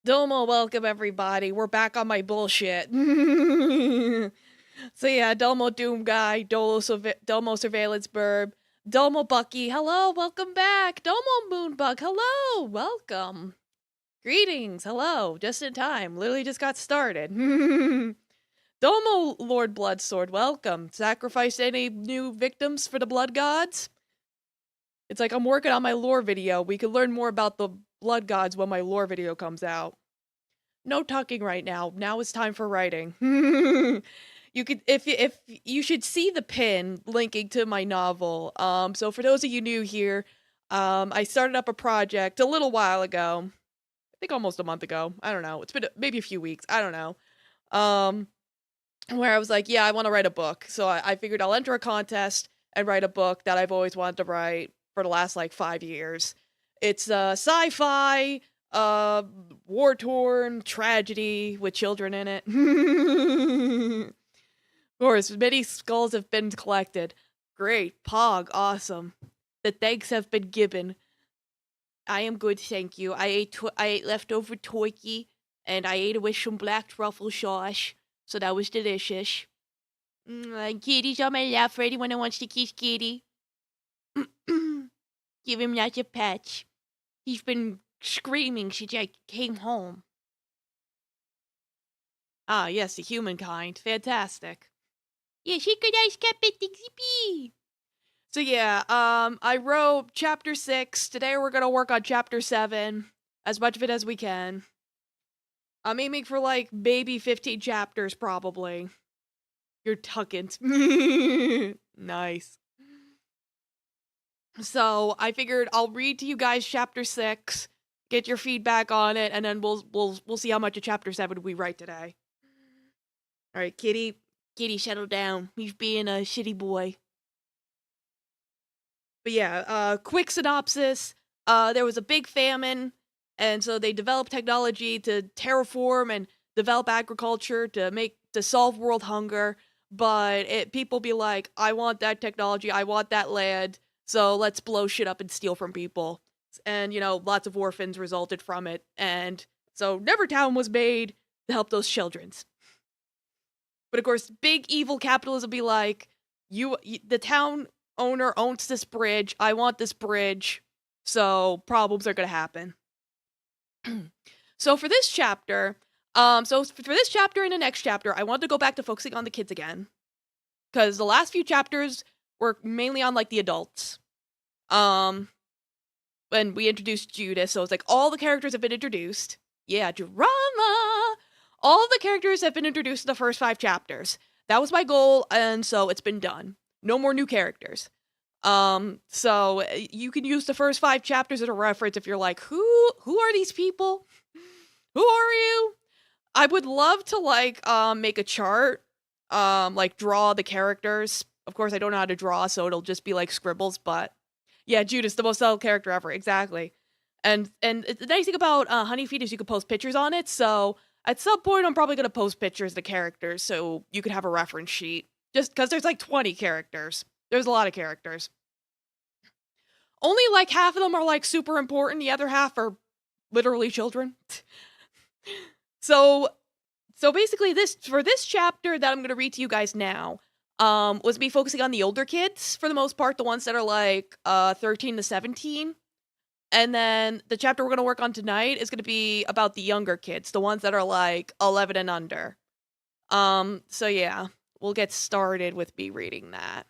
Domo, welcome everybody. We're back on my bullshit. So yeah, Domo Doom Guy, Domo Surveillance Burb, Domo Bucky, hello, welcome back. Domo Moonbug, hello, welcome. Greetings, hello, just in time, literally just got started. Domo Lord Bloodsword, welcome. Sacrificed any new victims for the blood gods? It's like I'm working on my lore video. We could learn more about the blood gods when my lore video comes out. No talking right now. Now it's time for writing. You could if you should see the pin linking to my novel. So for those of you new here, I started up a project a little while ago. I think almost a month ago. I don't know. It's been maybe a few weeks. I don't know. Um where I was like, yeah, I want to write a book. So I figured I'll enter a contest and write a book that I've always wanted to write for the last like 5 years. It's sci-fi, uh, war-torn tragedy with children in it. Of course, many skulls have been collected. Great, Pog, awesome. The thanks have been given. I am good, thank you. I ate leftover turkey, and I ate it with some black truffle sauce, so that was delicious. Kitty's on my lap for anyone who wants to kiss Kitty. Give him lots of pets. He's been screaming since I came home. Ah, yes, the humankind. Fantastic. Yeah, she could ice cap it, Dixie. So yeah, I wrote chapter 6. Today we're gonna work on chapter 7. As much of it as we can. I'm aiming for like maybe 15 chapters, probably. You're tuckant. Nice. So I figured I'll read to you guys chapter 6, get your feedback on it, and then we'll see how much of chapter 7 we write today. All right, Kitty, settle down. He's being a shitty boy. But yeah, quick synopsis. There was a big famine, and so they developed technology to terraform and develop agriculture to solve world hunger. But people be like, I want that technology, I want that land, so let's blow shit up and steal from people. And, lots of orphans resulted from it. And so Nevertown was made to help those childrens. But of course, big evil capitalism be like, the town owner owns this bridge, I want this bridge, so problems are gonna happen. So for this chapter, and the next chapter, I want to go back to focusing on the kids again. Because the last few chapters were mainly on, like, the adults. When we introduced Judas, so it's like, all the characters have been introduced. Yeah, drama! All the characters have been introduced in the first 5 chapters. That was my goal, and so it's been done. No more new characters. So you can use the first 5 chapters as a reference if you're like, who are these people? Who are you? I would love to, like, make a chart, like, draw the characters. Of course, I don't know how to draw, so it'll just be, like, scribbles, but yeah, Judas, the most subtle character ever, exactly. And the nice thing about Honeyfeed is you can post pictures on it, so at some point I'm probably going to post pictures of the characters so you could have a reference sheet. Just because there's, like, 20 characters. There's a lot of characters. Only, like, half of them are, like, super important, the other half are literally children. So basically for this chapter that I'm going to read to you guys now, was me focusing on the older kids, for the most part, the ones that are like 13 to 17. And then the chapter we're going to work on tonight is going to be about the younger kids, the ones that are like 11 and under. So yeah, we'll get started with me reading that.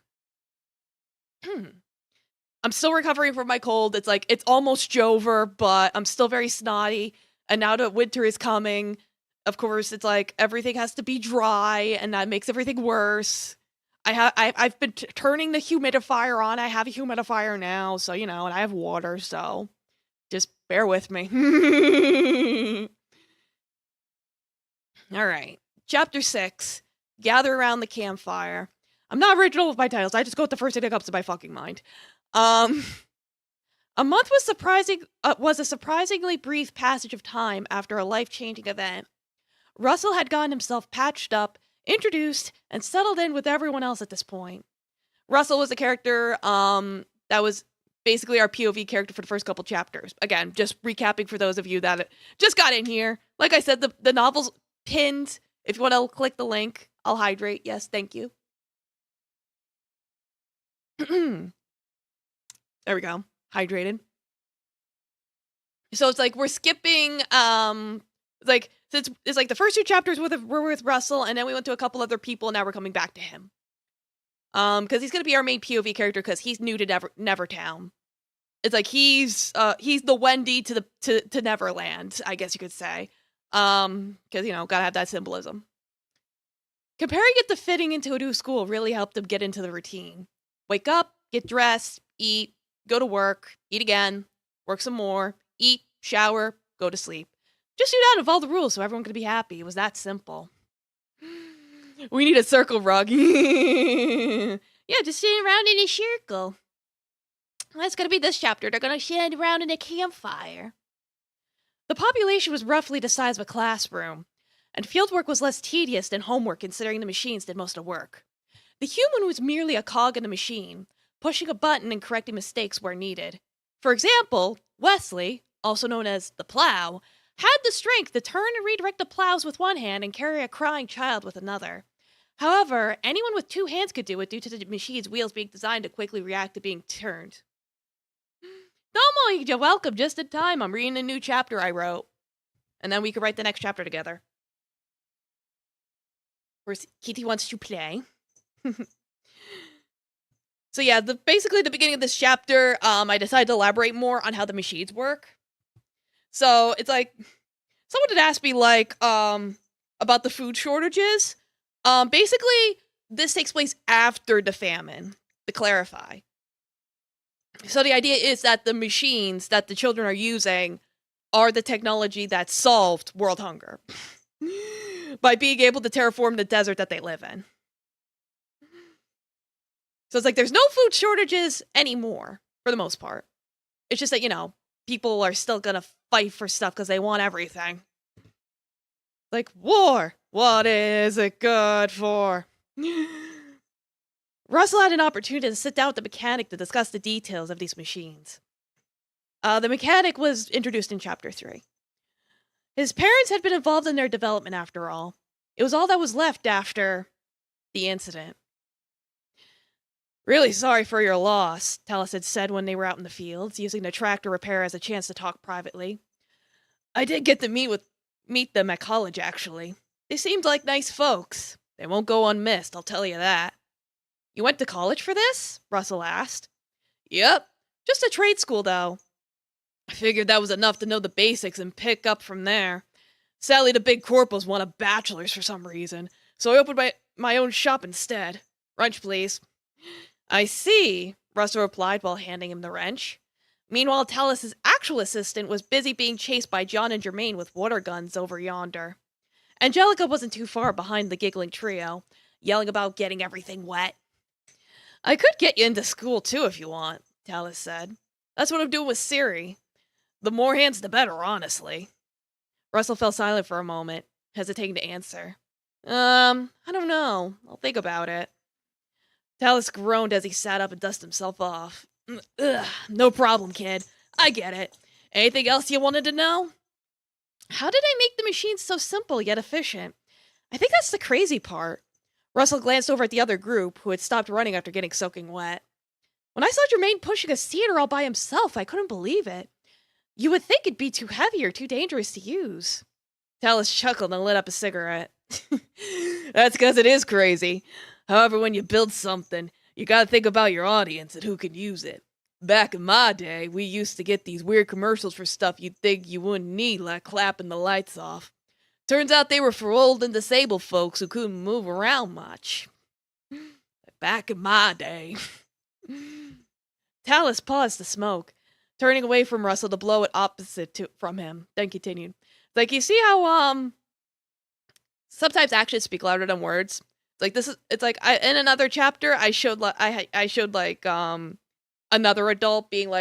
I'm still recovering from my cold. It's like, it's almost Jover, but I'm still very snotty. And now that winter is coming, of course, it's like everything has to be dry, and that makes everything worse. I've been turning the humidifier on. I have a humidifier now, so and I have water, so just bear with me. All right, chapter 6. Gather around the campfire. I'm not original with my titles. I just go with the first thing that comes to my fucking mind. A month was a surprisingly brief passage of time after a life-changing event. Russell had gotten himself patched up, introduced, and settled in with everyone else at this point. Russell was a character that was basically our POV character for the first couple chapters. Again, just recapping for those of you that just got in here. Like I said, the novel's pinned. If you want to click the link, I'll hydrate. Yes, thank you. There we go. Hydrated. So it's like we're skipping like so it's like the first 2 chapters were with Russell, and then we went to a couple other people, and now we're coming back to him. Because he's gonna be our main POV character because he's new to Nevertown. It's like he's the Wendy to Neverland, I guess you could say. Because gotta have that symbolism. Comparing it to fitting into a new school really helped him get into the routine. Wake up, get dressed, eat, go to work, eat again, work some more, eat, shower, go to sleep. Just do that of all the rules so everyone could be happy. It was that simple. We need a circle rug. Yeah, just sitting around in a circle. That's gonna be this chapter. They're gonna sit around in a campfire. The population was roughly the size of a classroom, and fieldwork was less tedious than homework considering the machines did most of the work. The human was merely a cog in the machine, pushing a button and correcting mistakes where needed. For example, Wesley, also known as the plow, had the strength to turn and redirect the plows with one hand and carry a crying child with another. However, anyone with 2 hands could do it due to the machine's wheels being designed to quickly react to being turned. Domo, you're welcome, just in time. I'm reading a new chapter I wrote. And then we could write the next chapter together. Of course, Kitty wants to play. So yeah, basically the beginning of this chapter, I decided to elaborate more on how the machines work. So it's like, someone had asked me like, about the food shortages. Basically, this takes place after the famine, to clarify. So the idea is that the machines that the children are using are the technology that solved world hunger by being able to terraform the desert that they live in. So it's like there's no food shortages anymore, for the most part. It's just that, people are still gonna fight for stuff because they want everything. Like, war! What is it good for? Russell had an opportunity to sit down with the mechanic to discuss the details of these machines. The mechanic was introduced in Chapter 3. His parents had been involved in their development after all. It was all that was left after the incident. Really sorry for your loss, Tallis had said when they were out in the fields, using the tractor repair as a chance to talk privately. I did get to meet them at college, actually. They seemed like nice folks. They won't go unmissed, I'll tell you that. You went to college for this? Russell asked. Yep. Just a trade school, though. I figured that was enough to know the basics and pick up from there. Sadly, the big corporals want a bachelor's for some reason, so I opened my own shop instead. Wrench, please. I see, Russell replied while handing him the wrench. Meanwhile, Tallis' actual assistant was busy being chased by John and Germaine with water guns over yonder. Angelica wasn't too far behind the giggling trio, yelling about getting everything wet. I could get you into school too if you want, Tallis said. That's what I'm doing with Siri. The more hands the better, honestly. Russell fell silent for a moment, hesitating to answer. I don't know. I'll think about it. Tallis groaned as he sat up and dusted himself off. Ugh, no problem, kid. I get it. Anything else you wanted to know? How did I make the machines so simple yet efficient? I think that's the crazy part. Russell glanced over at the other group, who had stopped running after getting soaking wet. When I saw Jermaine pushing a cedar all by himself, I couldn't believe it. You would think it'd be too heavy or too dangerous to use. Tallis chuckled and lit up a cigarette. That's because it is crazy. However, when you build something, you gotta think about your audience and who can use it. Back in my day, we used to get these weird commercials for stuff you'd think you wouldn't need, like clapping the lights off. Turns out they were for old and disabled folks who couldn't move around much. Back in my day. Tallis paused to smoke, turning away from Russell to blow it opposite from him, then continued. Like, you see how, sometimes actions speak louder than words? In another chapter, I showed another adult being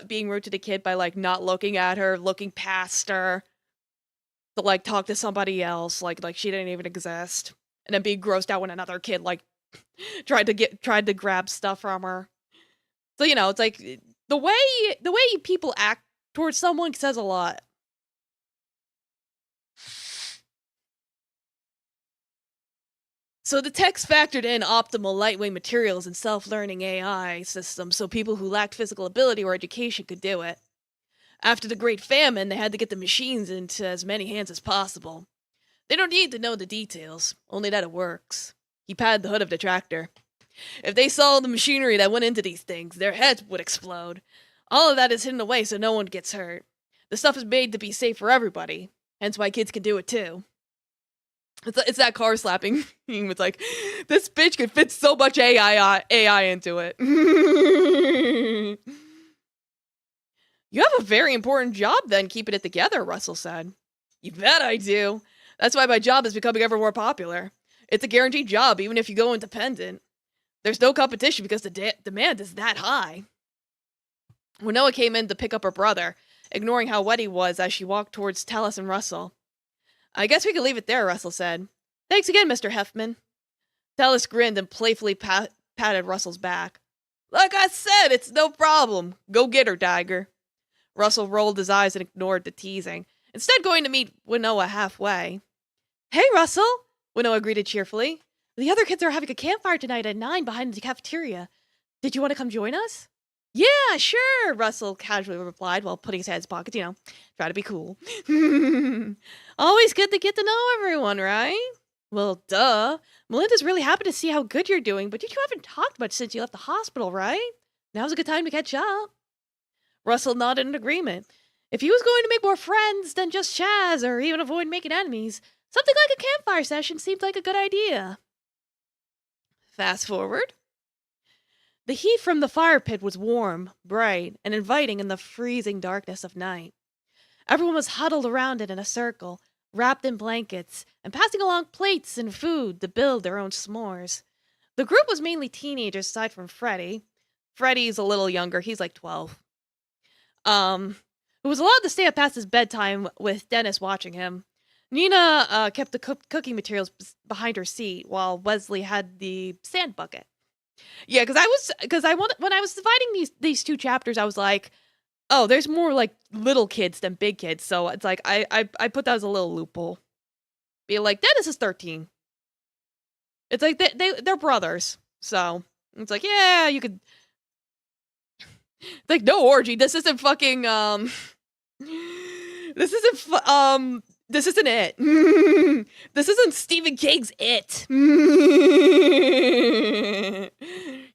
being rude to the kid by like not looking at her, looking past her, to like talk to somebody else, like she didn't even exist, and then being grossed out when another kid like tried to grab stuff from her. So it's like The way people act towards someone says a lot. So the text factored in optimal lightweight materials and self-learning AI systems so people who lacked physical ability or education could do it. After the Great Famine, they had to get the machines into as many hands as possible. They don't need to know the details, only that it works. He patted the hood of the tractor. If they saw the machinery that went into these things, their heads would explode. All of that is hidden away so no one gets hurt. The stuff is made to be safe for everybody, hence why kids can do it too. It's that car slapping. It's like, this bitch could fit so much AI into it. You have a very important job then, keeping it together, Russell said. You bet I do. That's why my job is becoming ever more popular. It's a guaranteed job, even if you go independent. There's no competition because the demand is that high. When Noah came in to pick up her brother, ignoring how wet he was as she walked towards Tallis and Russell. I guess we could leave it there, Russell said. Thanks again, Mr. Heffman. Tallis grinned and playfully patted Russell's back. Like I said, it's no problem. Go get her, Tiger. Russell rolled his eyes and ignored the teasing, instead going to meet Winnoa halfway. Hey, Russell, Winnoa greeted cheerfully. The other kids are having a campfire tonight at 9 behind the cafeteria. Did you want to come join us? Yeah, sure, Russell casually replied while putting his head in his pockets, try to be cool. Always good to get to know everyone, right? Well, duh. Melinda's really happy to see how good you're doing, but you two haven't talked much since you left the hospital, right? Now's a good time to catch up. Russell nodded in agreement. If he was going to make more friends than just Chaz or even avoid making enemies, something like a campfire session seemed like a good idea. Fast forward. The heat from the fire pit was warm, bright, and inviting in the freezing darkness of night. Everyone was huddled around it in a circle, wrapped in blankets, and passing along plates and food to build their own s'mores. The group was mainly teenagers aside from Freddie. Freddie's a little younger, he's like 12. Who was allowed to stay up past his bedtime with Dennis watching him. Nina kept the cooking materials behind her seat while Wesley had the sand bucket. Yeah, when I was dividing these two chapters, I was like, oh, there's more like little kids than big kids, so it's like I put that as a little loophole. Be like, Dennis is 13. It's like they're brothers, so it's like, yeah, you could. It's like, no orgy. This isn't fucking This isn't it. This isn't Stephen King's It.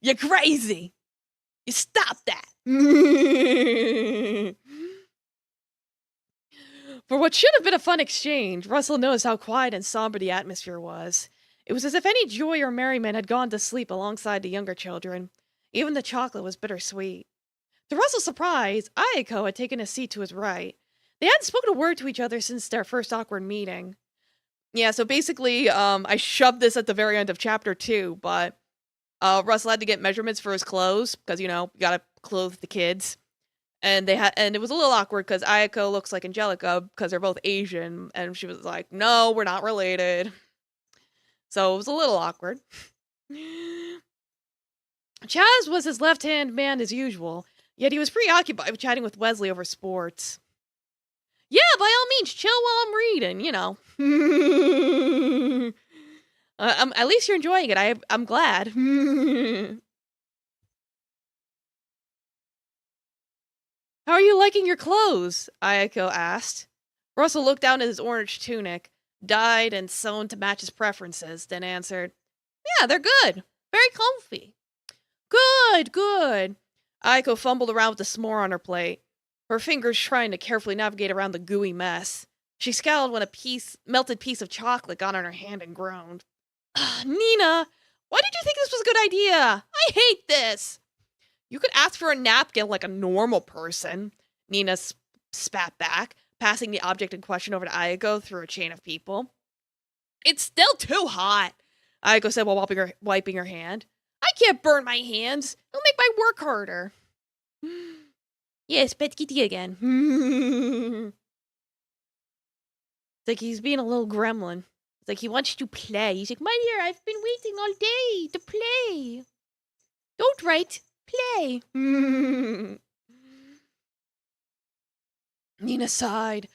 You're crazy. You stop that. For what should have been a fun exchange, Russell noticed how quiet and somber the atmosphere was. It was as if any joy or merriment had gone to sleep alongside the younger children. Even the chocolate was bittersweet. To Russell's surprise, Ayako had taken a seat to his right. They hadn't spoken a word to each other since their first awkward meeting. Yeah, so basically, I shoved this at the very end of chapter 2, but Russell had to get measurements for his clothes, because, you gotta clothe the kids. And it was a little awkward, because Ayako looks like Angelica, because they're both Asian, and she was like, no, we're not related. So it was a little awkward. Chaz was his left-hand man as usual, yet he was preoccupied with chatting with Wesley over sports. Yeah, by all means, chill while I'm reading, at least you're enjoying it. I'm glad. How are you liking your clothes? Ayako asked. Russell looked down at his orange tunic, dyed and sewn to match his preferences, then answered, yeah, they're good. Very comfy. Good. Ayako fumbled around with the s'more on her plate, her fingers trying to carefully navigate around the gooey mess. She scowled when a melted piece of chocolate got on her hand and groaned. Nina, why did you think this was a good idea? I hate this. You could ask for a napkin like a normal person, Nina spat back, passing the object in question over to Ayako through a chain of people. It's still too hot, Ayako said while wiping her hand. I can't burn my hands. It'll make my work harder. Yes, pet kitty again. It's like he's being a little gremlin. It's like he wants to play. He's like, my dear, I've been waiting all day to play. Don't write. Play. Nina sighed.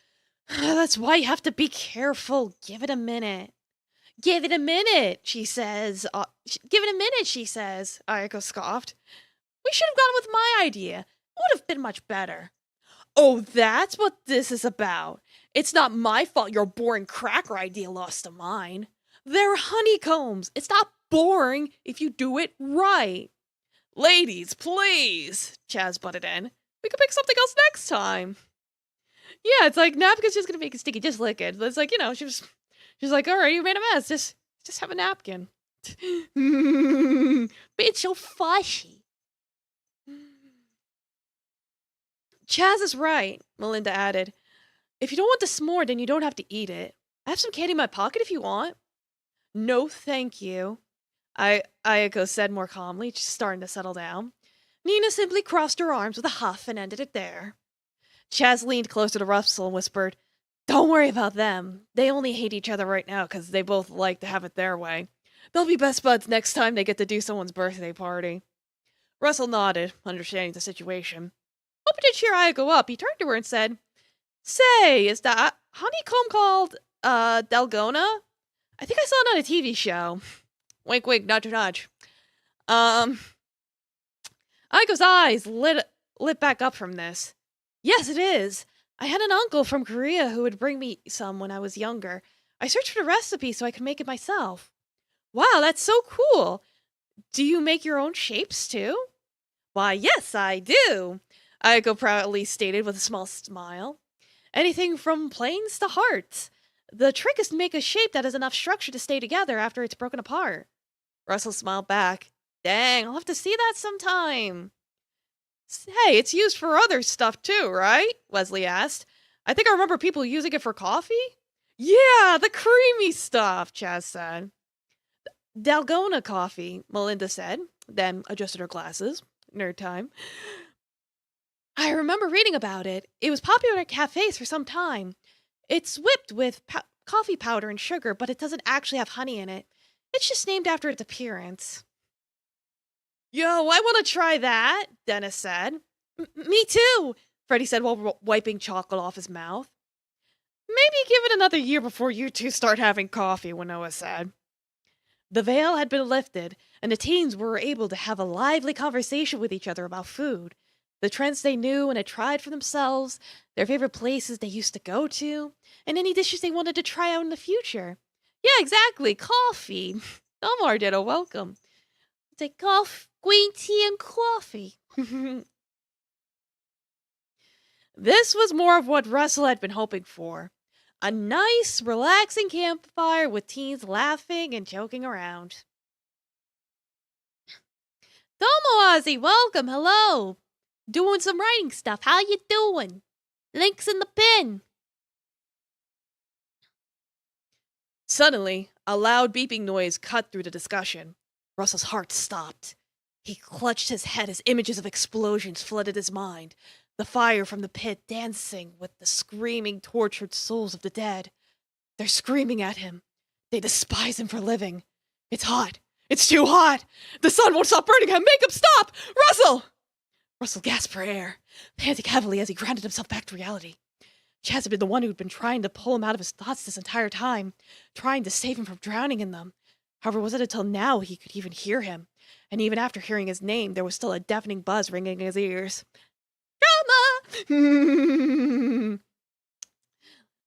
That's why you have to be careful. Give it a minute. Give it a minute, she says. Give it a minute, she says. Ayako scoffed. We should have gone with my idea. It would have been much better. Oh, that's what this is about. It's not my fault your boring cracker idea lost to mine. They're honeycombs. It's not boring if you do it right. Ladies, please, Chaz butted in. We could pick something else next time. Yeah, it's like napkin's just gonna make it sticky. Just lick it. It's like, she's like, all right, you made a mess. Just have a napkin. But it's so fushy. Chaz is right, Melinda added. If you don't want the s'more, then you don't have to eat it. I have some candy in my pocket if you want. No, thank you. Ayako said more calmly, just starting to settle down. Nina simply crossed her arms with a huff and ended it there. Chaz leaned closer to Russell and whispered, Don't worry about them. They only hate each other right now because they both like to have it their way. They'll be best buds next time they get to do someone's birthday party. Russell nodded, understanding the situation. Hoping to cheer Ayako up, he turned to her and said, Say, is that honeycomb called, Dalgona? I think I saw it on a TV show. Wink, wink, nudge, nudge. Ayko's eyes lit back up from this. Yes, it is. I had an uncle from Korea who would bring me some when I was younger. I searched for the recipe so I could make it myself. Wow, that's so cool. Do you make your own shapes too? Why, yes, I do, Ayako proudly stated with a small smile. Anything from planes to hearts. The trick is to make a shape that has enough structure to stay together after it's broken apart. Russell smiled back. Dang, I'll have to see that sometime. Hey, it's used for other stuff too, right? Wesley asked. I think I remember people using it for coffee? Yeah, the creamy stuff, Chaz said. Dalgona coffee, Melinda said, then adjusted her glasses. Nerd time. I remember reading about it. It was popular at cafes for some time. It's whipped with coffee powder and sugar, but it doesn't actually have honey in it. It's just named after its appearance. Yo, I want to try that, Dennis said. Me too, Freddie said while wiping chocolate off his mouth. Maybe give it another year before you two start having coffee, Winnoa said. The veil had been lifted, and the teens were able to have a lively conversation with each other about food. The trends they knew and had tried for themselves, their favorite places they used to go to, and any dishes they wanted to try out in the future. Yeah, exactly, coffee. Omar did a welcome. Take coffee, green tea and coffee. This was more of what Russell had been hoping for. A nice, relaxing campfire with teens laughing and joking around. Domo Ozzy, welcome, hello. Doing some writing stuff. How you doing? Links in the pin. Suddenly, a loud beeping noise cut through the discussion. Russell's heart stopped. He clutched his head as images of explosions flooded his mind. The fire from the pit dancing with the screaming, tortured souls of the dead. They're screaming at him. They despise him for living. It's hot. It's too hot. The sun won't stop burning him. Make him stop! Russell! Russell gasped for air, panting heavily as he grounded himself back to reality. Chaz had been the one who'd been trying to pull him out of his thoughts this entire time, trying to save him from drowning in them. However, it wasn't until now he could even hear him, and even after hearing his name, there was still a deafening buzz ringing in his ears. Drama!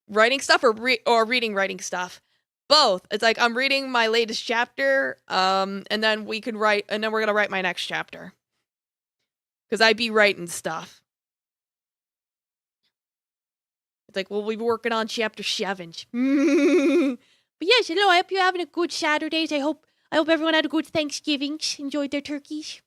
Writing stuff or reading writing stuff? Both. It's like I'm reading my latest chapter, and then we're gonna write my next chapter. Because I be writing stuff. It's like, we'll be working on chapter 7. But yes, hello, I hope you're having a good Saturdays. I hope everyone had a good Thanksgiving, enjoyed their turkeys.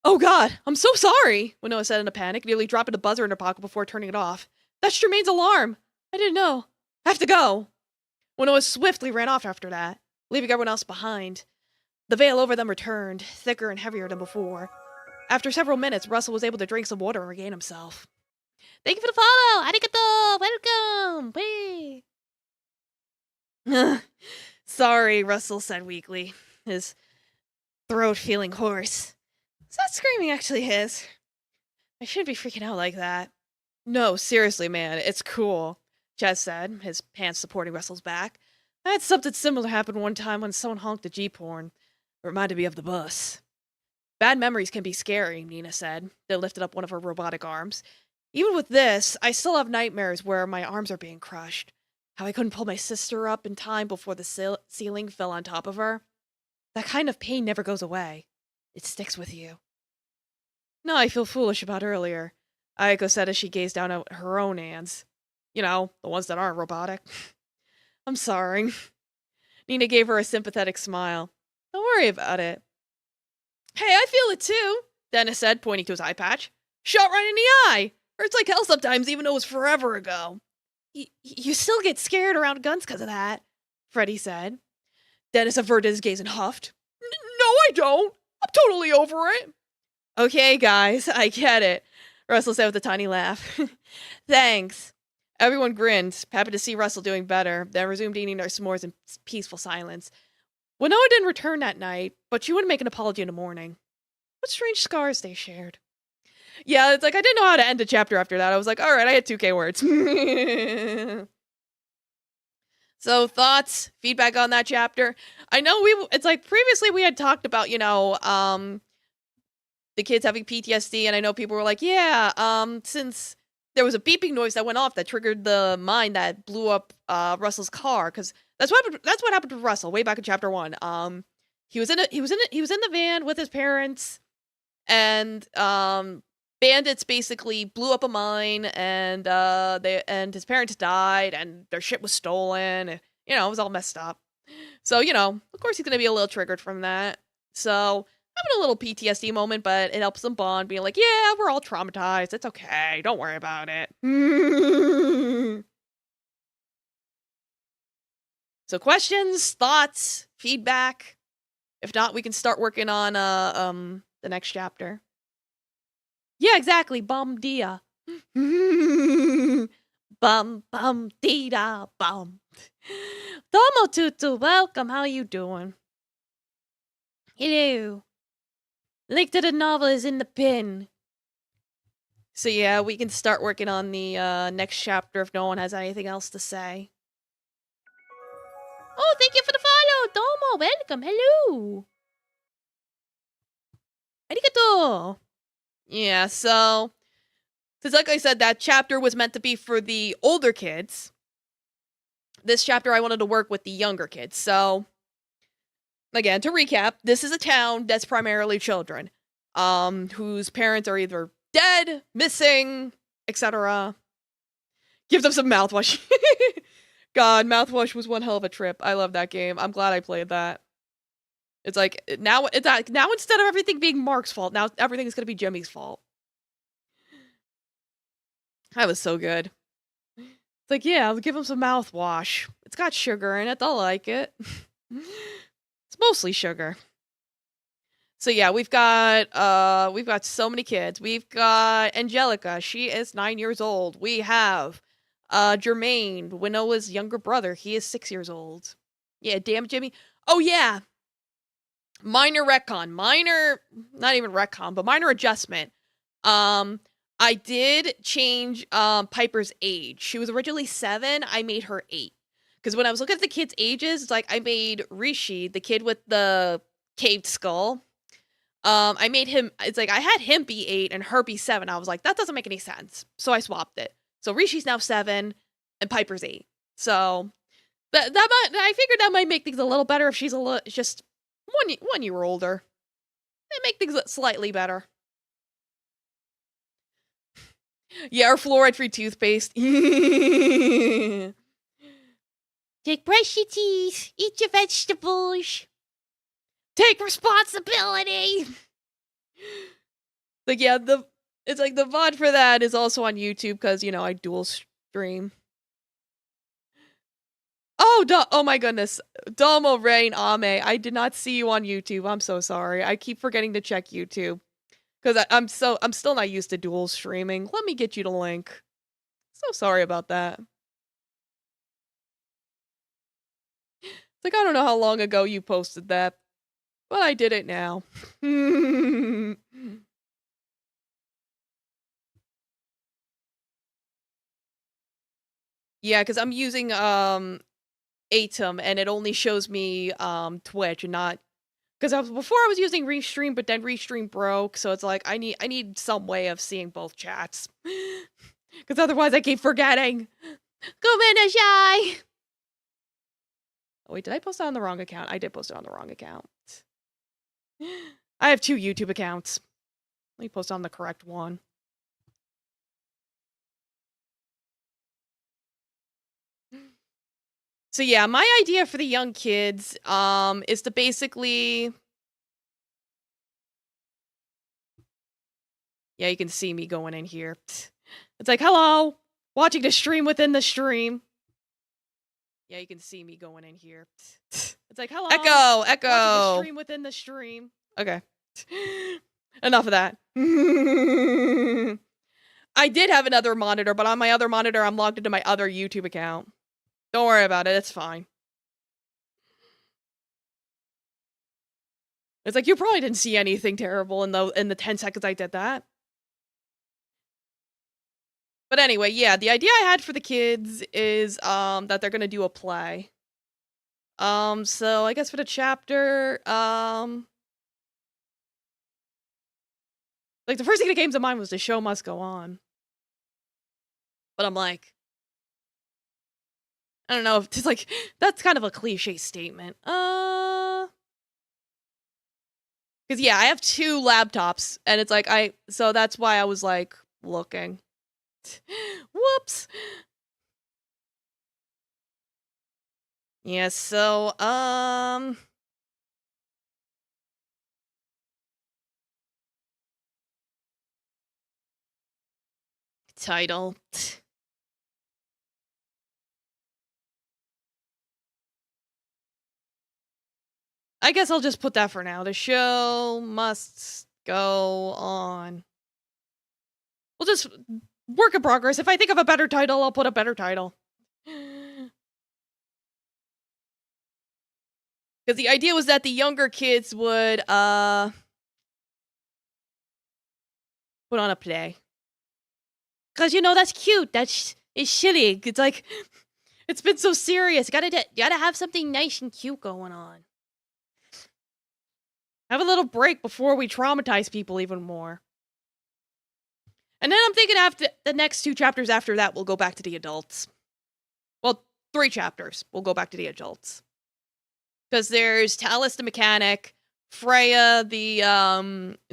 Oh god, I'm so sorry, Winnoa said in a panic, nearly dropping the buzzer in her pocket before turning it off. That's Jermaine's alarm. I didn't know. I have to go. Winnoa swiftly ran off after that, leaving everyone else behind. The veil over them returned, thicker and heavier than before. After several minutes, Russell was able to drink some water and regain himself. Thank you for the follow! Arigato! Welcome! Whee! Sorry, Russell said weakly, his throat feeling hoarse. Is that screaming actually his? I shouldn't be freaking out like that. No, seriously, man, it's cool, Chaz said, his hands supporting Russell's back. I had something similar happen one time when someone honked a Jeep horn. It reminded me of the bus. Bad memories can be scary, Nina said. They lifted up one of her robotic arms. Even with this, I still have nightmares where my arms are being crushed. How I couldn't pull my sister up in time before the ceiling fell on top of her. That kind of pain never goes away. It sticks with you. No, I feel foolish about earlier, Ayako said as she gazed down at her own hands. You know, the ones that aren't robotic. I'm sorry. Nina gave her a sympathetic smile. Don't worry about it. Hey, I feel it too, Dennis said, pointing to his eye patch. Shot right in the eye. Hurts like hell sometimes, even though it was forever ago. You still get scared around guns because of that, Freddie said. Dennis averted his gaze and huffed. No, I don't. I'm totally over it. Okay, guys, I get it, Russell said with a tiny laugh. Thanks. Everyone grinned, happy to see Russell doing better, then resumed eating their s'mores in peaceful silence. Winona didn't return that night, but she would make an apology in the morning. What strange scars they shared. Yeah, it's like I didn't know how to end a chapter after that. I was like, all right, I had 2K words. So thoughts, feedback on that chapter. I know it's like previously we had talked about, the kids having PTSD, and I know people were like, yeah, since there was a beeping noise that went off that triggered the mine that blew up Russell's car, because that's what happened to Russell way back in chapter 1. He was in the van with his parents, and bandits basically blew up a mine, and his parents died, and their shit was stolen. And, it was all messed up. So, of course he's gonna be a little triggered from that. So having a little PTSD moment, but it helps them bond, being like, yeah, we're all traumatized. It's okay. Don't worry about it. So questions, thoughts, feedback. If not, we can start working on the next chapter. Yeah, exactly. Bum dia. Bum bum dee da bum. Domo Tutu, welcome. How you doing? Hello. Link to the novel is in the pin. So yeah, we can start working on the next chapter if no one has anything else to say. Oh, thank you for the follow, Domo. Welcome. Hello. Arigato. Yeah, so because like I said, that chapter was meant to be for the older kids. This chapter I wanted to work with the younger kids. So again, to recap, this is a town that's primarily children, whose parents are either dead, missing, etc. Give them some mouthwash. God, mouthwash was one hell of a trip. I love that game. I'm glad I played that. It's like now instead of everything being Mark's fault, now everything is gonna be Jimmy's fault. That was so good. It's like, yeah, I'll give him some mouthwash. It's got sugar in it. They'll like it. It's mostly sugar. So yeah, we've got so many kids. We've got Angelica. She is 9 years old. We have Jermaine, Winoa's younger brother. He is 6 years old. Yeah, damn Jimmy. Oh yeah. Minor retcon. Not even retcon, but minor adjustment. I did change Piper's age. She was originally 7. I made her 8. Because when I was looking at the kids' ages, it's like I made Rishi, the kid with the caved skull. I made him, it's like I had him be 8 and her be 7. I was like, that doesn't make any sense. So I swapped it. So Rishi's now 7 and Piper's 8. So I figured that might make things a little better if she's just 1 year older. It make things slightly better. Yeah, or fluoride-free toothpaste. Take brush your teeth, eat your vegetables. Take responsibility. Like, yeah, it's like the VOD for that is also on YouTube because, I dual stream. Oh my goodness. Domo Rain Ame, I did not see you on YouTube. I'm so sorry. I keep forgetting to check YouTube. Because I'm still not used to dual streaming. Let me get you the link. So sorry about that. It's like, I don't know how long ago you posted that, but I did it now. Yeah, because I'm using Atom, and it only shows me Twitch and not because before I was using Restream, but then Restream broke, so it's like I need some way of seeing both chats. Because otherwise I keep forgetting. Come in, Shy! Oh, wait, did I post it on the wrong account? I did post it on the wrong account. I have 2 YouTube accounts. Let me post on the correct one. So yeah, my idea for the young kids is to basically... Yeah, you can see me going in here. It's like, hello! Watching the stream within the stream. Yeah, you can see me going in here. It's like, hello! Echo! Echo! Watching the stream within the stream. Okay. Enough of that. I did have another monitor, but on my other monitor, I'm logged into my other YouTube account. Don't worry about it, it's fine. It's like, you probably didn't see anything terrible in the 10 seconds I did that. But anyway, yeah, the idea I had for the kids is that they're gonna do a play. So I guess for the chapter, like the first thing that came to mind was the show must go on. But I'm like, I don't know, it's like, that's kind of a cliche statement. Because yeah, I have 2 laptops, and it's like, so that's why I was like, looking. Whoops! Yeah, so, title. I guess I'll just put that for now. The show must go on. We'll just work in progress. If I think of a better title, I'll put a better title. Because the idea was that the younger kids would, put on a play. Because, you know, that's cute. It's shitty. It's like, it's been so serious. You gotta have something nice and cute going on. Have a little break before we traumatize people even more. And then I'm thinking after the next 2 chapters after that, we'll go back to the adults. Well, 3 chapters. We'll go back to the adults. Because there's Talus the mechanic, Freya the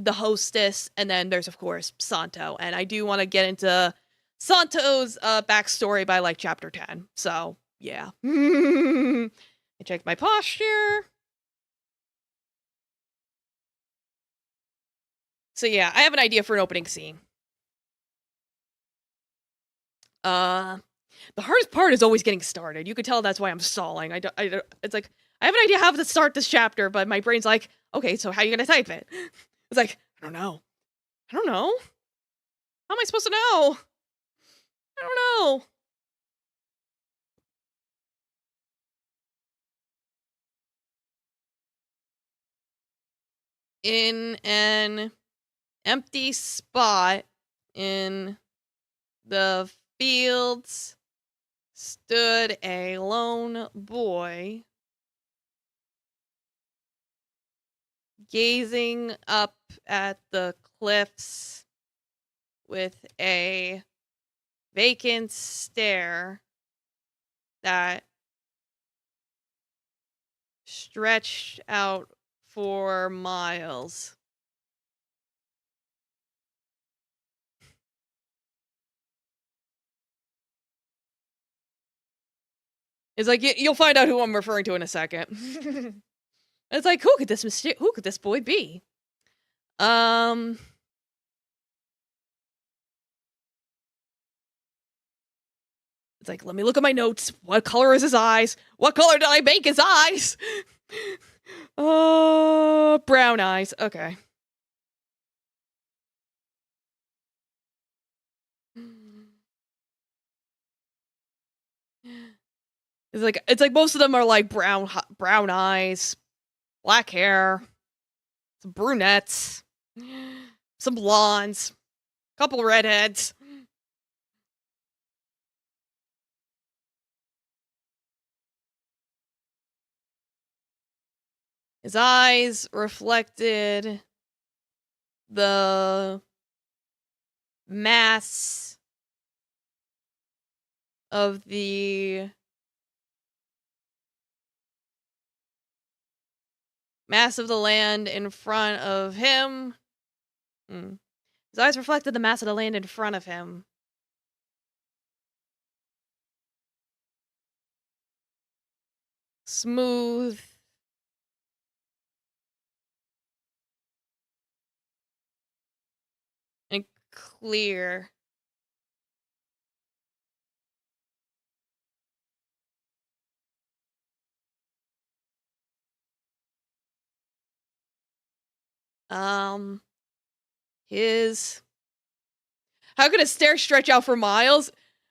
hostess, and then there's of course Santo. And I do want to get into Santo's backstory by like chapter 10. So yeah. I checked my posture. So yeah, I have an idea for an opening scene. The hardest part is always getting started. You could tell that's why I'm stalling. It's like, I have an idea how to start this chapter, but my brain's like, okay, so how are you gonna type it? It's like, I don't know. How am I supposed to know? I don't know. In an empty spot in the fields stood a lone boy, gazing up at the cliffs with a vacant stare that stretched out for miles. It's like, you'll find out who I'm referring to in a second. It's like, who could this boy be? It's like, let me look at my notes. What color is his eyes? What color did I make his eyes? Brown eyes. Okay. It's like most of them are like brown eyes, black hair, some brunettes, some blondes, couple redheads. His eyes reflected the mass of the land in front of him. His eyes reflected the mass of the land in front of him. Smooth. And clear. How could a stare stretch out for miles?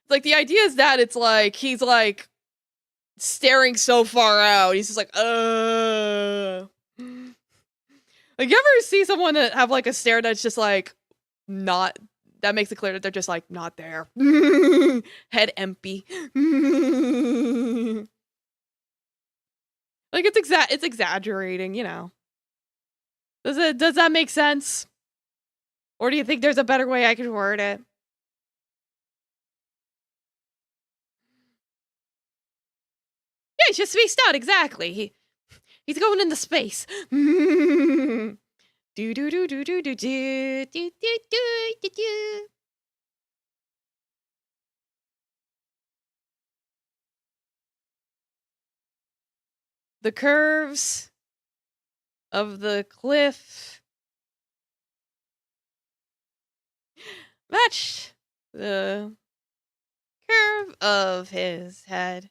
Like, the idea is that it's like, he's like, staring so far out. He's just like, Like, you ever see someone that have, like, a stare that's just, like, not, that makes it clear that they're just, like, not there. Head empty. Like, it's exaggerating, you know. Does that make sense? Or do you think there's a better way I could word it? Yeah, he's just spaced out, exactly. He's going into space. Do do do do do do do do do do do. The curves of the cliff matched the curve of his head.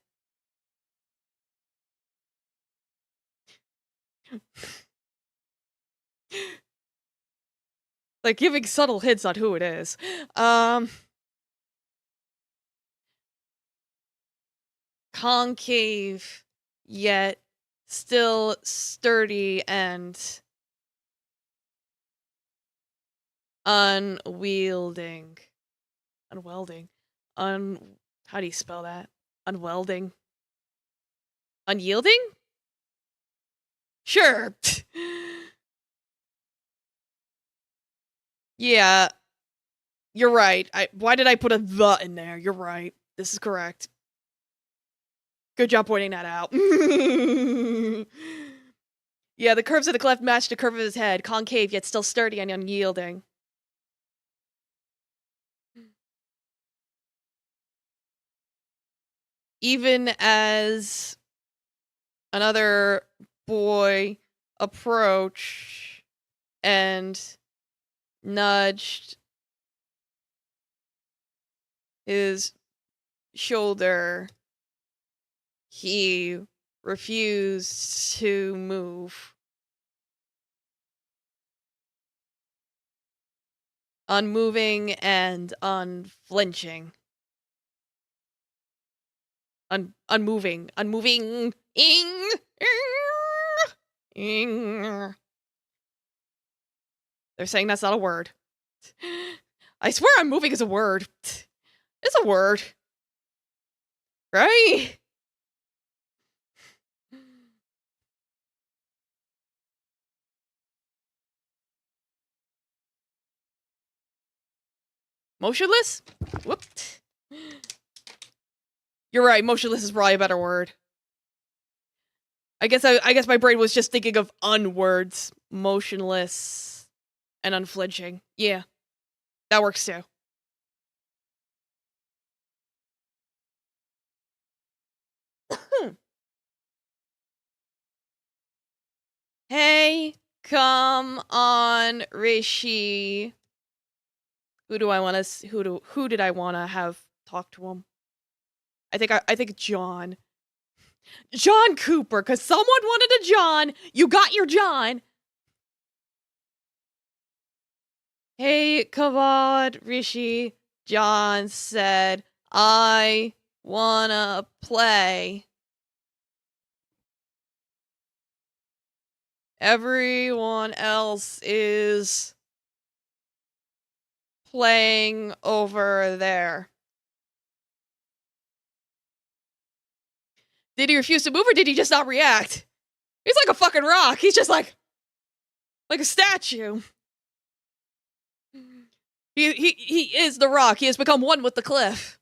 Like, giving subtle hints on who it is. Concave, yet still sturdy and unwielding. Unwelding. How do you spell that? Unwelding. Unyielding? Sure. Yeah. You're right. Why did I put a "the" in there? You're right. This is correct. Good job pointing that out. Yeah, the curves of the cleft match the curve of his head. Concave, yet still sturdy and unyielding. Even as another boy approached and nudged his shoulder, he refused to move. Unmoving and unflinching. Unmoving. Unmoving. Ing. Ing. They're saying that's not a word. I swear unmoving is a word. It's a word. Right? Motionless? Whoop. You're right, motionless is probably a better word. I guess my brain was just thinking of unwords. Motionless and unflinching. Yeah. That works too. Hey, come on, Rishi. Who did I want to have talk to him? I think John. John Cooper, cuz someone wanted a John. You got your John. Hey, come on, Rishi. John said, I wanna play. Everyone else is playing over there. Did he refuse to move or did he just not react? He's like a fucking rock. He's just like a statue. He is the rock. He has become one with the cliff.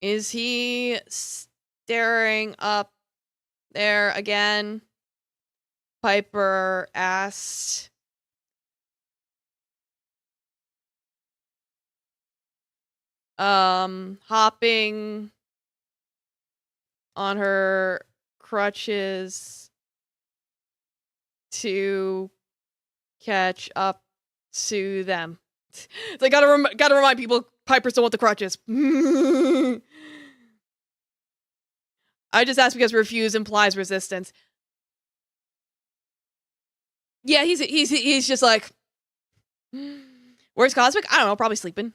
Is he staring up there again? Piper asked. Hopping on her crutches to catch up to them. It's like, gotta remind people, Piper's the one with the crutches. I just asked because refuse implies resistance. Yeah, he's just like, where's Cosmic? I don't know, probably sleeping.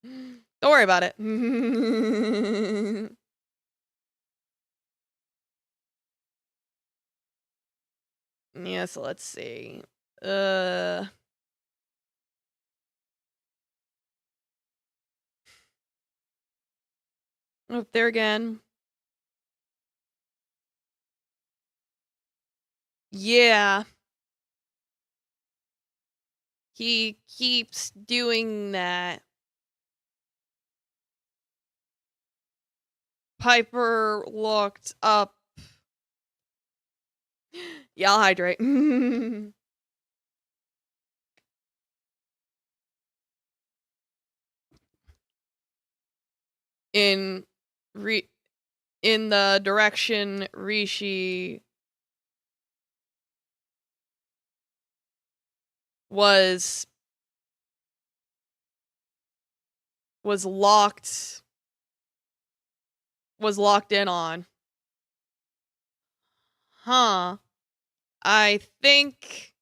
Don't worry about it. Yeah, so let's see. Up there again. Yeah. He keeps doing that. Piper looked up. Yeah, I'll hydrate. in the direction Rishi was locked in on. Huh. I think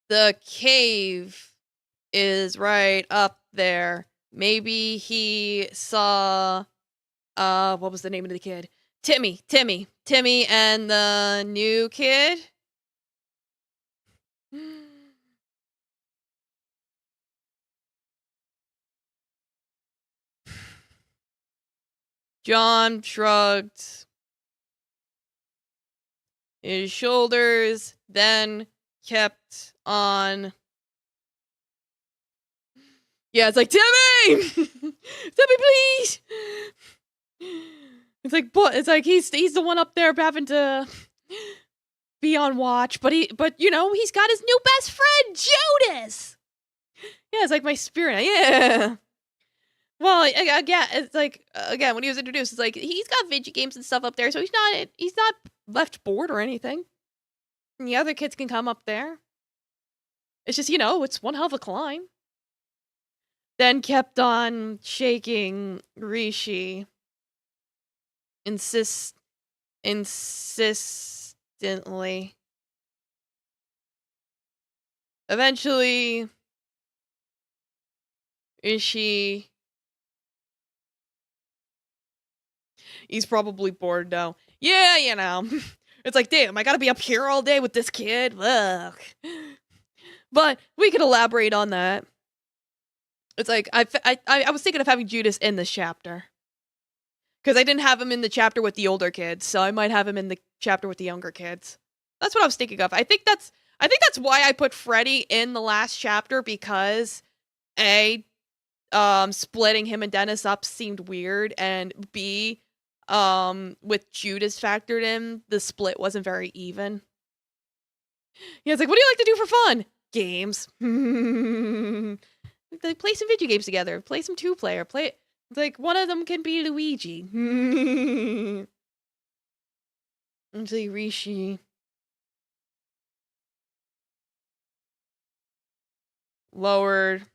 the cave is right up there. Maybe he saw what was the name of the kid? Timmy and the new kid. John shrugged his shoulders, then kept on. Yeah, it's like, Timmy! Timmy, please! It's like he's the one up there having to be on watch, but you know, he's got his new best friend, Judas! Yeah, it's like my spirit. Yeah. Well, again, it's like, again, when he was introduced, it's like, he's got video games and stuff up there, so he's not left bored or anything. And the other kids can come up there. It's just, you know, it's one hell of a climb. Then kept on shaking Rishi. Insistently. Eventually, Rishi... He's probably bored now. Yeah, you know. It's like, damn, I gotta be up here all day with this kid. Ugh. But we could elaborate on that. It's like, I was thinking of having Judas in this chapter. Because I didn't have him in the chapter with the older kids, so I might have him in the chapter with the younger kids. That's what I was thinking of. I think that's why I put Freddy in the last chapter, because A, splitting him and Dennis up seemed weird, and B, with Judas factored in, the split wasn't very even. Yeah, it's like, what do you like to do for fun? Games. Like, play some video games together. Play some two-player. It's like, one of them can be Luigi. Until Rishi lowered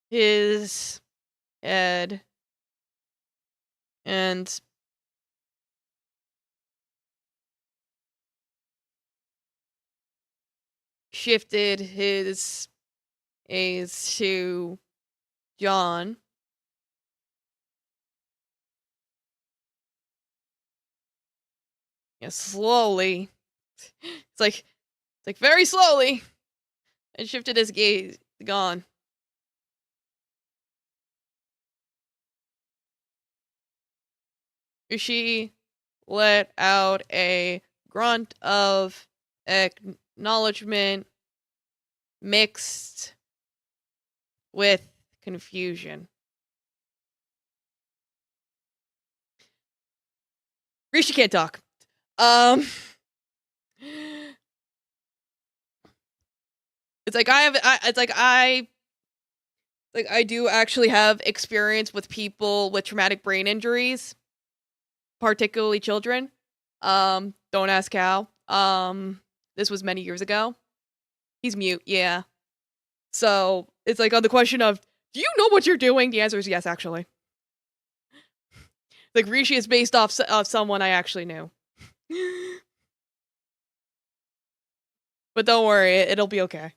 his head and shifted his is to John. Yeah, slowly. It's like very slowly. And shifted his gaze. Gone. She let out a grunt of acknowledgement mixed with confusion. Rishi can't talk. It's like I do actually have experience with people with traumatic brain injuries, particularly children. Don't ask how. This was many years ago. He's mute, yeah. So it's like on the question of, do you know what you're doing? The answer is yes, actually. Like Rishi is based off someone I actually knew. But don't worry, it'll be okay.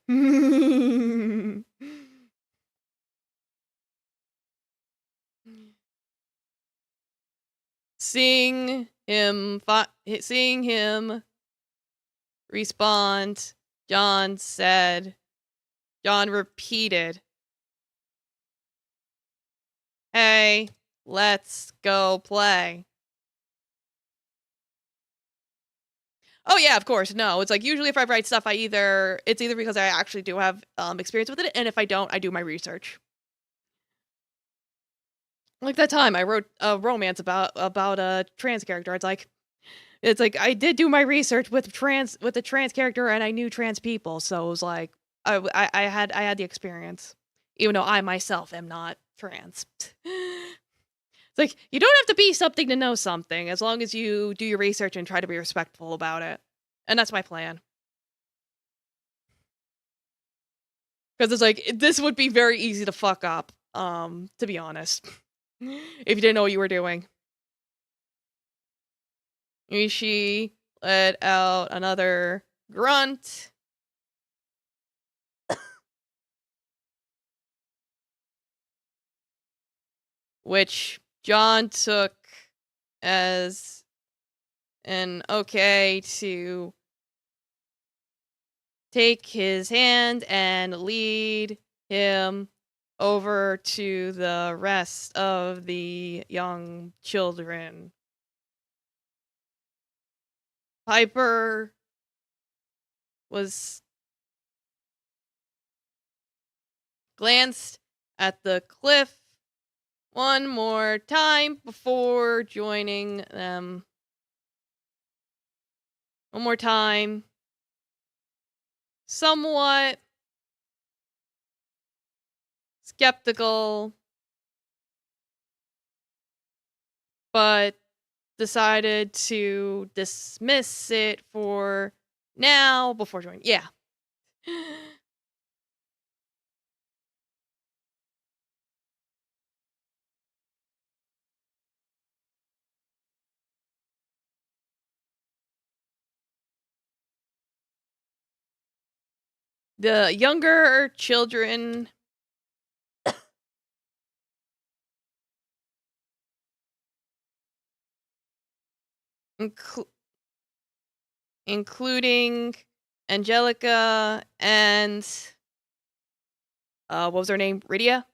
Seeing him respond, John repeated, "Hey, let's go play." Oh yeah, of course. No, it's like usually if I write stuff, it's either because I actually do have experience with it, and if I don't, I do my research. Like that time I wrote a romance about a trans character. It's like I did do my research with the trans character, and I knew trans people, so it was like I had the experience, even though I myself am not trans. It's like you don't have to be something to know something, as long as you do your research and try to be respectful about it, and that's my plan. Because it's like this would be very easy to fuck up, to be honest, if you didn't know what you were doing. She let out another grunt. Which John took as an okay to take his hand and lead him over to the rest of the young children. Piper was glanced at the cliff one more time before joining them. One more time. Somewhat skeptical, but decided to dismiss it for now before joining. Yeah. The younger children including Angelica and what was her name? Rydia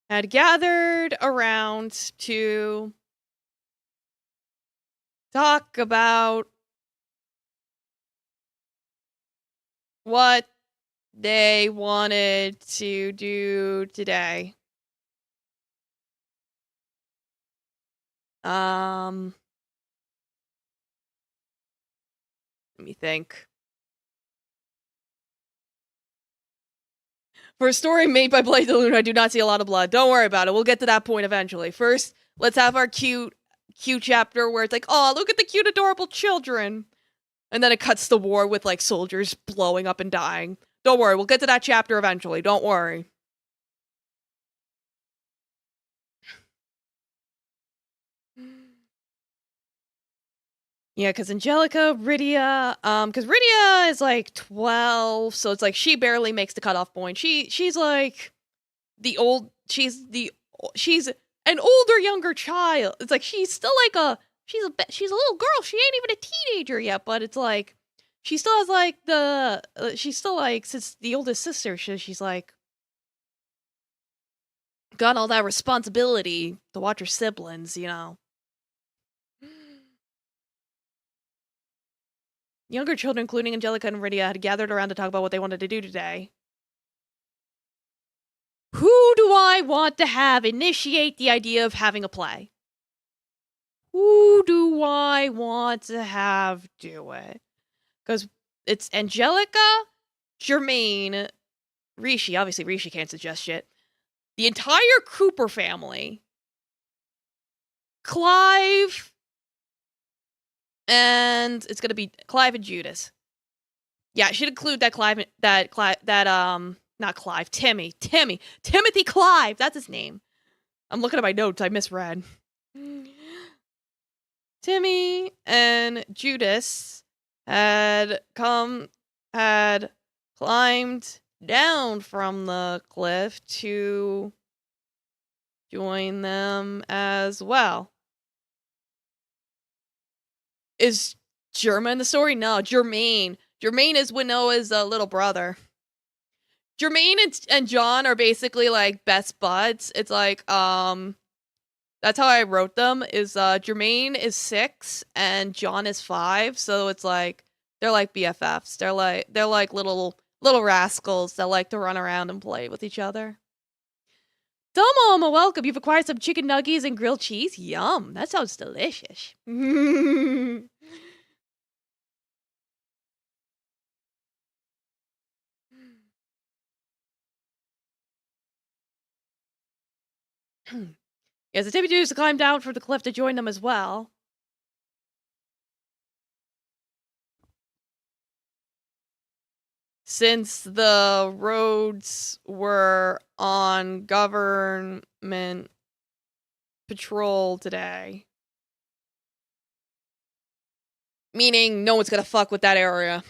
had gathered around to talk about what they wanted to do today. Let me think. For a story made by Blade the Luna, I do not see a lot of blood. Don't worry about it. We'll get to that point eventually. First, let's have our cute chapter where it's like, oh, look at the cute, adorable children. And then it cuts to war with, like, soldiers blowing up and dying. Don't worry, we'll get to that chapter eventually. Don't worry. Yeah, because Angelica, Rydia, because Rydia is like 12, so it's like she barely makes the cutoff point. She's like she's an older younger child. It's like she's still like she's a little girl. She ain't even a teenager yet, but it's like she still has like she's still like, since the oldest sister, she's like got all that responsibility to watch her siblings, you know. Younger children, including Angelica and Rydia, had gathered around to talk about what they wanted to do today. Who do I want to have initiate the idea of having a play? Who do I want to have do it? Because it's Angelica, Jermaine, Rishi. Obviously, Rishi can't suggest shit. The entire Cooper family. Clive. And it's going to be Clive and Judas. Yeah, I should include that not Clive, Timothy Clive, that's his name. I'm looking at my notes, I misread. Timmy and Judas had climbed down from the cliff to join them as well. Is Germa in the story? No, Jermaine. Jermaine is Winnowa's little brother. Jermaine and John are basically like best buds. It's like, that's how I wrote them, is Jermaine is 6 and John is 5. So it's like, they're like BFFs. They're like little rascals that like to run around and play with each other. Domo, welcome. You've acquired some chicken nuggets and grilled cheese. Yum. That sounds delicious. Yes, the Timmy used to climb down from the cliff to join them as well. Since the roads were on government patrol today. Meaning no one's gonna fuck with that area.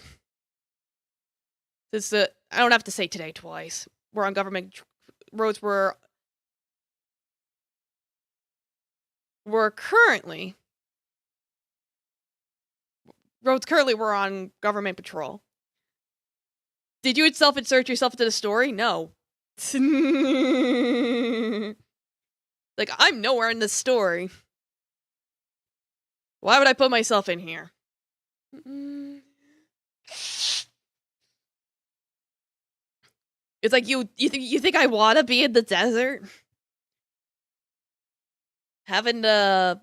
I don't have to say today twice. We're on government roads. We're currently we're on government patrol. Did you self-insert yourself into the story? No. Like, I'm nowhere in this story. Why would I put myself in here? It's like, you think I want to be in the desert? Having to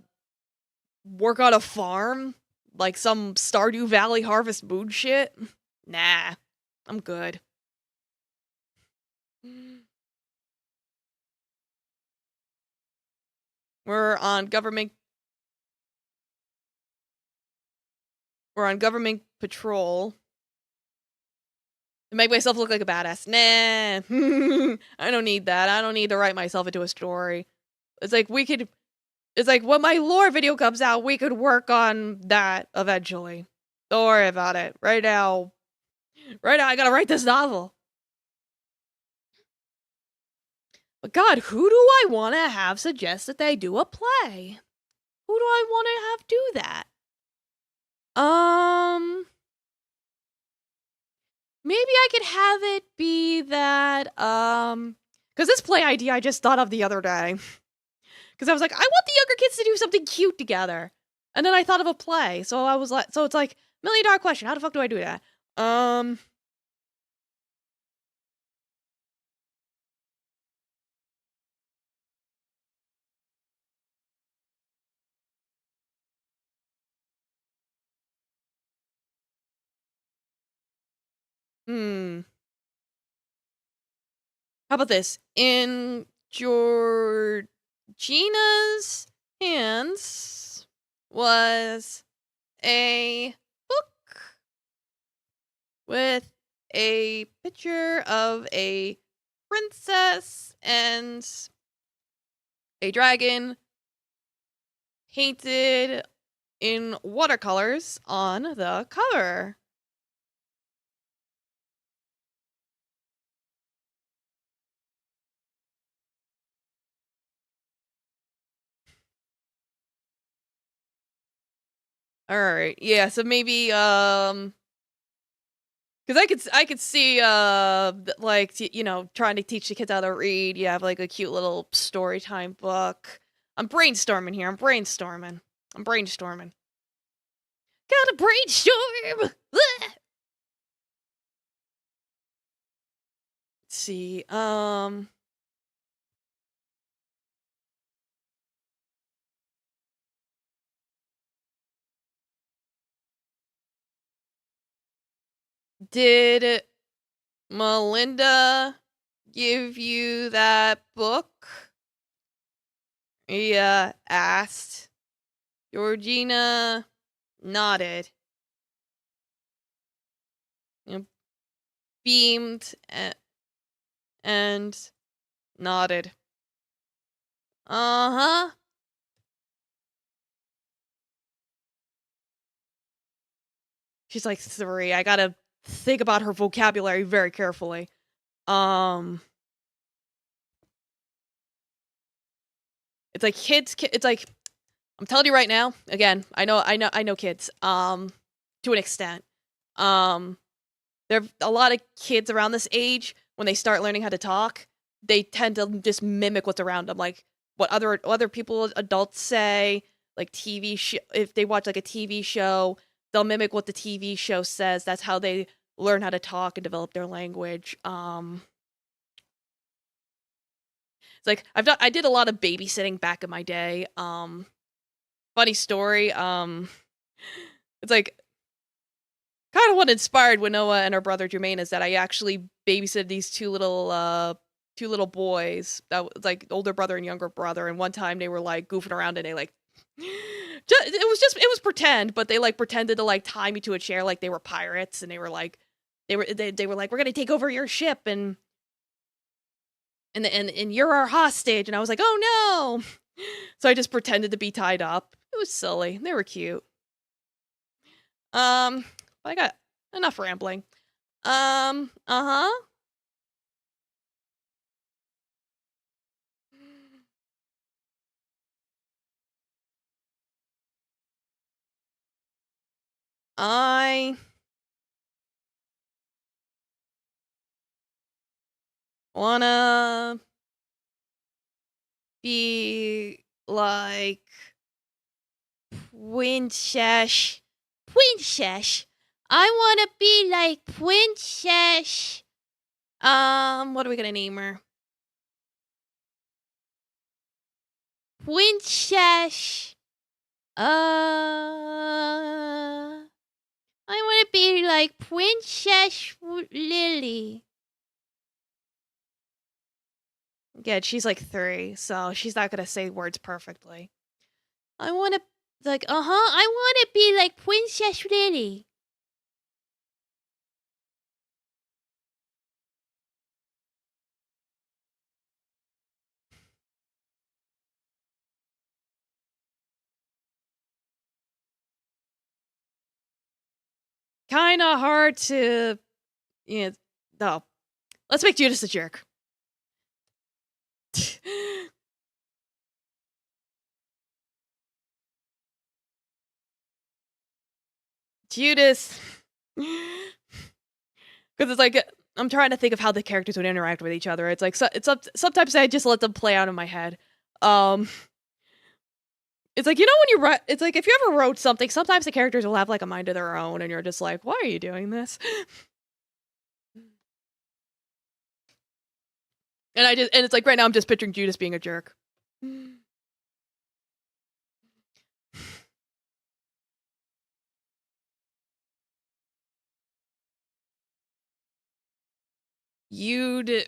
work on a farm? Like some Stardew Valley Harvest Moon shit? Nah, I'm good. We're on government patrol. To make myself look like a badass. Nah. I don't need that. I don't need to write myself into a story. It's like when my lore video comes out, we could work on that eventually. Don't worry about it. Right now, I gotta write this novel. But God, who do I want to have suggest that they do a play? Who do I want to have do that? Maybe I could have it be that, because this play idea I just thought of the other day. Because I was like, I want the younger kids to do something cute together. And then I thought of a play. So I was like, so it's like, $1 million question. How the fuck do I do that? How about this? In Georgina's hands was a book with a picture of a princess and a dragon painted in watercolors on the cover. All right. Yeah, so maybe cuz I could see like you know, trying to teach the kids how to read. You have like a cute little story time book. I'm brainstorming here. I'm brainstorming. Gotta brainstorm. Let's see. Did Melinda give you that book? Yeah, asked. Georgina nodded. You know, beamed and nodded. Uh-huh. She's like 3. I gotta think about her vocabulary very carefully. It's like it's like I'm telling you right now, again, I know kids, to an extent. There are a lot of kids around this age, when they start learning how to talk, they tend to just mimic what's around them, like what other people, adults say, like if they watch like a TV show, they'll mimic what the TV show says. That's how they learn how to talk and develop their language. It's like I did a lot of babysitting back in my day. Funny story. It's like kind of what inspired Winnoa and her brother Jermaine is that I actually babysitted these two little boys that was like older brother and younger brother, and one time they were like goofing around and they like it was pretend, but they like pretended to like tie me to a chair like they were pirates, and they were like they were like, we're gonna take over your ship and you're our hostage, and I was like, oh no. So I just pretended to be tied up. It was silly. They were cute. I got enough rambling. Uh-huh. I wanna be like Princess. Princess. I wanna be like Princess. What are we gonna name her? Princess. I wanna be like Princess Lily. Yeah, she's like 3, so she's not gonna say words perfectly. I wanna like, I wanna be like Princess Lily. Kinda hard to, you know, no. Let's make Judas a jerk. Judas. Because it's like, I'm trying to think of how the characters would interact with each other. It's like, sometimes I just let them play out in my head. It's like, you know, when you write, it's like, if you ever wrote something, sometimes the characters will have like a mind of their own, and you're just like, why are you doing this? And it's like, right now I'm just picturing Judas being a jerk. You'd,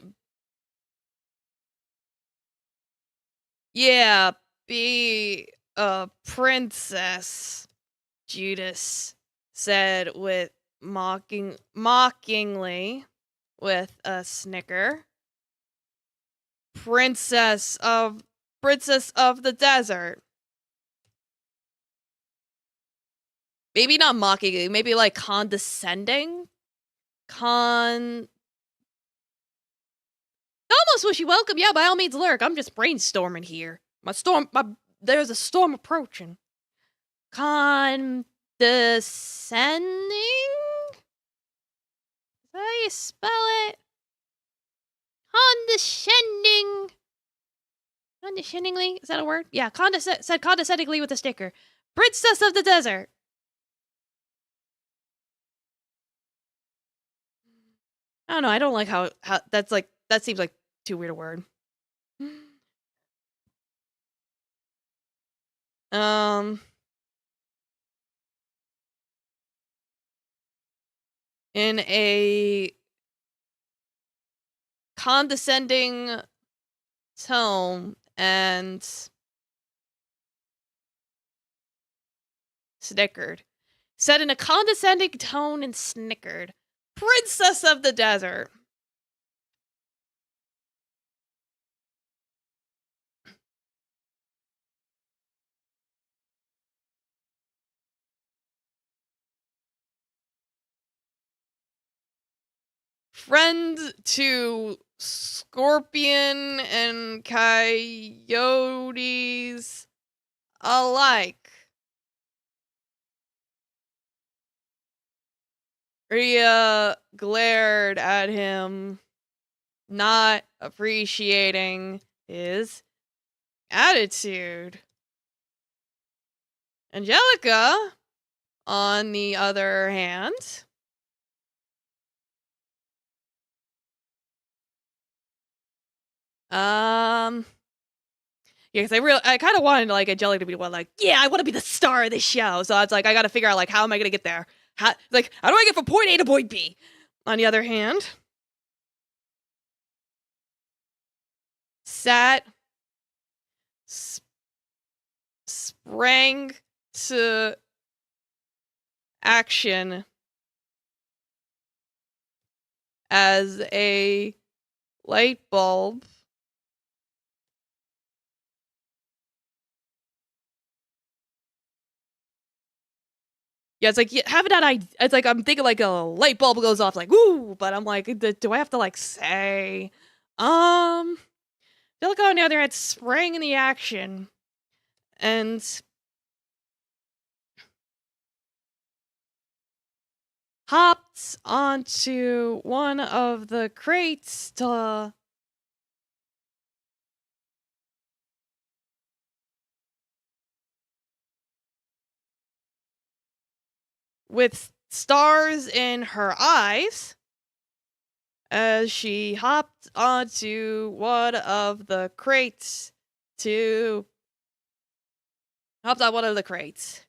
yeah, be a princess, Judas said with mockingly with a snicker. Princess of the desert. Maybe not mockingly, maybe like condescending? Almost wish you welcome. Yeah, by all means lurk. I'm just brainstorming here. There's a storm approaching. Condescending? Is that how you spell it? Condescending. Condescendingly? Is that a word? Yeah, said condescendingly with a sticker. Princess of the desert. I don't know. I don't like how that's like, that seems like too weird a word. In a condescending tone and snickered. Said in a condescending tone and snickered. Princess of the desert. Friend to scorpion and coyotes alike. Rhea glared at him, not appreciating his attitude. Angelica, on the other hand, yeah, because I kind of wanted like Angelica to be the one, like, yeah, I want to be the star of this show. So I was like, I got to figure out like, how am I gonna get there? How do I get from point A to point B? On the other hand, Sat sprang to action as a light bulb yeah, it's like, yeah, having that it's like, I'm thinking like a light bulb goes off, like, woo, but I'm like, do I have to like say, Angelica on the other hand sprang in the action and hopped onto one of the crates to with stars in her eyes as she hopped onto one of the crates hopped on one of the crates.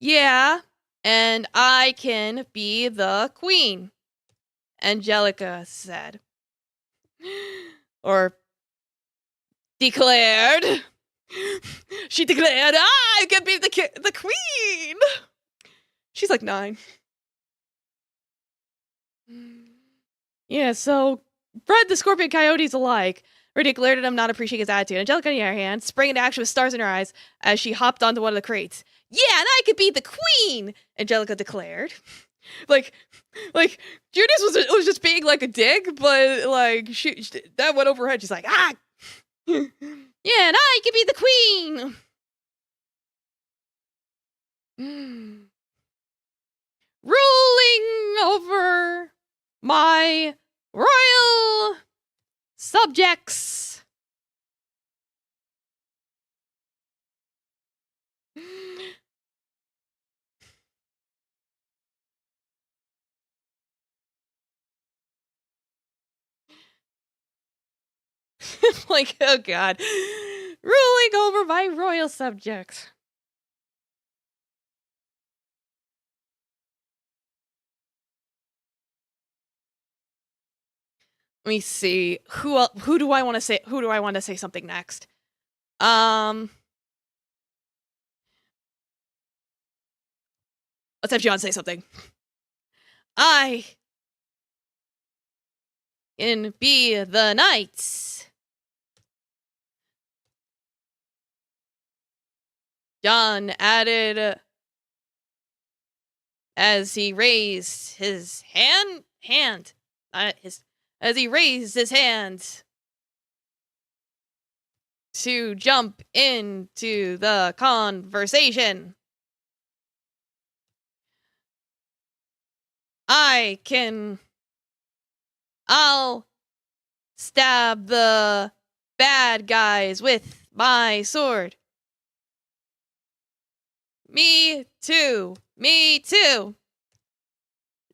Yeah, and I can be the queen, Angelica said. Or declared. She declared, I can be the queen. She's like 9. Yeah, so Fred the Scorpion Coyotes alike. Rudy glared at him, not appreciating his attitude. Angelica, on the other hand, sprang into action with stars in her eyes as she hopped onto one of the crates. Yeah, and I could be the queen, Angelica declared. like, Judas was just being like a dick, but like she that went over her head. She's like, ah, yeah, and I could be the queen. Ruling over my royal subjects. Like, oh god. Ruling over my royal subjects. Let me see. Who do I want to say something next? Let's have John say something. I can be the knights John added as he raised his hand, as he raised his hand to jump into the conversation. I'll stab the bad guys with my sword. Me too.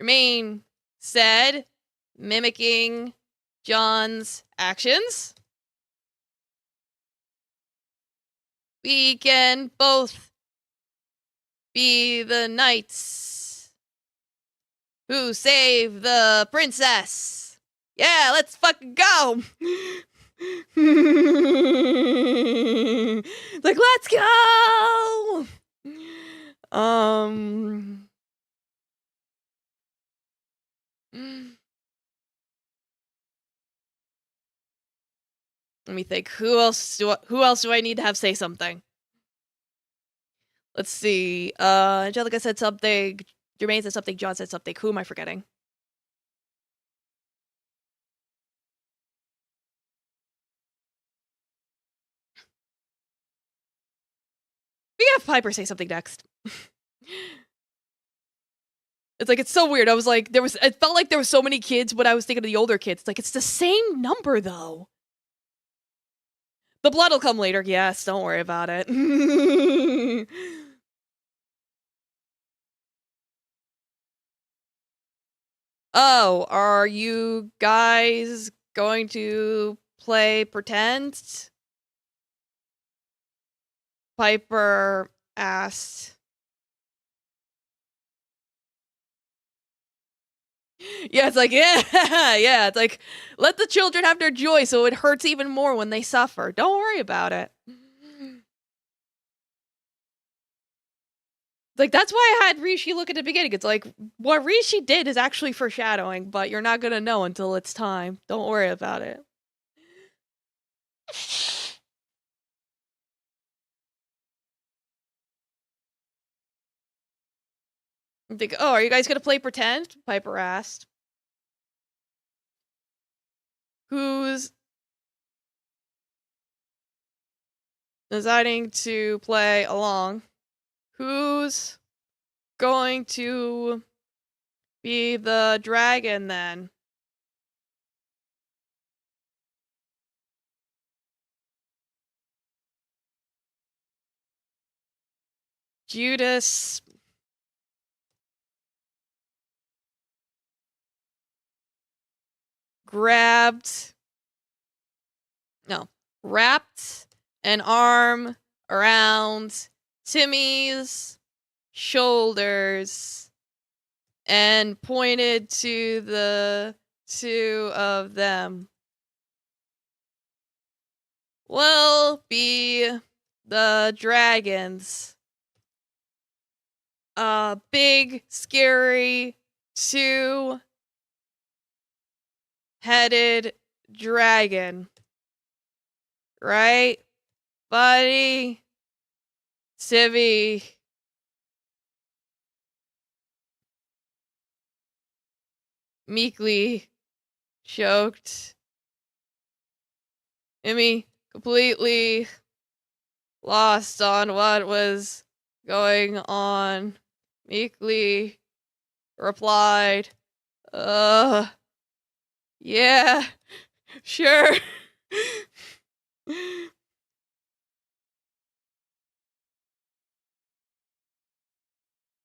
Jermaine said, mimicking John's actions. We can both be the knights who save the princess. Yeah, let's fucking go. Like, let's go. Let me think. Who else do I need to have say something? Let's see. Angelica said something. Jermaine said something. John said something. Who am I forgetting? We have Piper say something next. It's like, it's so weird. I was like, it felt like there were so many kids when I was thinking of the older kids. It's like, it's the same number though. The blood will come later. Yes, don't worry about it. Oh, are you guys going to play pretend? Piper asked. Yeah, it's like, yeah, it's like, let the children have their joy so it hurts even more when they suffer. Don't worry about it. Like, that's why I had Rishi look at the beginning. It's like, what Rishi did is actually foreshadowing, but you're not gonna know until it's time. Don't worry about it. I think, oh, are you guys gonna play pretend? Piper asked. Who's deciding to play along? Who's going to be the dragon then? Judas wrapped an arm around Timmy's shoulders and pointed to the two of them. We'll be the dragons. A big, scary, two-headed dragon. Right, buddy? Civvy. Meekly choked. Emmy completely lost on what was going on. Meekly replied, yeah, sure.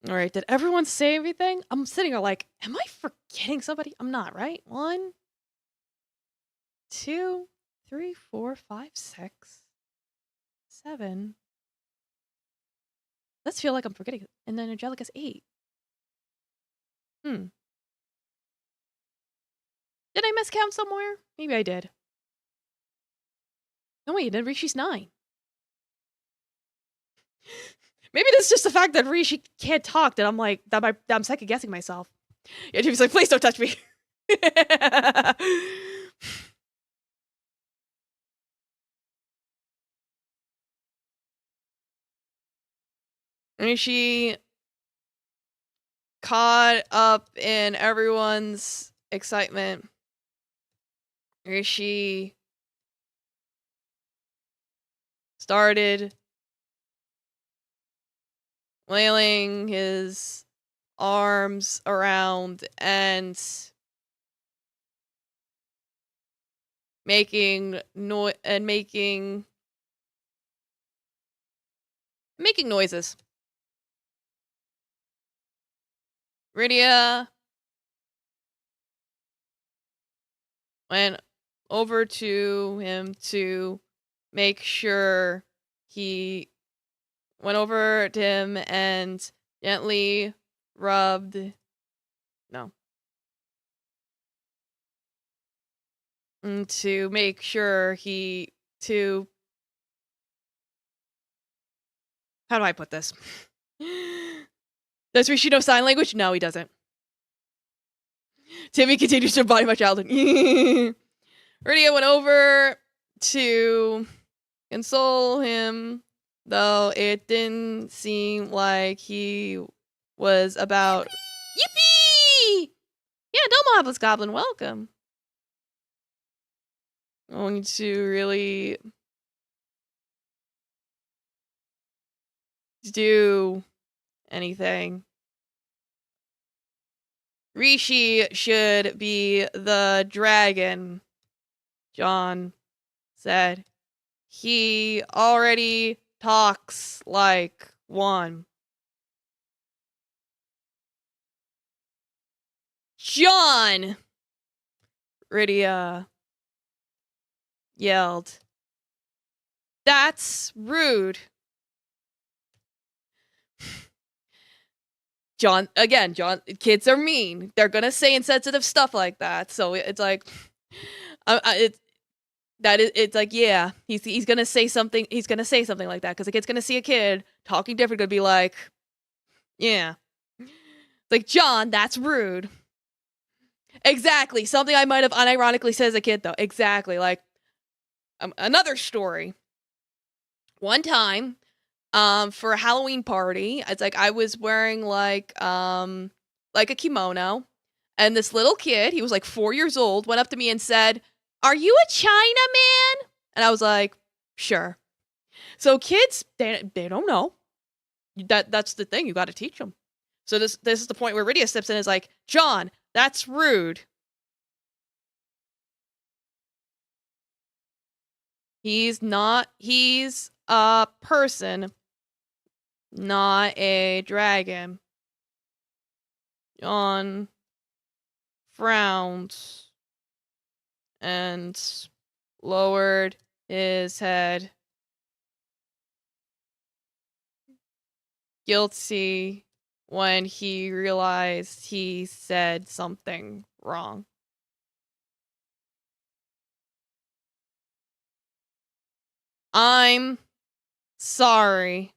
All right, did everyone say everything? I'm sitting here like, am I forgetting somebody? I'm not, right? 1, 2, 3, 4, 5, 6, 7. Let's feel like I'm forgetting. And then Angelica's 8. Did I miscount somewhere? Maybe I did. No, wait, then Rishi's 9. Maybe it's just the fact that Rishi can't talk that I'm like, I'm second guessing myself. Yeah, Jimmy's like, please don't touch me. She caught up in everyone's excitement. She started flailing his arms around and making noises. Rydia went over to him to make sure he went over to him and gently rubbed to make sure how do I put this? Does Rishi know sign language? No, he doesn't. Timmy continues to embody my childhood. Rydia went over to console him, though it didn't seem like he was about. Yippee! Yeah, Domo Hablas Goblin, welcome. Going to really do anything. Rishi should be the dragon, John said. He already talks like one. John! Rydia yelled. That's rude. John, kids are mean. They're gonna say insensitive stuff like that. So it's like, it's like, yeah, he's gonna say something. He's gonna say something like that because the kid's gonna see a kid talking different, gonna be like, yeah, like John, that's rude. Exactly, something I might have unironically said as a kid though. Exactly, like another story. One time, for a Halloween party, it's like I was wearing like a kimono, and this little kid, he was like 4 years old, went up to me and said, "Are you a Chinaman?" And I was like, "Sure." So kids, they don't know. That's the thing. You got to teach them. So this is the point where Rydia steps in and is like, "John, that's rude. He's a person, not a dragon." John frowned and lowered his head. Guilty when he realized he said something wrong. I'm sorry.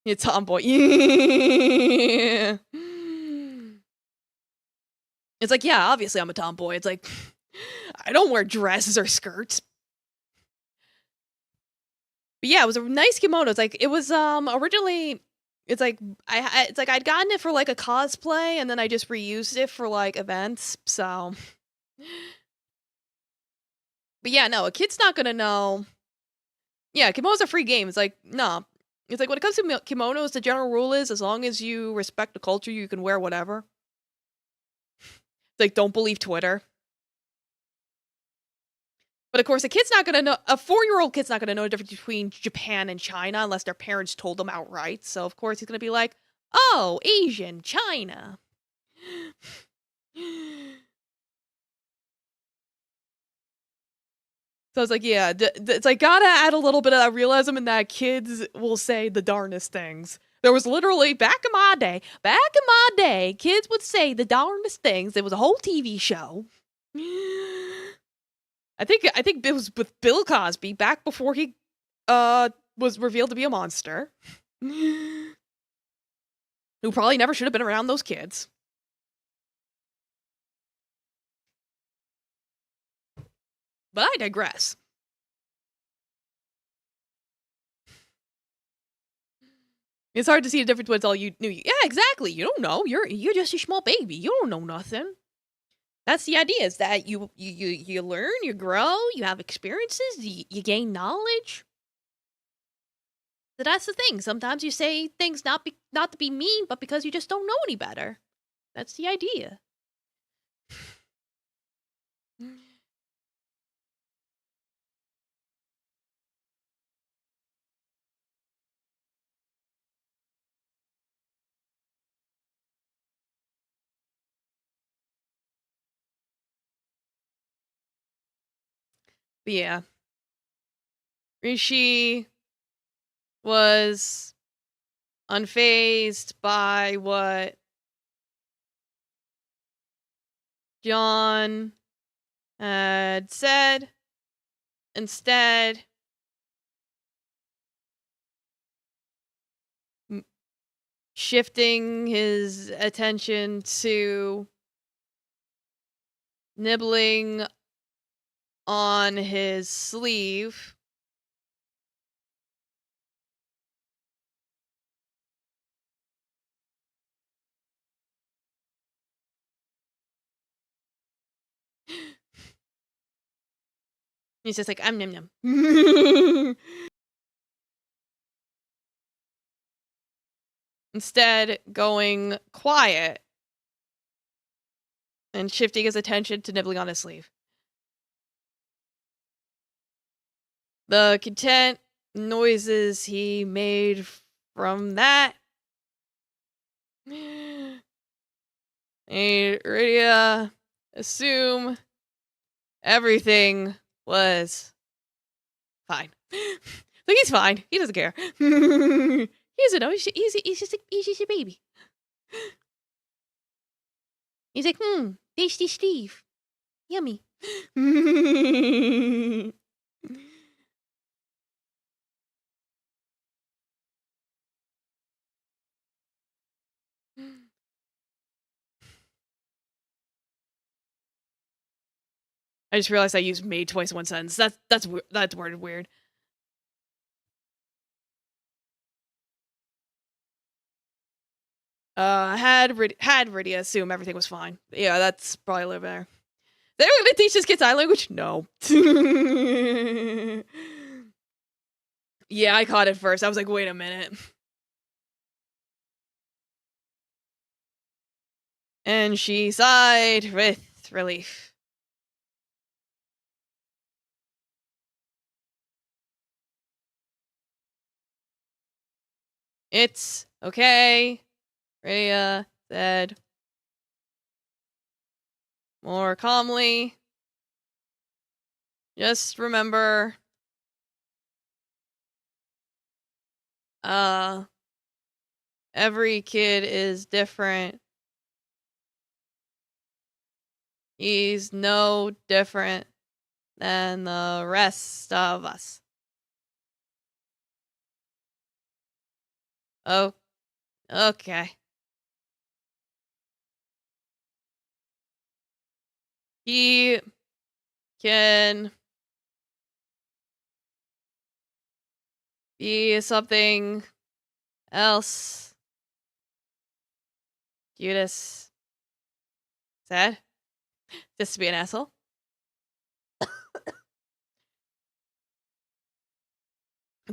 You tomboy. It's like, yeah, obviously I'm a tomboy. It's like, I don't wear dresses or skirts. But yeah, it was a nice kimono. It's like, it was originally, it's like I'd gotten it for like a cosplay and then I just reused it for like events. So, but yeah, no, a kid's not gonna know. Yeah, kimono's a free game. It's like, no. It's like when it comes to kimonos, the general rule is as long as you respect the culture, you can wear whatever. It's like, don't believe Twitter. But of course, a 4-year-old kid's not gonna know the difference between Japan and China unless their parents told them outright. So of course he's gonna be like, oh, Asian, China. So it's like, yeah, it's like, gotta add a little bit of that realism in that kids will say the darnest things. There was literally, back in my day, kids would say the darnest things. There was a whole TV show. I think it was with Bill Cosby back before he was revealed to be a monster. Who probably never should have been around those kids. But I digress. It's hard to see the difference when it's all you knew. Yeah, exactly. You don't know. You're just a small baby. You don't know nothing. That's the idea. Is that you learn, you grow, you have experiences, you gain knowledge. So that's the thing. Sometimes you say things not to be mean, but because you just don't know any better. That's the idea. But yeah. Rishi was unfazed by what John had said. Instead, shifting his attention to nibbling on his sleeve. He's just like, nom nom. Instead, going quiet and shifting his attention to nibbling on his sleeve. The content noises he made from that made Rydia assume everything was fine. Like, he's fine. He doesn't care. He doesn't know. He's just a baby. He's like, tasty Steve. Yummy. I just realized I used made twice in one sentence. That's worded weird. Had Rydia assume everything was fine. Yeah, that's probably a little better. They were gonna teach this kid sign language? No. Yeah, I caught it first. I was like, wait a minute. And she sighed with relief. It's okay, Rhea said more calmly. Just remember, every kid is different. He's no different than the rest of us. Oh, okay. He can be something else. Judas said. Just to be an asshole.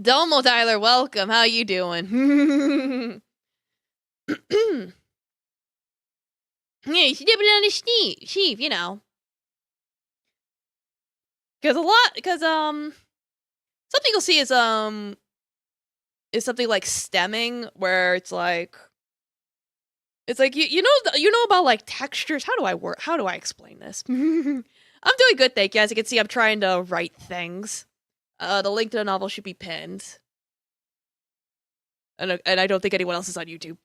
Domo Tyler, welcome. How you doing? Yeah, you should dip it on his sheep, you know. Because something you'll see is something like stemming, where it's like you know about like textures. How do I explain this? I'm doing good, thank you. As you can see, I'm trying to write things. The link to the novel should be pinned. And I don't think anyone else is on YouTube.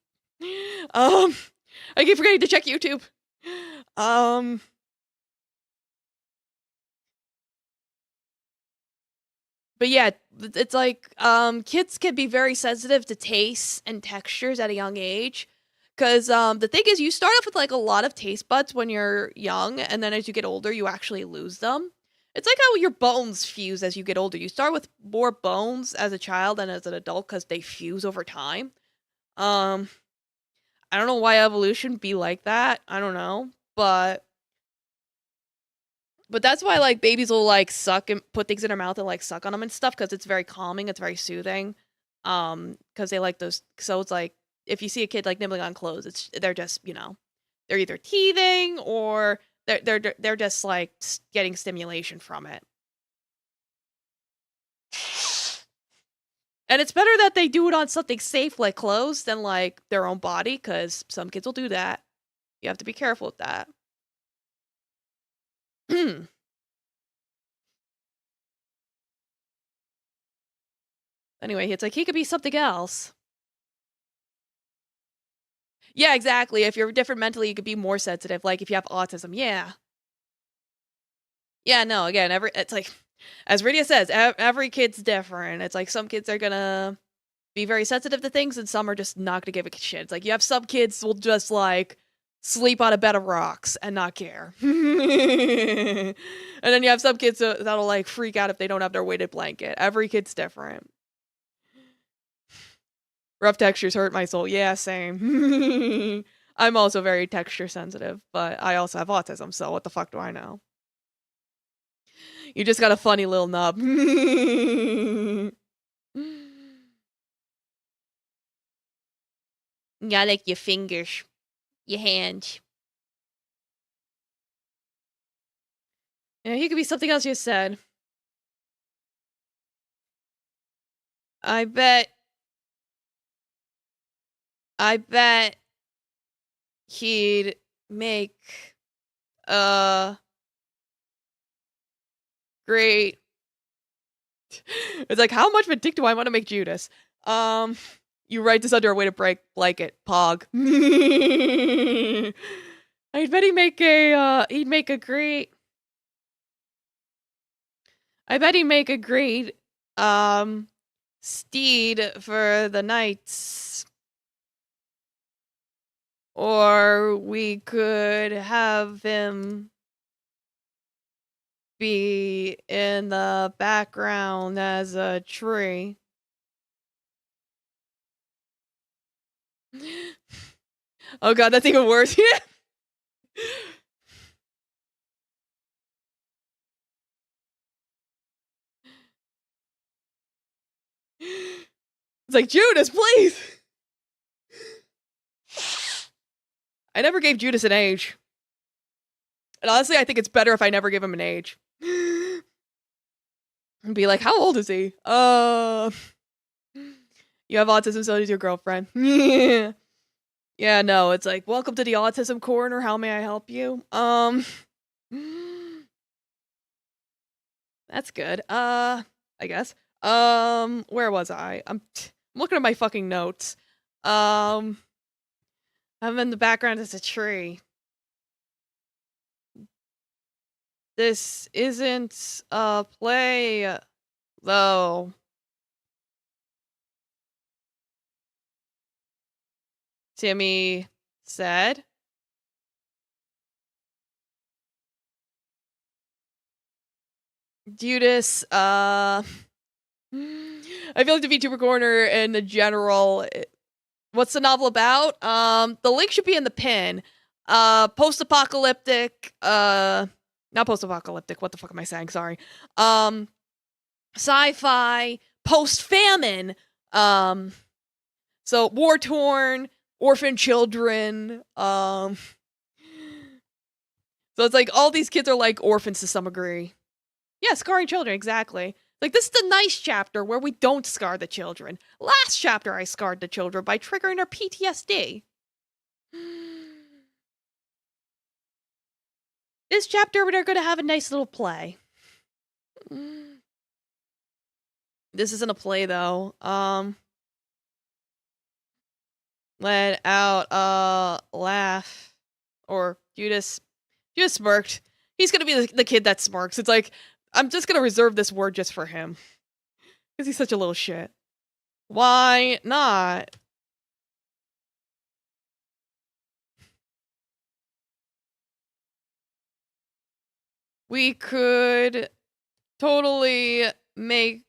I keep forgetting to check YouTube. But yeah, it's like kids can be very sensitive to tastes and textures at a young age. Because the thing is, you start off with like a lot of taste buds when you're young, and then as you get older, you actually lose them. It's like how your bones fuse as you get older. You start with more bones as a child than as an adult because they fuse over time. I don't know why evolution be like that. I don't know, but that's why like babies will like suck and put things in their mouth and like suck on them and stuff because it's very calming. It's very soothing. Because they like those. So it's like if you see a kid like nibbling on clothes, they're just they're either teething or they're just like getting stimulation from it. And it's better that they do it on something safe like clothes than like their own body, because some kids will do that. You have to be careful with that. Anyway, it's like he could be something else. Yeah, exactly. If you're different mentally, you could be more sensitive. Like if you have autism, yeah. Yeah, no, again, it's like as Rydia says, every kid's different. It's like some kids are gonna be very sensitive to things and some are just not gonna give a shit. It's like you have some kids will just like sleep on a bed of rocks and not care. And then you have some kids that'll like freak out if they don't have their weighted blanket. Every kid's different. Rough textures hurt my soul. Yeah, same. I'm also very texture sensitive, but I also have autism, so what the fuck do I know? You just got a funny little nub. Yeah, like your fingers, your hands. Yeah, he could be something else you said. I bet he'd make a great. It's like, how much of a dick do I want to make Judas? You write this under a way to break blanket. Pog. I bet he'd make a great. I bet he'd make a great steed for the knights. Or we could have him be in the background as a tree. Oh god, that's even worse. It's like, Judas, please! I never gave Judas an age. And honestly, I think it's better if I never give him an age. And be like, how old is he? You have autism, so does your girlfriend. Yeah. Yeah, no, it's like, welcome to the autism corner. How may I help you? That's good. I guess. Where was I? I'm looking at my fucking notes. I'm in the background as a tree. This isn't a play, though. Timmy said. Judas, I feel like the VTuber corner in the general. What's the novel about? The link should be in the pin. Post-apocalyptic, not post-apocalyptic, what the fuck am I saying? Sorry. Sci-fi, post-famine, so war-torn, orphan children, so it's like all these kids are like orphans to some degree. Yeah, scarring children, exactly. Like, this is the nice chapter where we don't scar the children. Last chapter, I scarred the children by triggering their PTSD. This chapter, they're gonna have a nice little play. This isn't a play, though. Let out a laugh. Or Judas smirked. He's gonna be the kid that smirks. It's like, I'm just gonna reserve this word just for him. Because he's such a little shit. Why not? We could totally make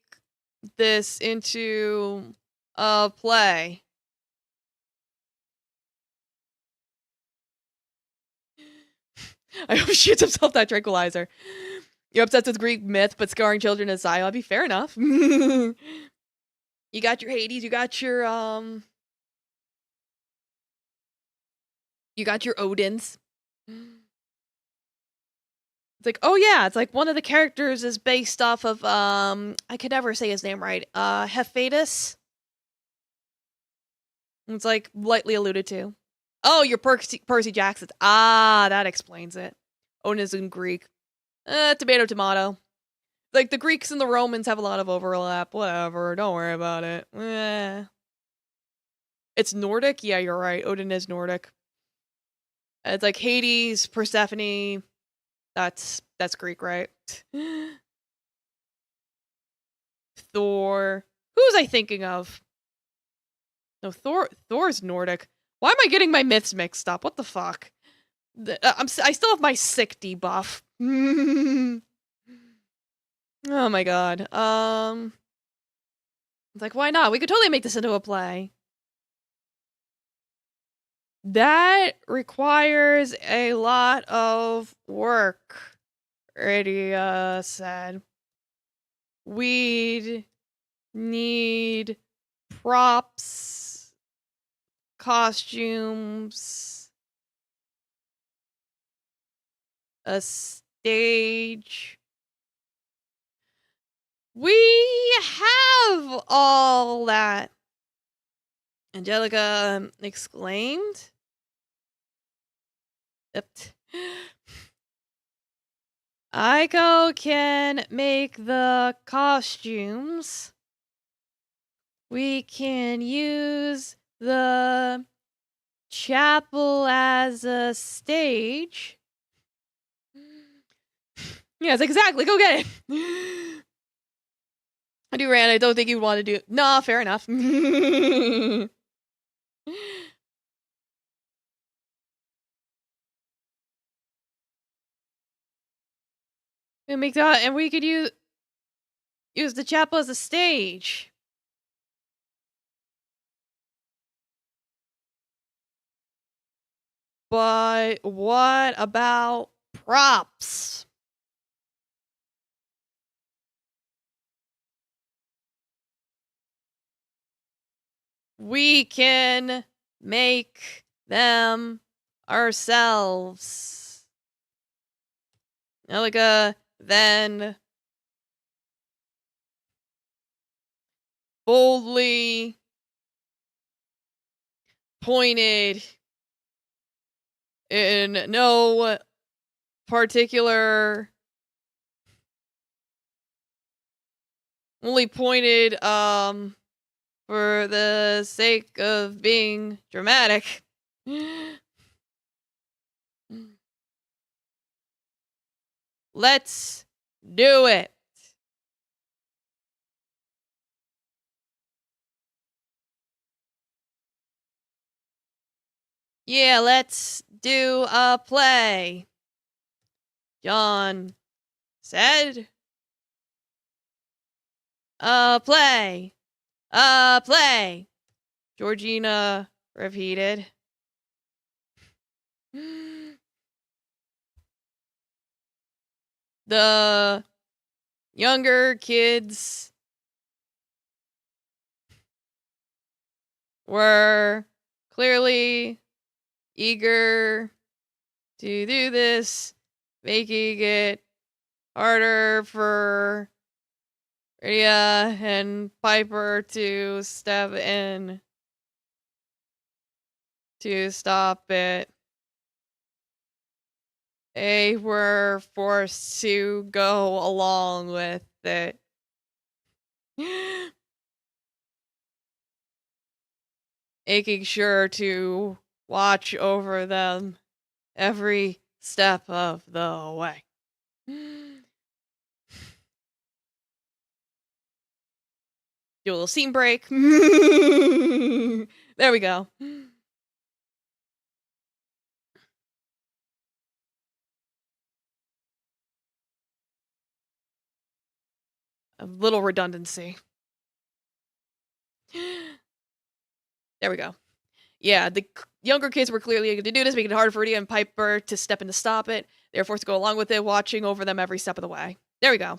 this into a play. I hope he shoots himself that tranquilizer. You're obsessed with Greek myth, but scarring children aside, that'd be fair enough. You got your Hades, you got your Odins. It's like, oh yeah, it's like one of the characters is based off of I could never say his name right. Hephaestus. It's like lightly alluded to. Oh, you're Percy Jackson. Ah, that explains it. Odin is in Greek. Tomato, tomato. Like, the Greeks and the Romans have a lot of overlap. Whatever, don't worry about it. It's Nordic? Yeah, you're right. Odin is Nordic. It's like Hades, Persephone. That's Greek, right? Thor. Who was I thinking of? No, Thor's Nordic. Why am I getting my myths mixed up? What the fuck? I still have my sick debuff. Oh my god. It's like, why not? We could totally make this into a play. That requires a lot of work, Radia said. We'd need props, costumes, a stage. We have all that, Angelica exclaimed. Yep. Aiko can make the costumes. We can use the chapel as a stage. Yes, exactly. Go get it. I do, Rand. I don't think you'd want to do it. Nah, fair enough. And make that, and we could use the chapel as a stage. But what about props? We can make them ourselves. Angelica then boldly pointed in no particular, only pointed for the sake of being dramatic. Let's do it. Yeah, let's do a play, John said. A play. A play, Georgina repeated. The younger kids were clearly eager to do this, making it harder for Rhea and Piper to step in to stop it. They were forced to go along with it. Making sure to watch over them every step of the way. Do a little scene break. There we go. A little redundancy. There we go. Yeah, the younger kids were clearly able to do this, making it hard for Rhea and Piper to step in to stop it. They're forced to go along with it, watching over them every step of the way. There we go.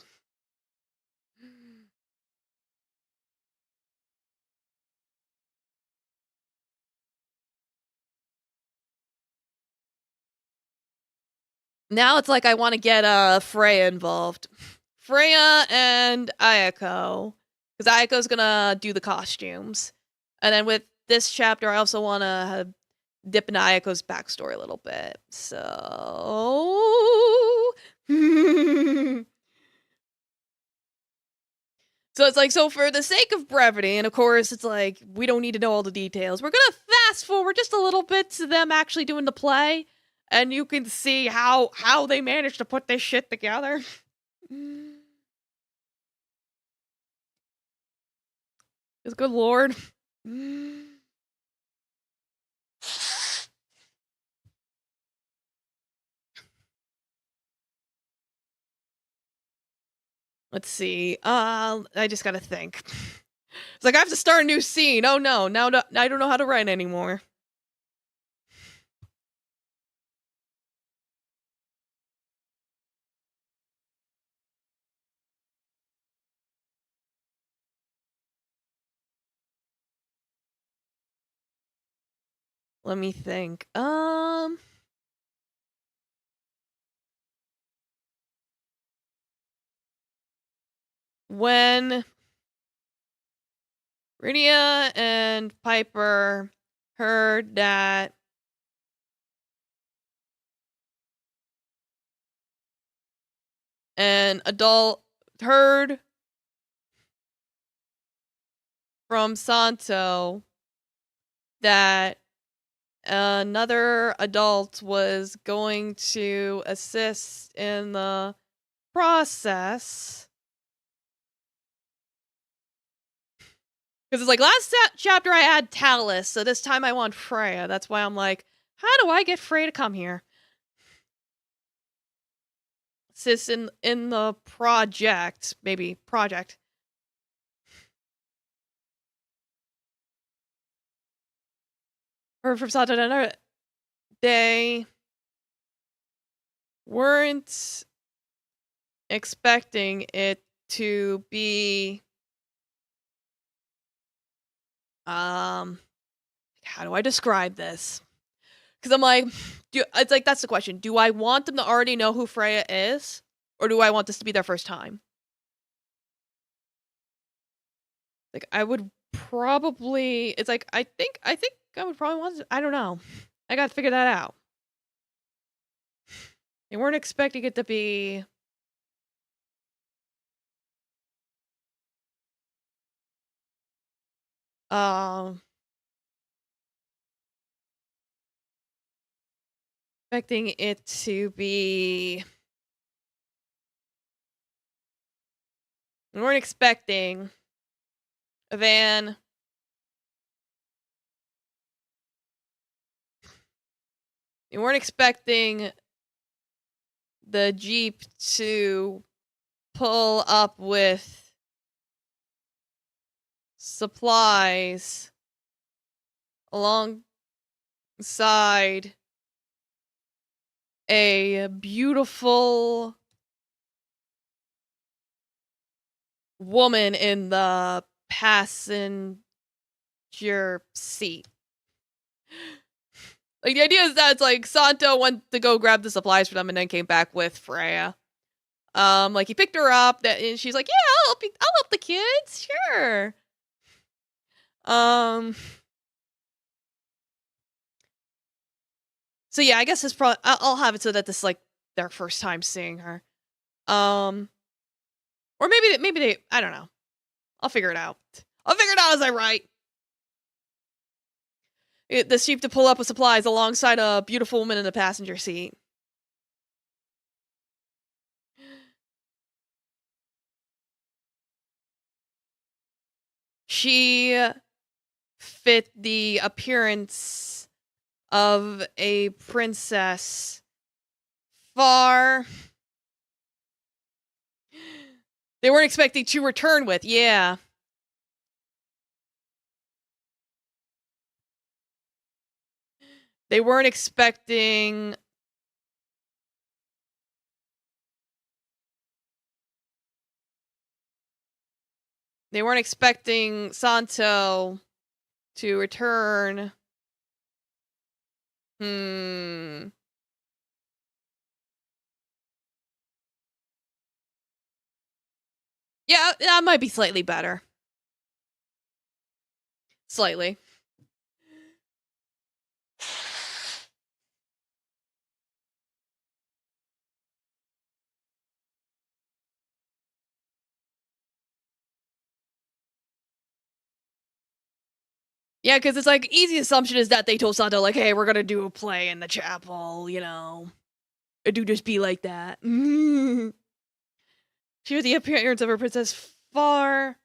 Now it's like I want to get Freya involved. Freya and Ayako. Because Ayako's gonna do the costumes. And then with this chapter, I also want to dip into Ayako's backstory a little bit. So... So it's like, so for the sake of brevity, and of course it's like, we don't need to know all the details, we're gonna fast forward just a little bit to them actually doing the play, and you can see how they managed to put this shit together. It's good lord. Let's see. I just gotta think. It's like I have to start a new scene. Oh no, now I don't know how to write anymore. Let me think. When Rydia and Piper heard that an adult heard from Santo that another adult was going to assist in the process. Because it's like last chapter I had Talus, so this time I want Freya. That's why I'm like, how do I get Freya to come here? Assist in the project, maybe project. Or from Zatsudan, they weren't expecting it to be how do I describe this? Because I'm like, it's like that's the question. Do I want them to already know who Freya is, or do I want this to be their first time? Like I would probably. It's like I think I would probably want. I don't know. I gotta figure that out. They weren't expecting it to be. Expecting it to be. We weren't expecting a van. We weren't expecting the Jeep to pull up with supplies alongside a beautiful woman in the passenger seat. Like the idea is that it's like Santo went to go grab the supplies for them and then came back with Freya. Like he picked her up and she's like, yeah, I'll help the kids, sure. So yeah, I guess it's probably I'll have it so that this is like their first time seeing her. Or maybe they I don't know. I'll figure it out. I'll figure it out as I write. The sheep to pull up with supplies alongside a beautiful woman in the passenger seat. She fit the appearance of a princess far. They weren't expecting to return with, yeah. They weren't expecting They weren't expecting Santo to return. Yeah, that might be slightly better. Slightly. Yeah, because it's like, easy assumption is that they told Santo, like, hey, we're gonna do a play in the chapel, you know. It do just be like that. She was the appearance of her princess far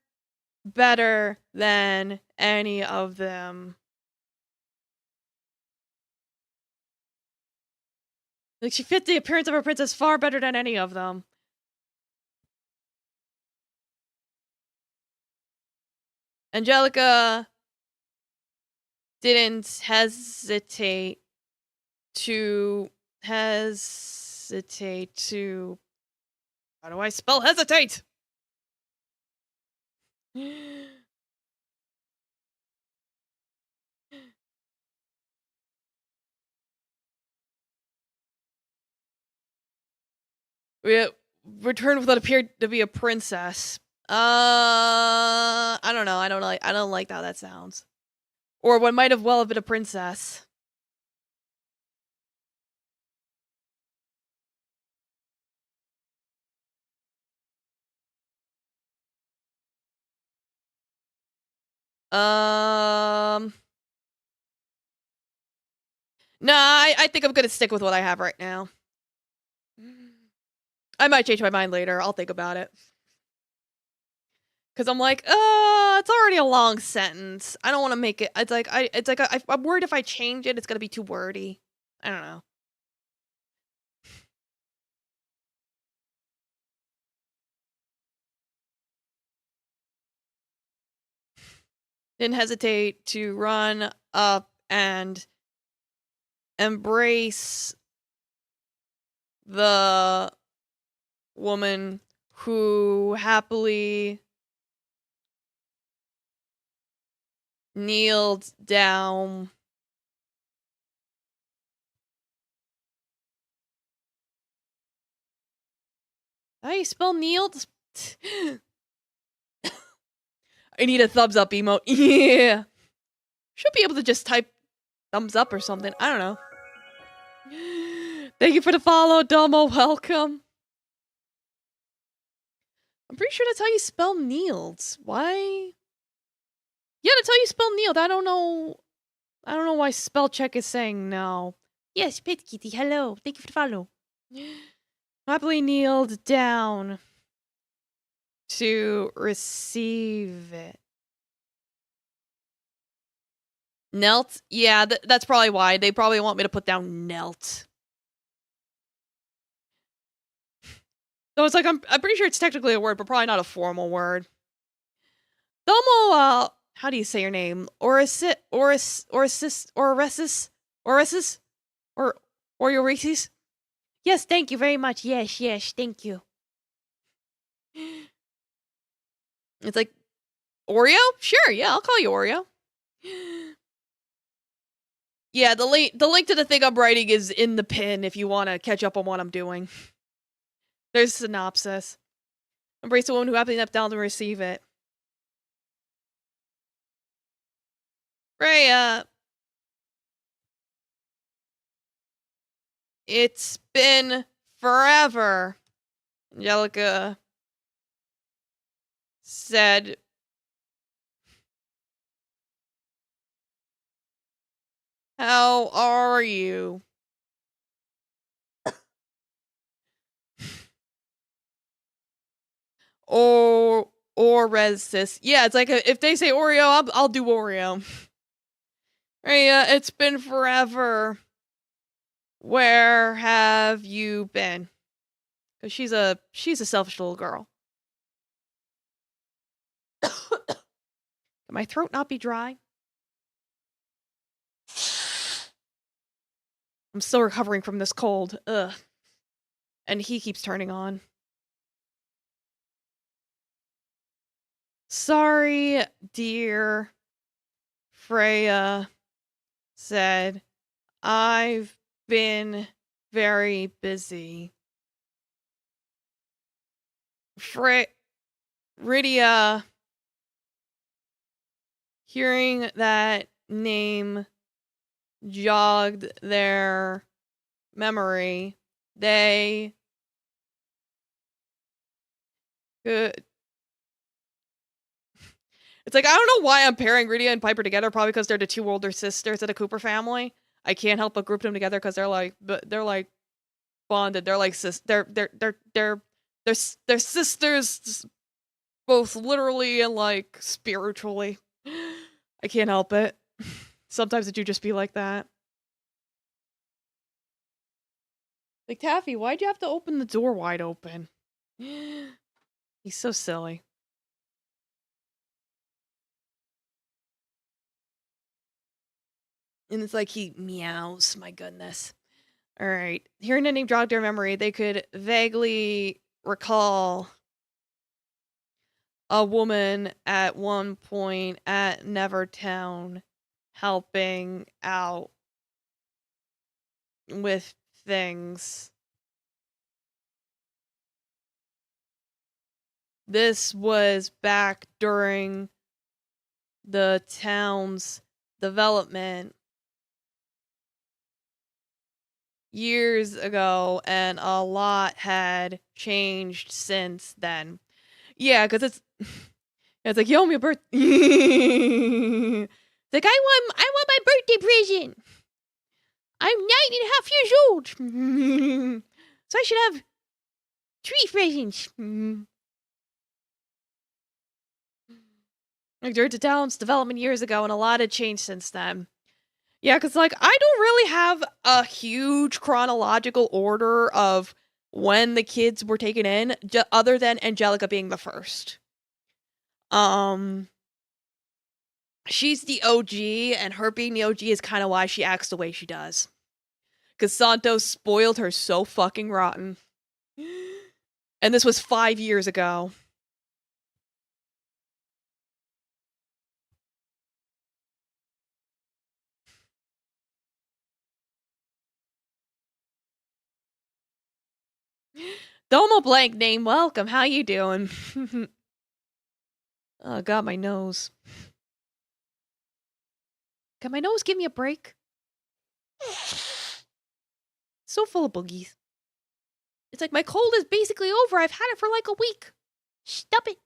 better than any of them. Like, she fit the appearance of her princess far better than any of them. Angelica didn't hesitate to how do I spell hesitate? We returned with what appeared to be a princess. I don't know. I don't like how that sounds. Or what might have well have been a princess. Nah, I think I'm gonna stick with what I have right now. I might change my mind later. I'll think about it. Cause I'm like, it's already a long sentence. I don't want to make it. It's like I'm worried if I change it, it's gonna be too wordy. I don't know. Didn't hesitate to run up and embrace the woman who happily kneeled down. How do you spell kneeled? I need a thumbs up emote. Yeah. Should be able to just type thumbs up or something. I don't know. Thank you for the follow, Domo. Welcome. I'm pretty sure that's how you spell kneeled. Why? Yeah, that's how you spell kneeled. I don't know why spell check is saying no. Yes, Pit Kitty. Hello. Thank you for the follow. Happily kneeled down to receive it. Knelt? Yeah, that's probably why. They probably want me to put down knelt. So it's like, I'm pretty sure it's technically a word, but probably not a formal word. Domo, how do you say your name? Orisis? Or Orisis? Yes, thank you very much. Yes, thank you. It's like, Oreo? Sure, yeah, I'll call you Oreo. Yeah, the link to the thing I'm writing is in the pin if you want to catch up on what I'm doing. There's a synopsis. Embrace the woman who happily knelt down to receive it. Freya. It's been forever, Angelica said. How are you? Or resist. Yeah, it's like if they say Oreo, I'll do Oreo. Freya, it's been forever. Where have you been? Because she's a selfish little girl. Can my throat not be dry? I'm still recovering from this cold. Ugh. And he keeps turning on. Sorry, dear, Freya said. I've been very busy. Rydia, hearing that name jogged their memory. They could. It's like, I don't know why I'm pairing Rydia and Piper together, probably because they're the two older sisters of the Cooper family. I can't help but group them together because they're like bonded. They're like they're sisters, both literally and like spiritually. I can't help it. Sometimes it do just be like that. Like, Taffy, why'd you have to open the door wide open? He's so silly. And it's like he meows, my goodness. Alright. Hearing the name jogged their memory, they could vaguely recall a woman at one point at Nevertown helping out with things. This was back during the town's development years ago, and a lot had changed since then. Yeah, because it's like, you owe me a birthday. It's like, I want my birthday present. I'm 9.5 years old. So I should have 3 presents. Like, during the town's development years ago, and a lot had changed since then. Yeah, because, like, I don't really have a huge chronological order of when the kids were taken in, other than Angelica being the first. She's the OG, and her being the OG is kind of why she acts the way she does. Because Santos spoiled her so fucking rotten. And this was 5 years ago. Domo blank name, welcome, how you doing? Oh god, my nose. Can my nose give me a break? So full of boogies. It's like my cold is basically over. I've had it for like a week. Stop it.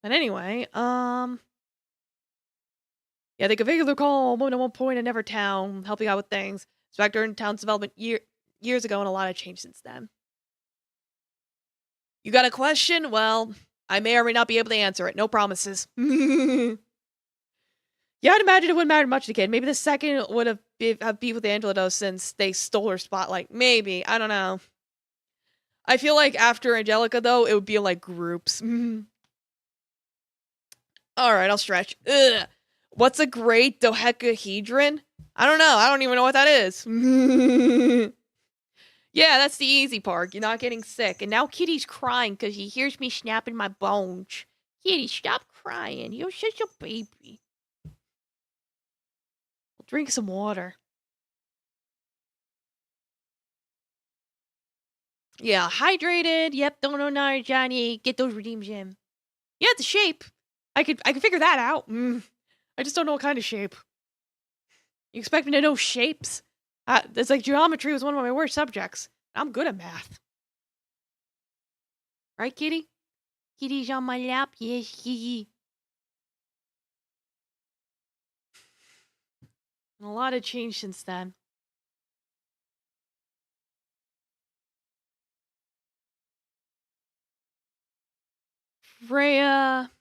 But anyway, yeah, they could vaguely recall a woman at one point in Nevertown helping out with things. It's back during town's development years ago, and a lot have changed since then. You got a question? Well, I may or may not be able to answer it. No promises. Yeah, I'd imagine it wouldn't matter much to the kid. Maybe the second would have beef with Angela, though, since they stole her spotlight. Maybe. I don't know. I feel like after Angelica, though, it would be like groups. Alright, I'll stretch. Ugh. What's a great dodecahedron? I don't know. I don't even know what that is. Yeah, that's the easy part. You're not getting sick. And now Kitty's crying because he hears me snapping my bones. Kitty, stop crying. You're such a baby. Drink some water. Yeah, hydrated. Yep, don't know, Johnny. Get those redeems in. Yeah, it's a shape. I could figure that out. I just don't know what kind of shape. You expect me to know shapes? It's like geometry was one of my worst subjects. I'm good at math. Right, Kitty? Kitty's on my lap. Yes, Kitty. And a lot have changed since then. Freya.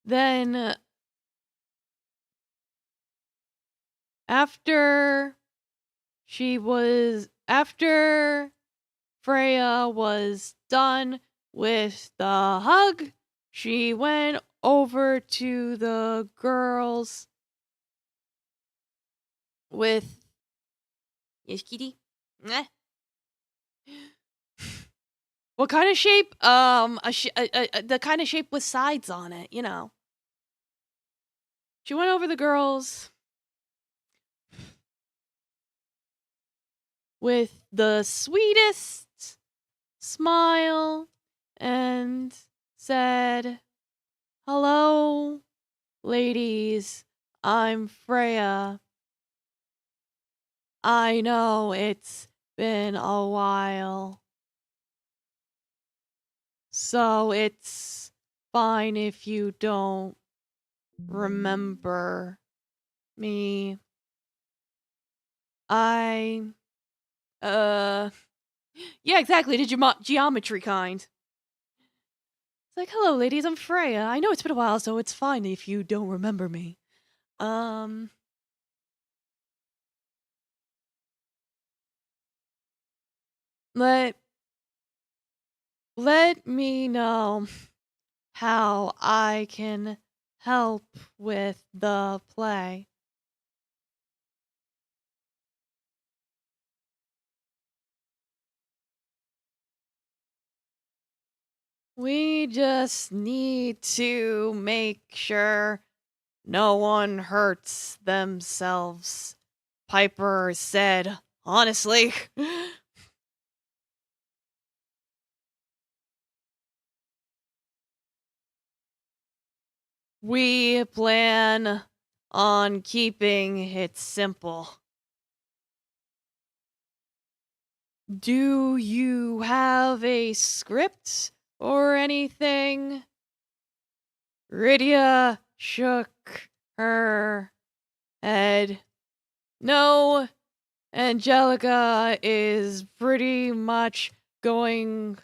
Then after Freya was done with the hug, she went over to the girls with... Yes, Kitty? What kind of shape? The kind of shape with sides on it, you know. She went over the girls with the sweetest smile and said, "Hello, ladies. I'm Freya. I know it's been a while, so it's fine if you don't remember me. I, yeah, exactly, the geometry kind. It's like, hello, ladies, I'm Freya. I know it's been a while, so it's fine if you don't remember me. Let me know how I can help with the play. We just need to make sure no one hurts themselves, Piper said, honestly. We plan on keeping it simple. Do you have a script or anything? Rydia shook her head. No, Angelica is pretty much going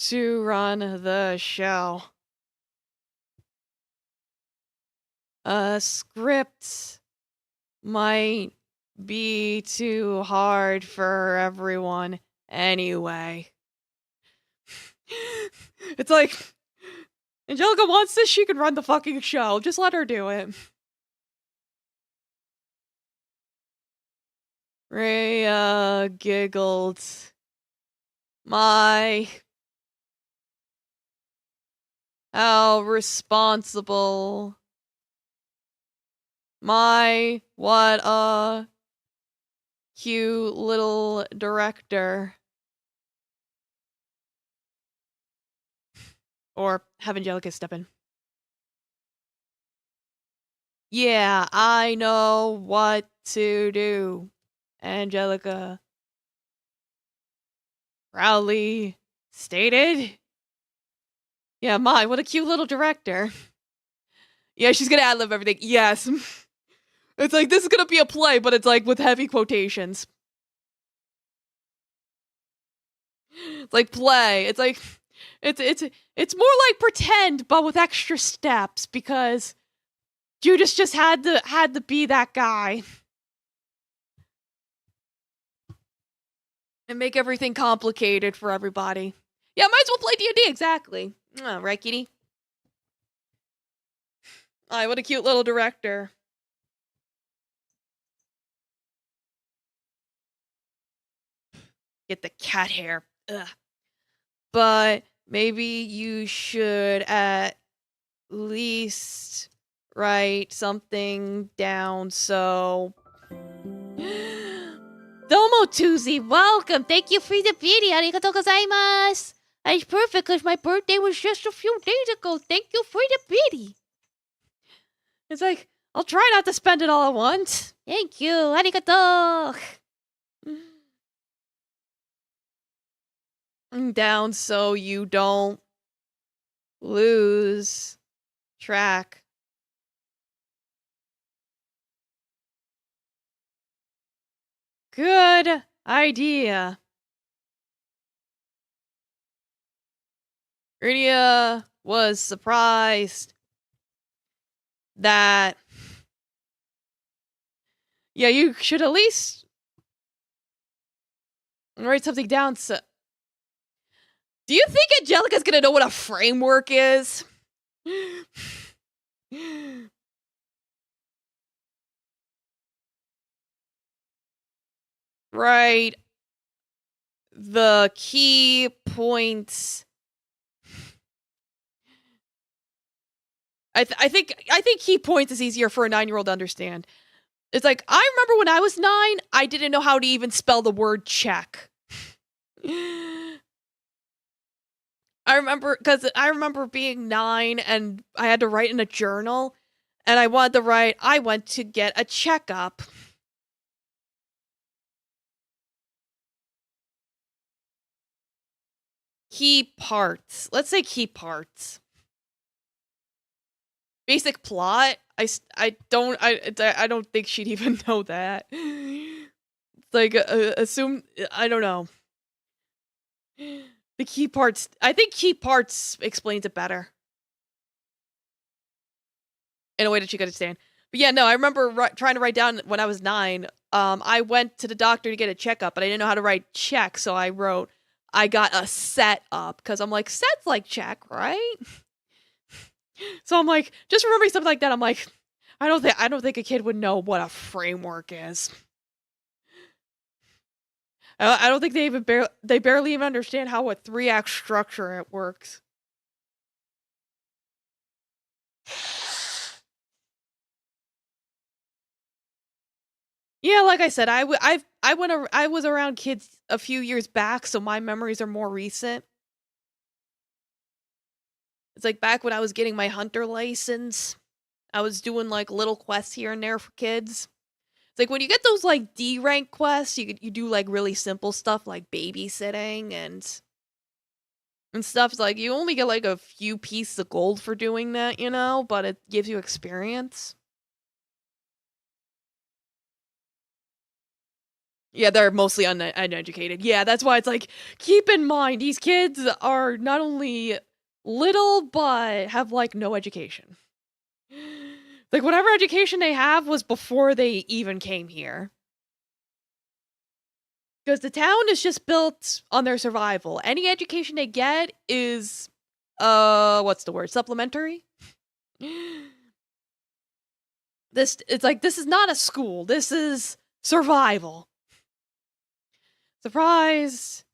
to run the show. A script might be too hard for everyone anyway. It's like, Angelica wants this, she can run the fucking show. Just let her do it. Rhea giggled. My, how responsible. My, what a cute little director. Or have Angelica step in. Yeah, I know what to do, Angelica proudly stated. Yeah, my, what a cute little director. Yeah, she's gonna ad-lib everything. Yes. It's like, this is gonna be a play, but it's like with heavy quotations. It's like play. It's like, it's more like pretend, but with extra steps, because Judas just had to be that guy. And make everything complicated for everybody. Yeah, might as well play D&D, exactly. Oh, right, kitty? Aye, what a cute little director. Get the cat hair. Ugh. But maybe you should at least write something down so... Domo Tuesday, welcome! Thank you for the video! Arigatou gozaimasu! That's perfect, because my birthday was just a few days ago. Thank you for the pity. It's like, I'll try not to spend it all at once. Thank you, arigato. Down so you don't lose track. Good idea. Rydia was surprised that... Yeah, you should at least write something down so... Do you think Angelica's gonna know what a framework is? Right. the key points. I think key points is easier for a 9-year-old to understand. It's like, I remember when I was 9, I didn't know how to even spell the word check. I remember being 9 and I had to write in a journal, and I wanted to write, I went to get a checkup. Key parts. Let's say key parts. Basic plot. I don't think she'd even know that. Like, assume, I don't know. The key parts. I think key parts explains it better in a way that she could understand. But yeah, no, I remember trying to write down when I was 9. I went to the doctor to get a checkup, but I didn't know how to write check, so I wrote, I got a set up, because I'm like, set's like check, right? So I'm like, just remembering something like that, I'm like, I don't think a kid would know what a framework is. I don't think they barely even understand how a 3-act structure it works. Yeah, like I said, I was around kids a few years back, so my memories are more recent. It's like back when I was getting my hunter license, I was doing like little quests here and there for kids. It's like when you get those like D rank quests, you do like really simple stuff like babysitting and stuff. It's like you only get like a few pieces of gold for doing that, you know, but it gives you experience. Yeah, they're mostly uneducated. Yeah, that's why it's like, keep in mind, these kids are not only little, but have like no education. Like, whatever education they have was before they even came here. Because the town is just built on their survival. Any education they get is, what's the word? Supplementary? It's like, this is not a school. This is survival. Surprised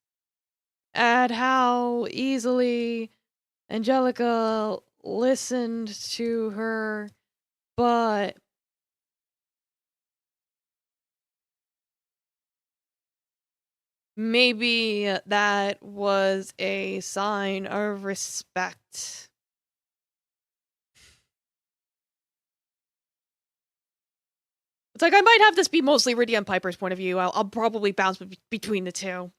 at how easily Angelica listened to her, but maybe that was a sign of respect. It's like, I might have this be mostly Rydia and Piper's point of view. I'll probably bounce between the two.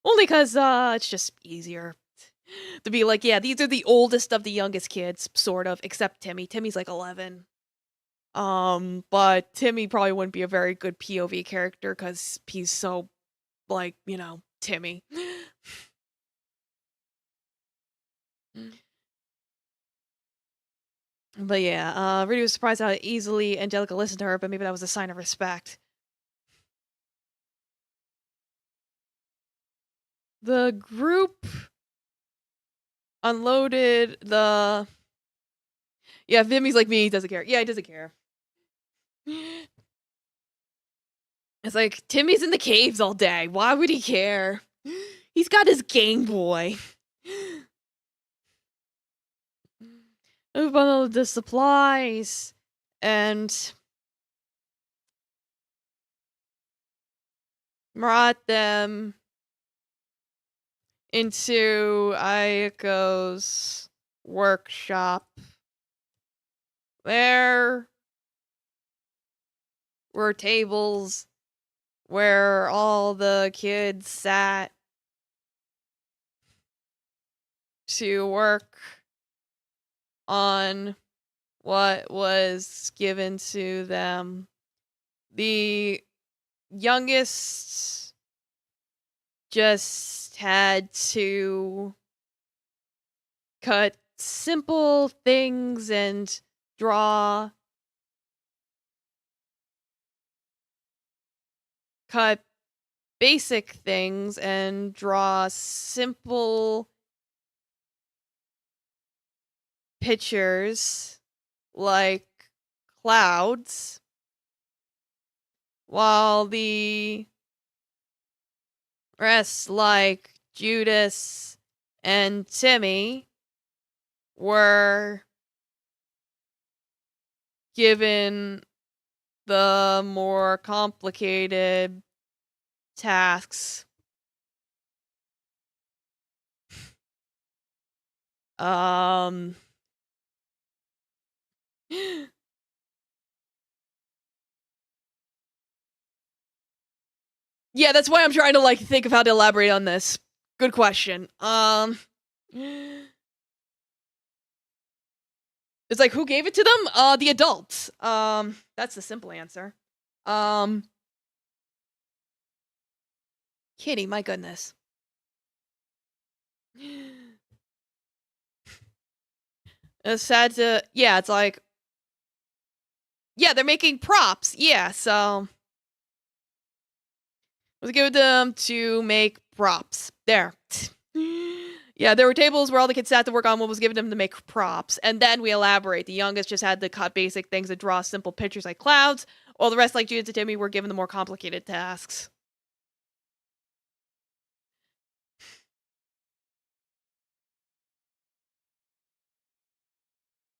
Only because, it's just easier to be like, yeah, these are the oldest of the youngest kids, sort of, except Timmy. Timmy's like 11. But Timmy probably wouldn't be a very good POV character because he's so, like, you know, Timmy. But yeah, Rudy was surprised how easily Angelica listened to her, but maybe that was a sign of respect. The group unloaded the... Yeah, Vimmy's like me, he doesn't care. Yeah, he doesn't care. It's like, Timmy's in the caves all day. Why would he care? He's got his Game Boy. We bundled the supplies and brought them into Aiko's workshop. There were tables where all the kids sat to work on what was given to them. The youngest just had to cut simple things and cut basic things and draw simple pictures like clouds, while the rest like Judas and Timmy were given the more complicated tasks. Yeah, that's why I'm trying to like think of how to elaborate on this. Good question. It's like, who gave it to them? The adults. That's the simple answer. Kitty, my goodness. It's sad to, yeah, it's like, yeah, they're making props. Yeah, so let's give them to make props. There. Yeah, there were tables where all the kids sat to work on what was given to them to make props. And then we elaborate. The youngest just had to cut basic things and draw simple pictures like clouds, while the rest, like Judith and Timmy, were given the more complicated tasks.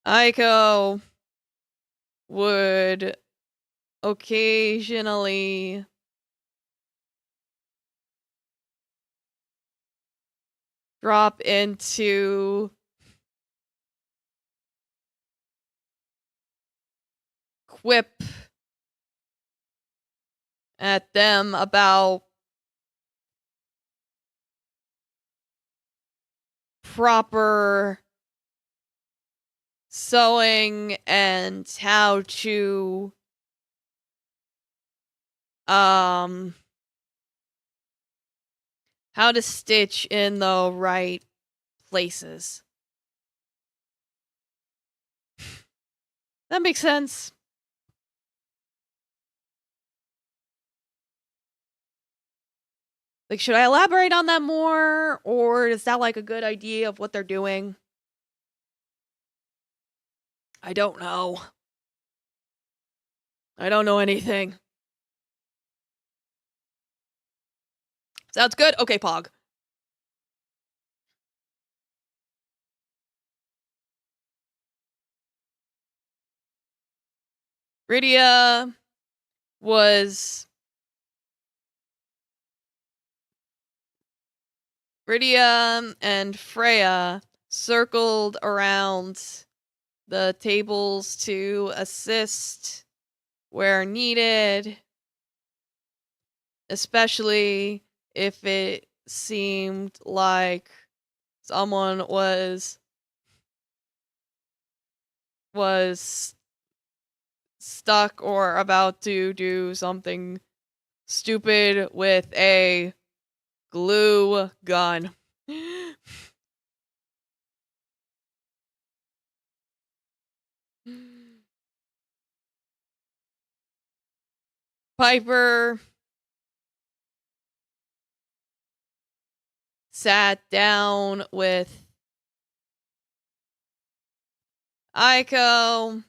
Aiko would occasionally drop into quip at them about proper sewing and how to stitch in the right places. That makes sense. Like, should I elaborate on that more? Or is that like a good idea of what they're doing? I don't know. I don't know anything. Sounds good? Okay, Pog. Rydia was... Rydia and Freya circled around the tables to assist where needed, especially if it seemed like someone was stuck or about to do something stupid with a glue gun. Piper sat down with Aiko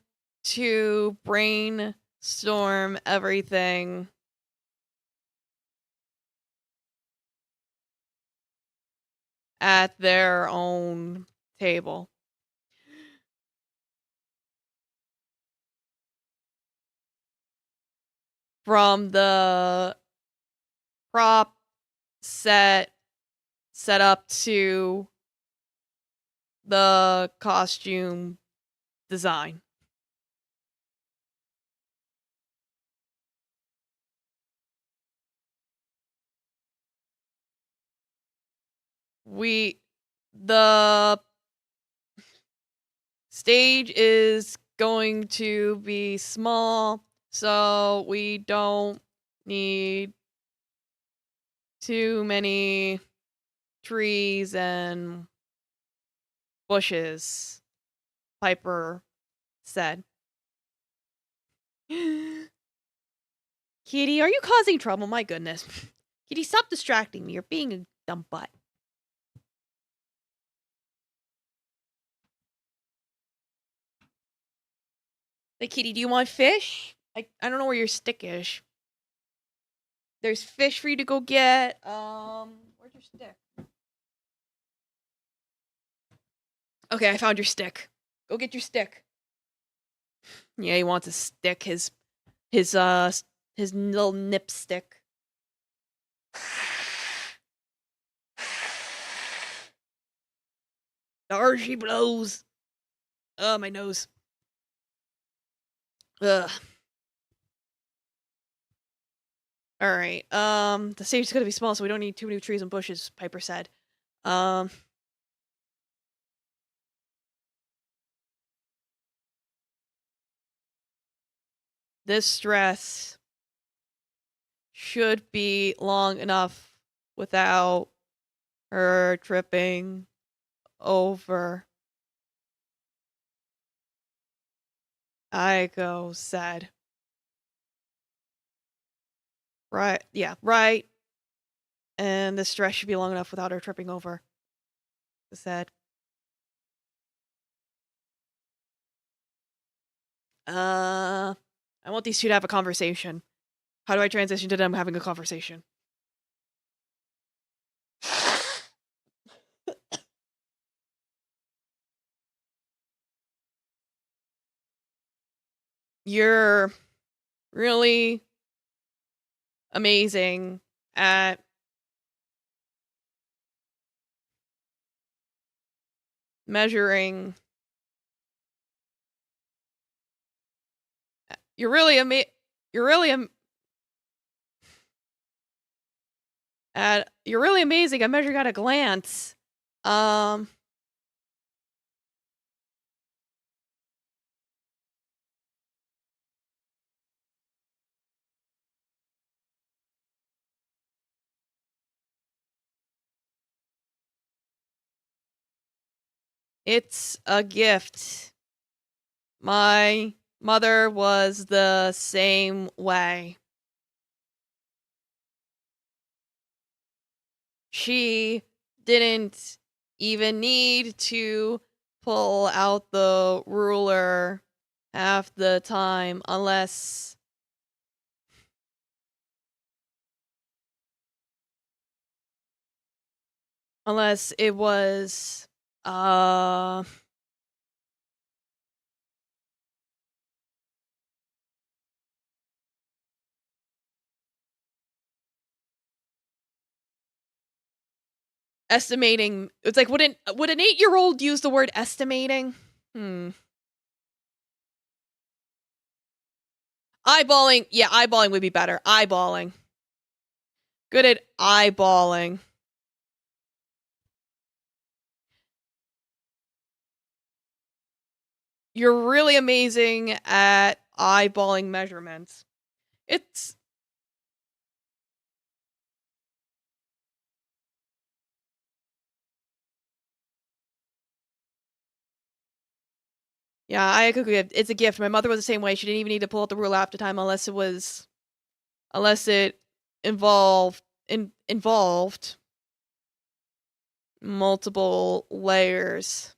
to brainstorm everything at their own table. From the prop set up to the costume design. The stage is going to be small, so we don't need too many trees and bushes, Piper said. Kitty, are you causing trouble? My goodness. Kitty, stop distracting me. You're being a dumb butt. Hey, Kitty, do you want fish? I don't know where your stick is. There's fish for you to go get. Where's your stick? Okay, I found your stick. Go get your stick. Yeah, he wants a stick. His little nip stick. There she blows. Oh, my nose. Ugh. Alright, the stage's gonna be small, so we don't need too many trees and bushes, Piper said. This dress should be long enough without her tripping over. Aiko said. Right, yeah, right. And this dress should be long enough without her tripping over. Said. I want these two to have a conversation. How do I transition to them having a conversation? You're really amazing at measuring. You're really amazing at measuring at a glance. It's a gift. My mother was the same way. She didn't even need to pull out the ruler half the time unless it was estimating. It's like, would an 8-year-old use the word estimating? Eyeballing. Yeah, eyeballing would be better. Eyeballing. Good at eyeballing. You're really amazing at eyeballing measurements. It's yeah, I agree. It's a gift. My mother was the same way. She didn't even need to pull out the ruler half the time unless it involved multiple layers.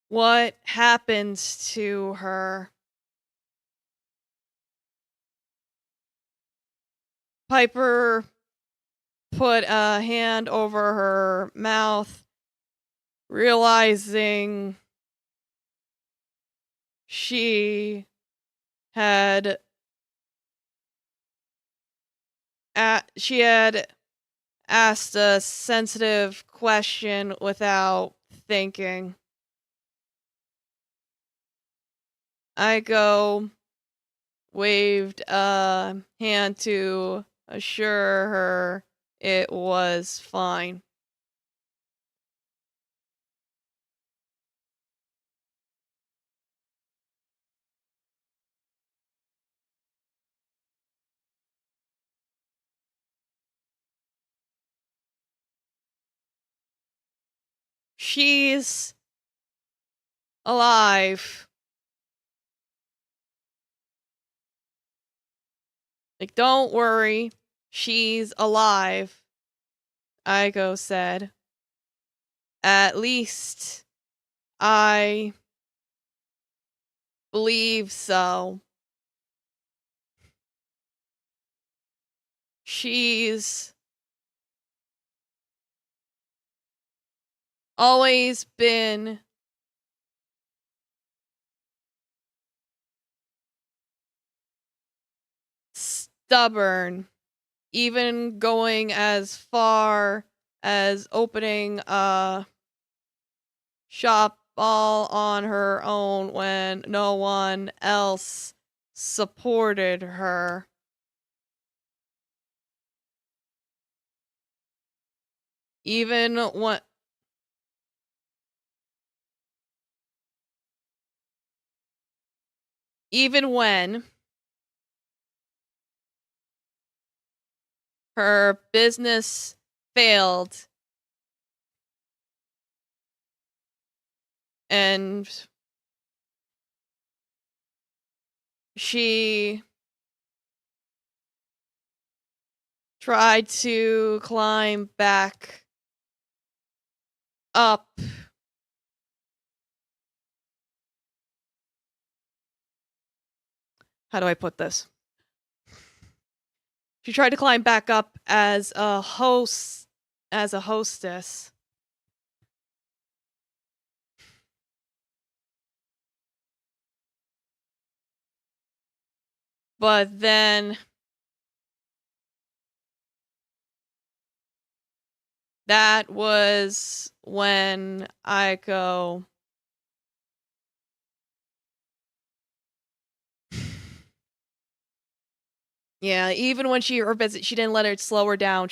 What happens to her? Piper put a hand over her mouth, realizing she had asked a sensitive question without thinking. Aiko waved a hand to assure her it was fine. She's alive. Like, don't worry, she's alive, Aiko said. At least I believe so. She's always been stubborn, even going as far as opening a shop all on her own when no one else supported her. Even when her business failed and she tried to climb back up. How do I put this? She tried to climb back up as a hostess. But then that was when Aiko yeah, even when she didn't let it slow her down.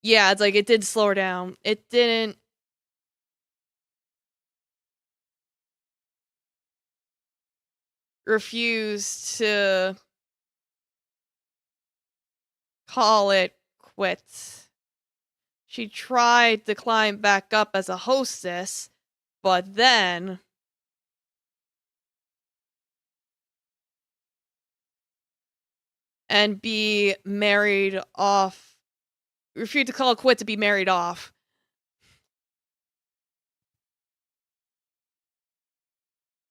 Yeah, it's like it did slow her down. It didn't refuse to call it quits. She tried to climb back up as a hostess, but then and be married off. Refused to call it quits to be married off.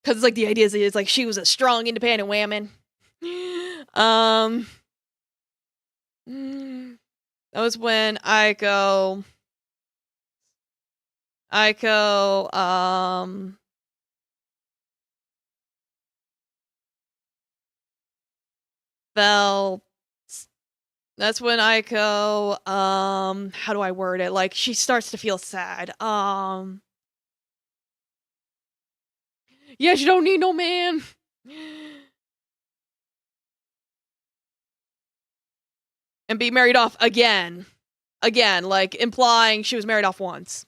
Because it's like the idea is like she was a strong, independent woman. That was when Aiko, fell. That's when Aiko, how do I word it? Like, she starts to feel sad. Yeah, she don't need no man. And be married off again. Again, like, implying she was married off once.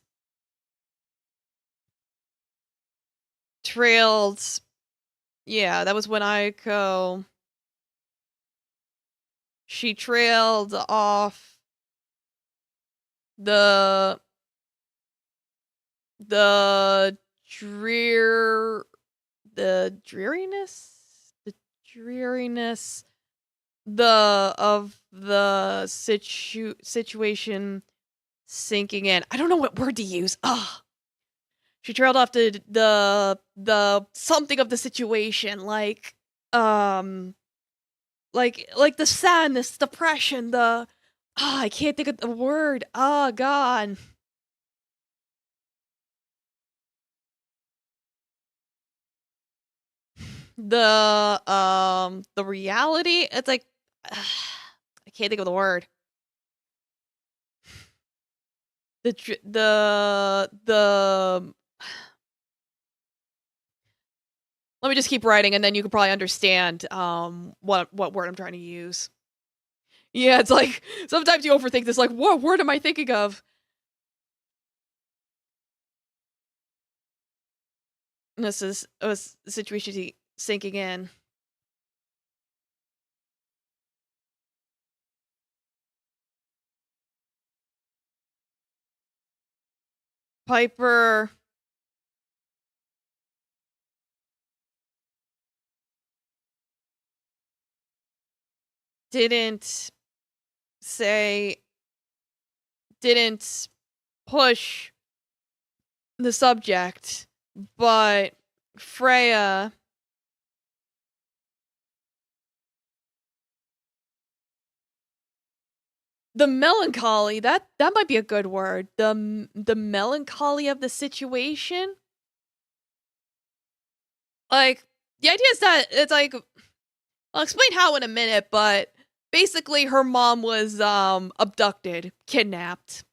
Trailed. Yeah, that was when Aiko. She trailed off the dreariness, of the situation sinking in. I don't know what word to use. Ugh. She trailed off the something of the situation, like the sadness, depression, I can't think of the word. Oh god. The reality, it's like I can't think of the word. The let me just keep writing and then you can probably understand what word I'm trying to use. Yeah, it's like sometimes you overthink this, like, what word am I thinking of? And this is a situation sinking in. Piper didn't push the subject, but Freya the melancholy, that might be a good word. The melancholy of the situation. Like, the idea is that it's like, I'll explain how in a minute, but basically her mom was abducted, kidnapped.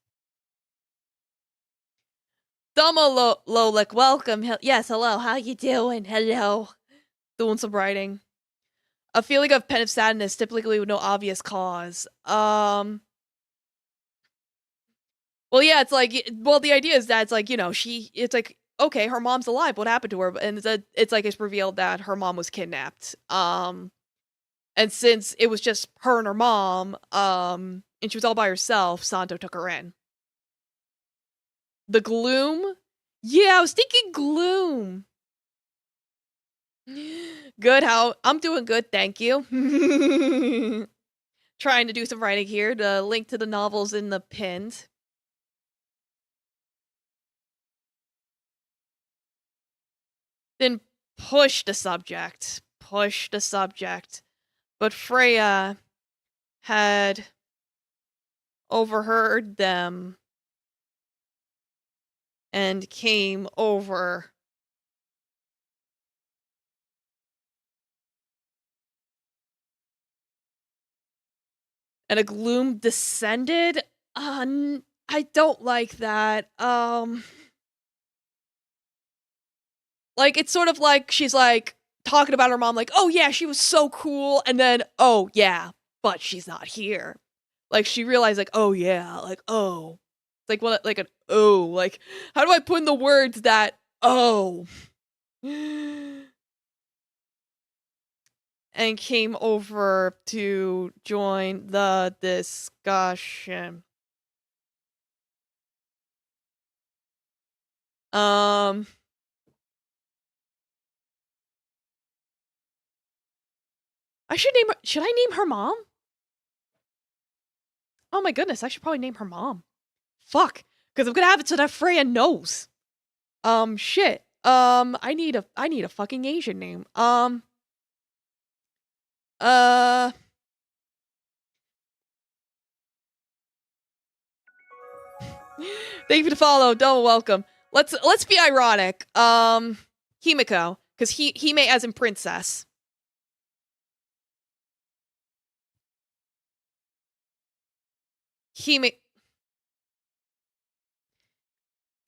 Domo Lolik, welcome. Yes, hello. How you doing? Hello. Doing some writing. A feeling of pent-up sadness, typically with no obvious cause. Well, yeah, it's like, well, the idea is that it's like, it's like, okay, her mom's alive. What happened to her? And it's like, it's revealed that her mom was kidnapped. And since it was just her and her mom, and she was all by herself, Santo took her in. The gloom? Yeah, I was thinking gloom. Good, I'm doing good, thank you. Trying to do some writing here. The link to the novels in the pinned. Then push the subject. But Freya had overheard them and came over. And a gloom descended? I don't like that. Like, it's sort of like she's like talking about her mom, like, oh yeah, she was so cool, and then, oh yeah, but she's not here. Like, she realized, like, oh yeah, like, oh. It's like, what, like an oh, like, how do I put in the words that, oh. And came over to join the discussion. Should I name her mom? Oh my goodness, I should probably name her mom. Fuck, because I'm gonna have it so that Freya knows. Shit. I need a fucking Asian name. Thank you for the follow. Don't welcome. Let's be ironic. Himiko, because Hime as in princess.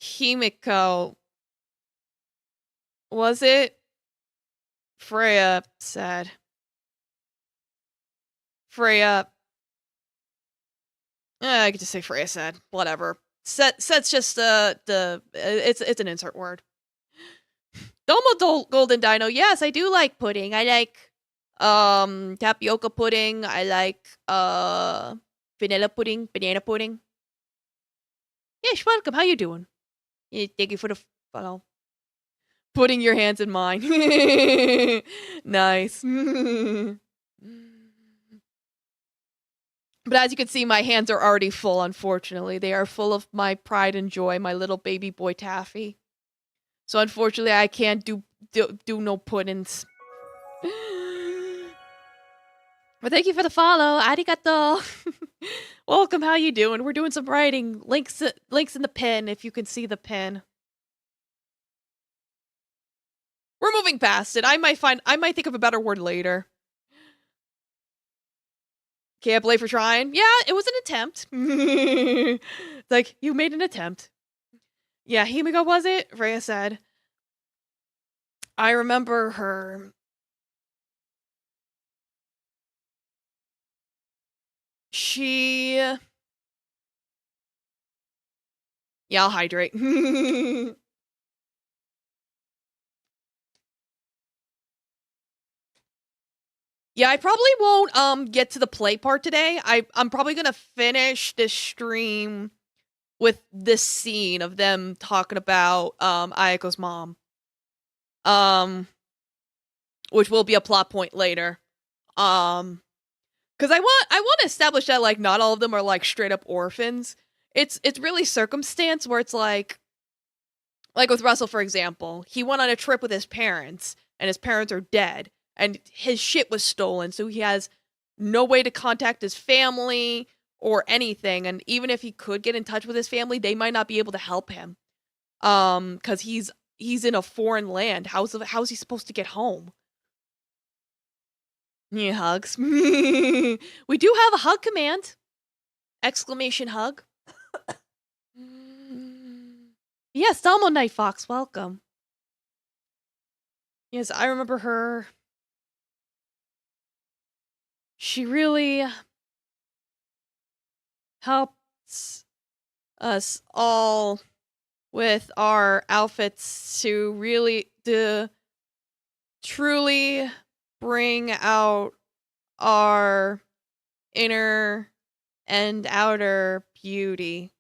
Himiko. Was it? Freya said. Freya. I could just say Freya said. Whatever. Set's just it's an insert word. Domo Golden Dino. Yes, I do like pudding. I like tapioca pudding. I like vanilla pudding, banana pudding. Yes, welcome. How you doing? Yeah, thank you for the follow. Putting your hands in mine. Nice. But as you can see, my hands are already full, unfortunately. They are full of my pride and joy, my little baby boy Taffy. So unfortunately, I can't do no puddings. But thank you for the follow. Arigato. Welcome, how you doing? We're doing some writing. Links in the pin, if you can see the pin. We're moving past it. I might think of a better word later. Can't blame for trying. Yeah, it was an attempt. Like, you made an attempt. Yeah, Himiko was it? Freya said. I remember her. She... Yeah, I'll hydrate. Yeah, I probably won't get to the play part today. I'm probably gonna finish this stream with this scene of them talking about Ayako's mom. Which will be a plot point later. Because I want to establish that like not all of them are like straight up orphans. It's really circumstance where it's like with Russell, for example, he went on a trip with his parents and his parents are dead and his shit was stolen, so he has no way to contact his family or anything. And even if he could get in touch with his family, they might not be able to help him. Because he's in a foreign land. How's he supposed to get home? Yeah, hugs. We do have a hug command! Exclamation hug. Yes, Salmo Night Fox, welcome. Yes, I remember her. She really helped us all with our outfits to truly bring out our inner and outer beauty.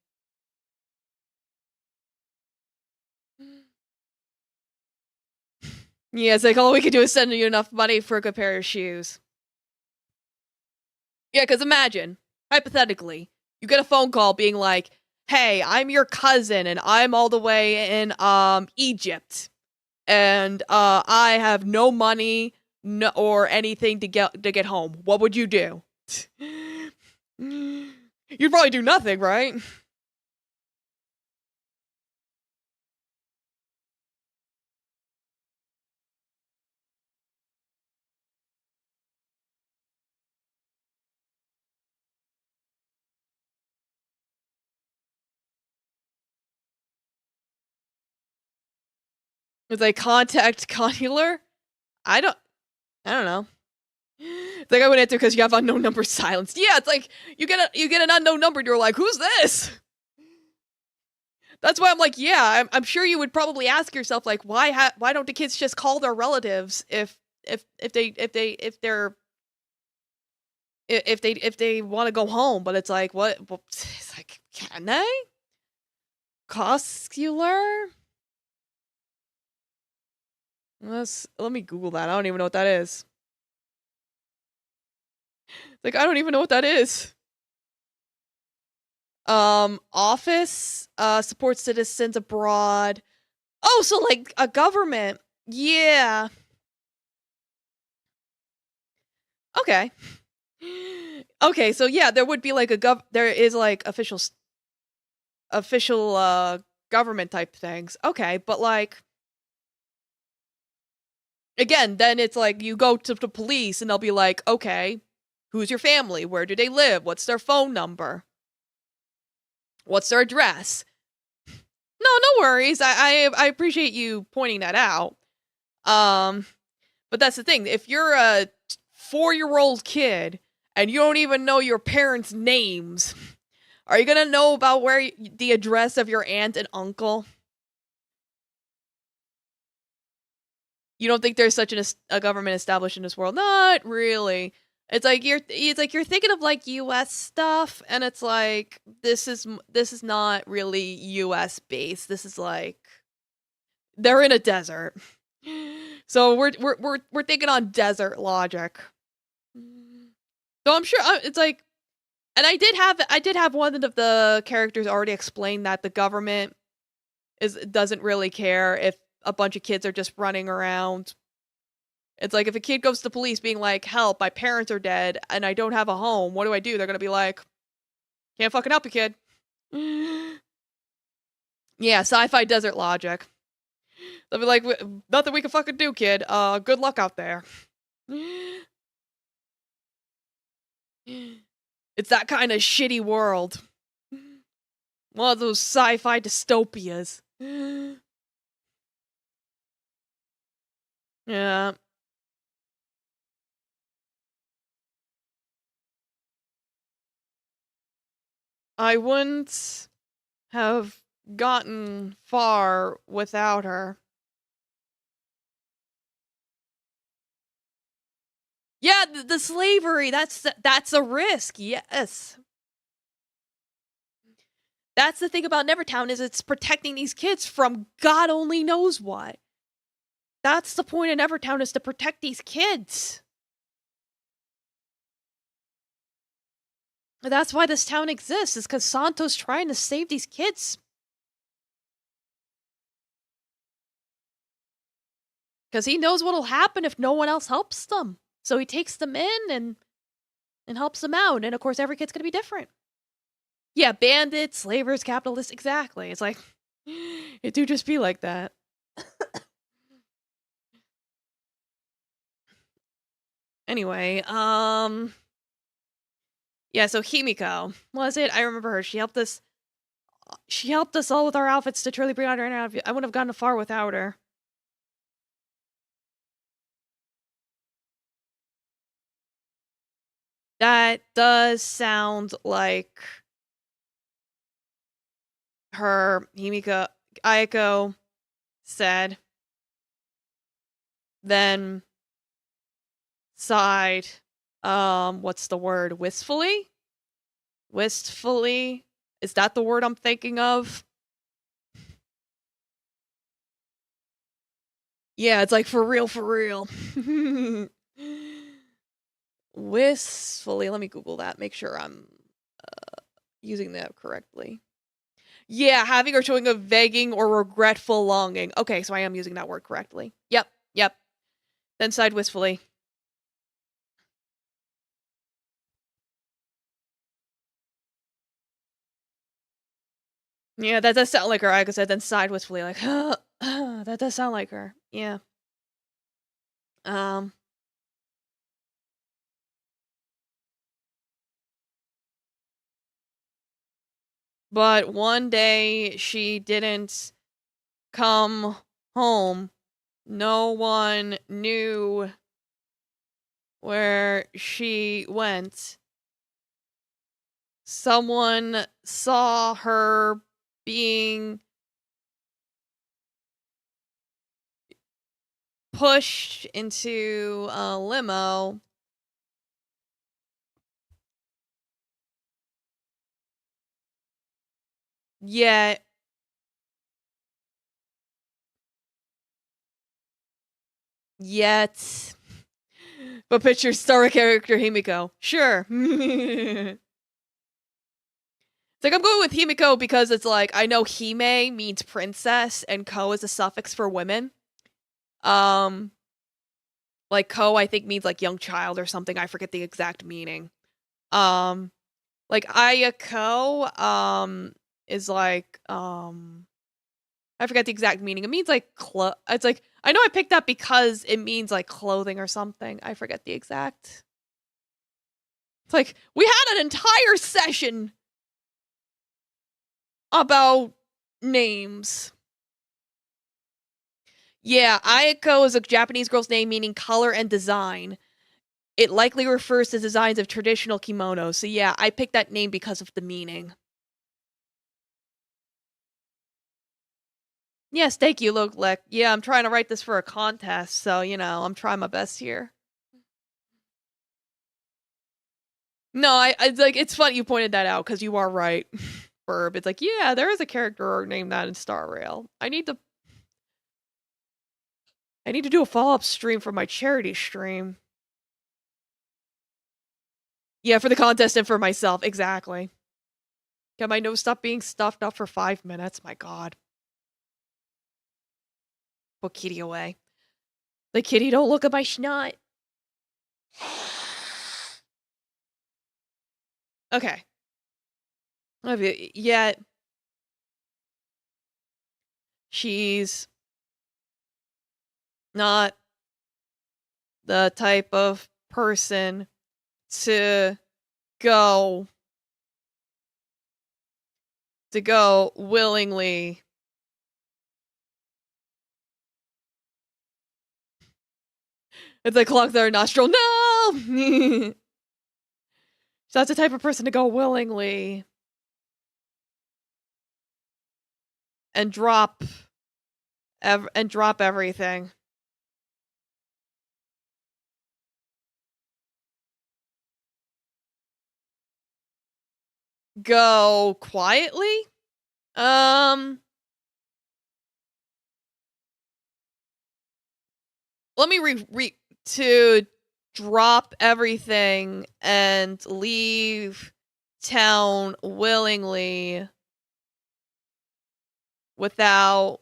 Yeah, it's like all we can do is send you enough money for a good pair of shoes. Yeah, because imagine, hypothetically, you get a phone call being like, hey, I'm your cousin and I'm all the way in Egypt. And I have no money or anything to get home. What would you do? You'd probably do nothing, right? It's like contact consular? I don't know. It's like I would answer because you have unknown number silenced. Yeah, it's like you get an unknown number and you're like, who's this? That's why I'm like, yeah, I'm sure you would probably ask yourself like, why don't the kids just call their relatives if they want to go home? But it's like, what? It's like, can they? Coscular? Let me Google that. I don't even know what that is. Like, I don't even know what that is. Office, supports citizens abroad. Oh, so like a government. Yeah. Okay. Okay, so yeah, there would be like there is like official government type things. Okay, but like again, then it's like you go to the police and they'll be like, okay, who's your family? Where do they live? What's their phone number? What's their address? No worries. I appreciate you pointing that out. But that's the thing. If you're a 4-year-old kid and you don't even know your parents' names, are you gonna know about the address of your aunt and uncle? You don't think there's such a government established in this world? Not really. It's like you're thinking of like U.S. stuff, and it's like this is not really U.S. based. This is like they're in a desert, so we're thinking on desert logic. So I'm sure it's like, and I did have one of the characters already explain that the government doesn't really care if a bunch of kids are just running around. It's like if a kid goes to the police being like, help, my parents are dead and I don't have a home, what do I do? They're gonna be like, can't fucking help you, kid. Yeah, sci-fi desert logic. They'll be like, nothing we can fucking do, kid. Good luck out there. It's that kind of shitty world. One of those sci-fi dystopias. Yeah. I wouldn't have gotten far without her. Yeah, the slavery, that's a risk, yes. That's the thing about Nevertown is it's protecting these kids from God only knows what. That's the point of Nevertown is to protect these kids. That's why this town exists, is because Santo's trying to save these kids. Because he knows what'll happen if no one else helps them. So he takes them in and helps them out. And of course, every kid's gonna be different. Yeah, bandits, slavers, capitalists, exactly. It's like, it do just be like that. Anyway, yeah, so Himiko, was it? I remember her. She helped us all with our outfits to truly bring out our outfit. I wouldn't have gotten far without her. That does sound like her. Himiko Ayako said, then sighed, what's the word? Wistfully? Wistfully? Is that the word I'm thinking of? Yeah, it's like for real, for real. Wistfully. Let me Google that. Make sure I'm using that correctly. Yeah, having or showing a vaguing or regretful longing. Okay, so I am using that word correctly. Yep. Then sighed wistfully. Yeah, that does sound like her. Like I said, then sighed wistfully, like, that does sound like her. Yeah. But one day she didn't come home. No one knew where she went. Someone saw her being pushed into a limo. Yet but picture star character Himiko. Sure. It's like I'm going with Himiko because it's like I know Hime means princess and ko is a suffix for women. Like ko I think means like young child or something. I forget the exact meaning. Like Ayako is like I forget the exact meaning. It means like it's like I know I picked that because it means like clothing or something. I forget the exact. It's like we had an entire session about names. Yeah, Ayako is a Japanese girl's name meaning color and design. It likely refers to designs of traditional kimonos. So yeah, I picked that name because of the meaning. Yes, thank you, Loglek. Yeah, I'm trying to write this for a contest, so you know, I'm trying my best here. No, I like it's funny you pointed that out because you are right. Verb. It's like, yeah, there is a character named that in Star Rail. I need to do a follow-up stream for my charity stream. Yeah, for the contest and for myself, exactly. Can my nose stop being stuffed up for 5 minutes? My god. Put Kitty away. The kitty don't look at my snot. Okay. Yet she's not the type of person to go willingly. It's like clogged their nostril. No. She's not the type of person to go willingly and drop everything. Go quietly? Let me to drop everything and leave town willingly without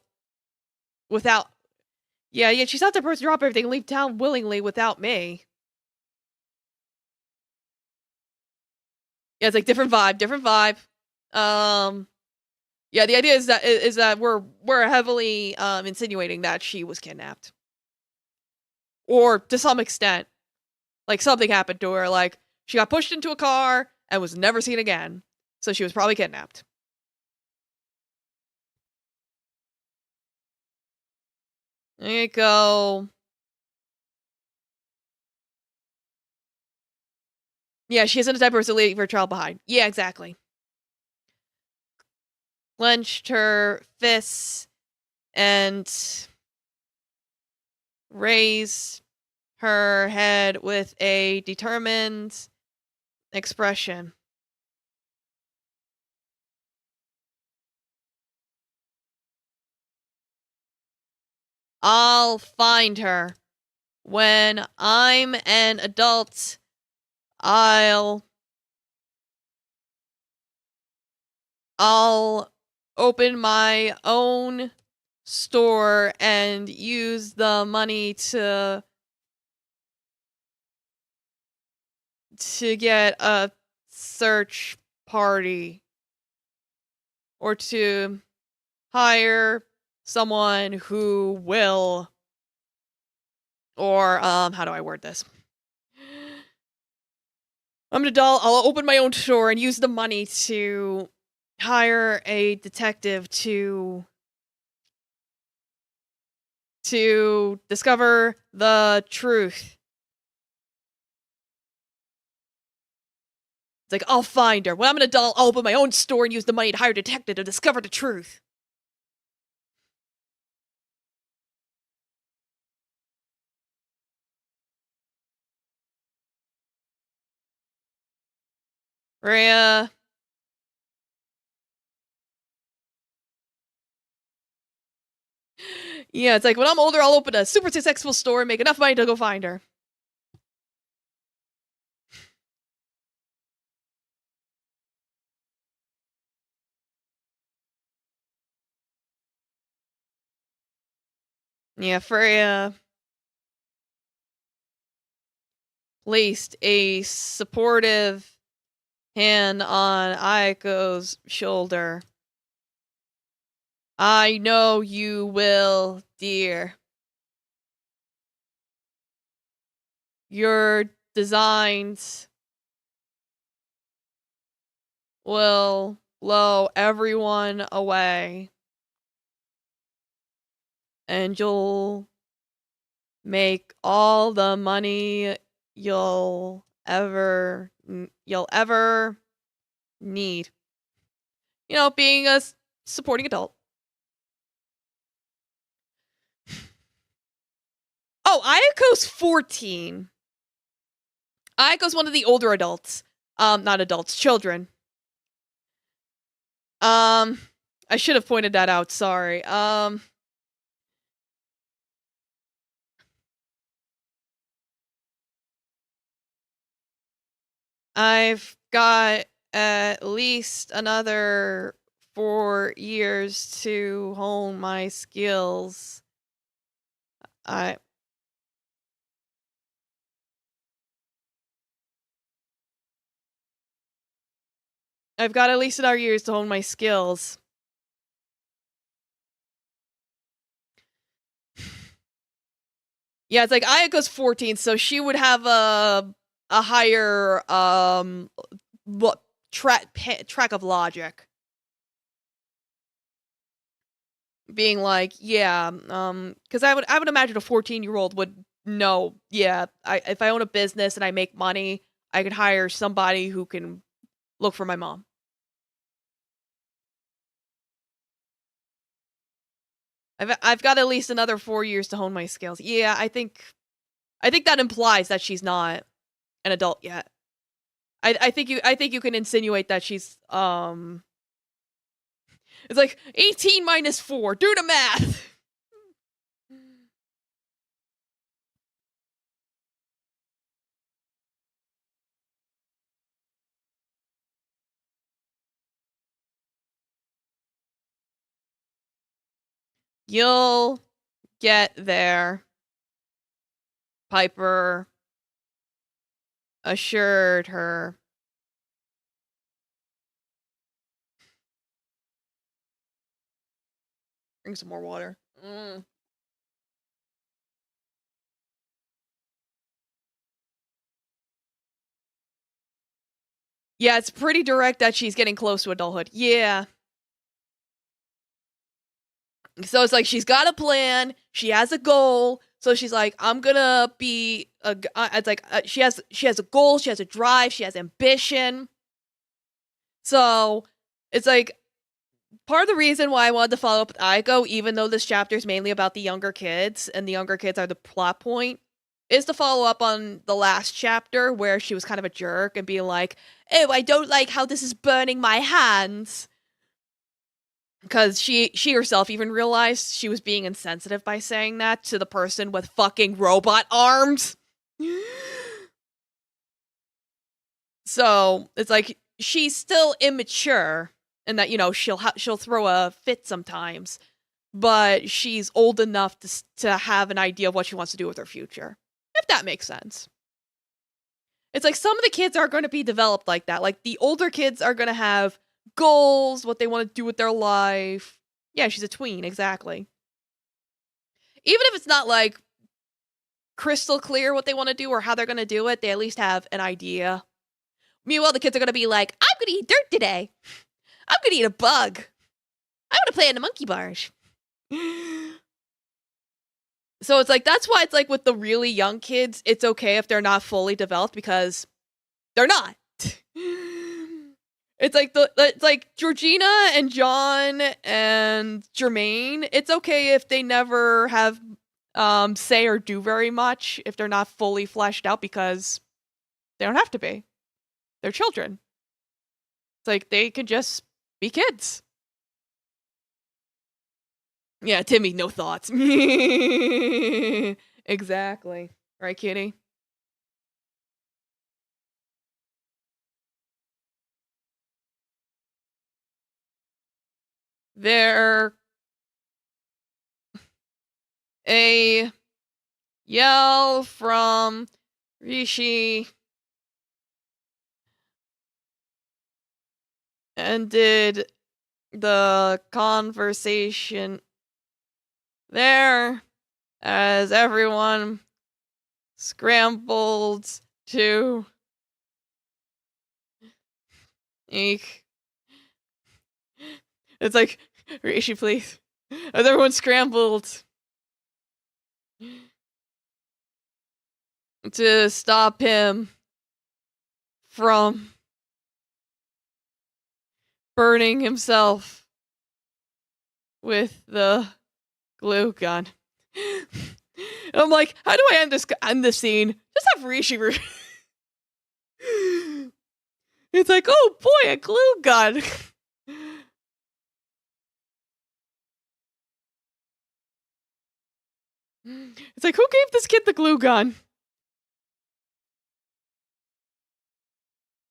yeah, she's not the person to drop everything and leave town willingly without me. Yeah, it's like different vibe. Yeah, the idea is that we're heavily insinuating that she was kidnapped. Or to some extent, like something happened to her, like she got pushed into a car and was never seen again. So she was probably kidnapped. There you go. Yeah, she isn't the type of person to leave her child behind. Yeah, exactly. Clenched her fists and raised her head with a determined expression. I'll find her. When I'm an adult, I'll open my own store and use the money to get a search party or to hire someone who will, or how do I word this? I'm an adult, I'll open my own store and use the money to hire a detective to discover the truth. It's like, I'll find her. When I'm an adult, I'll open my own store and use the money to hire a detective to discover the truth. Rhea. Yeah, it's like, when I'm older, I'll open a super successful store and make enough money to go find her. Yeah, Freya placed a supportive hand on Aiko's shoulder. I know you will, dear. Your designs will blow everyone away. And you'll make all the money you'll ever need. You know, being a supporting adult. Oh, Ayako's 14. Ayako's one of the older adults. Not adults, children. I should have pointed that out, sorry. I've got at least another 4 years to hone my skills. I've got at least another years to hone my skills. Yeah, it's like Ayako's 14, so she would have a higher track of logic. Being like, yeah, because I would imagine a 14-year-old would know, yeah, if I own a business and I make money, I could hire somebody who can look for my mom. I've got at least another 4 years to hone my skills. Yeah, I think that implies that she's not an adult yet. I think you can insinuate that she's it's like 18 minus 4. Do the math. You'll get there, Piper assured her. Drink some more water. Yeah, it's pretty direct that she's getting close to adulthood. Yeah. So it's like she's got a plan, she has a goal. So she's like, I'm gonna be a. It's like she has a goal, she has a drive, she has ambition. So it's like part of the reason why I wanted to follow up with Aiko, even though this chapter is mainly about the younger kids and the younger kids are the plot point, is to follow up on the last chapter where she was kind of a jerk and being like, "Oh, I don't like how this is burning my hands." Because she herself even realized she was being insensitive by saying that to the person with fucking robot arms. So it's like she's still immature, and that, you know, she'll throw a fit sometimes, but she's old enough to have an idea of what she wants to do with her future, if that makes sense. It's like some of the kids are going to be developed like that. Like the older kids are going to have goals, what they want to do with their life. Yeah, she's a tween, exactly. Even if it's not like crystal clear what they want to do or how they're going to do it, they at least have an idea. Meanwhile, the kids are going to be like, I'm going to eat dirt today. I'm going to eat a bug. I want to play in the monkey bars. So it's like, that's why it's like with the really young kids, it's okay if they're not fully developed because they're not. It's like Georgina and John and Jermaine. It's okay if they never have say or do very much if they're not fully fleshed out because they don't have to be. They're children. It's like they could just be kids. Yeah, Timmy, no thoughts. Exactly. Right, kitty? They're a yell from Rishi ended the conversation there as everyone scrambled to eek. It's like, Rishi, please. As everyone scrambled to stop him from burning himself with the glue gun. I'm like, how do I end this scene? Just have Rishi. It's like, oh boy, a glue gun. It's like, who gave this kid the glue gun?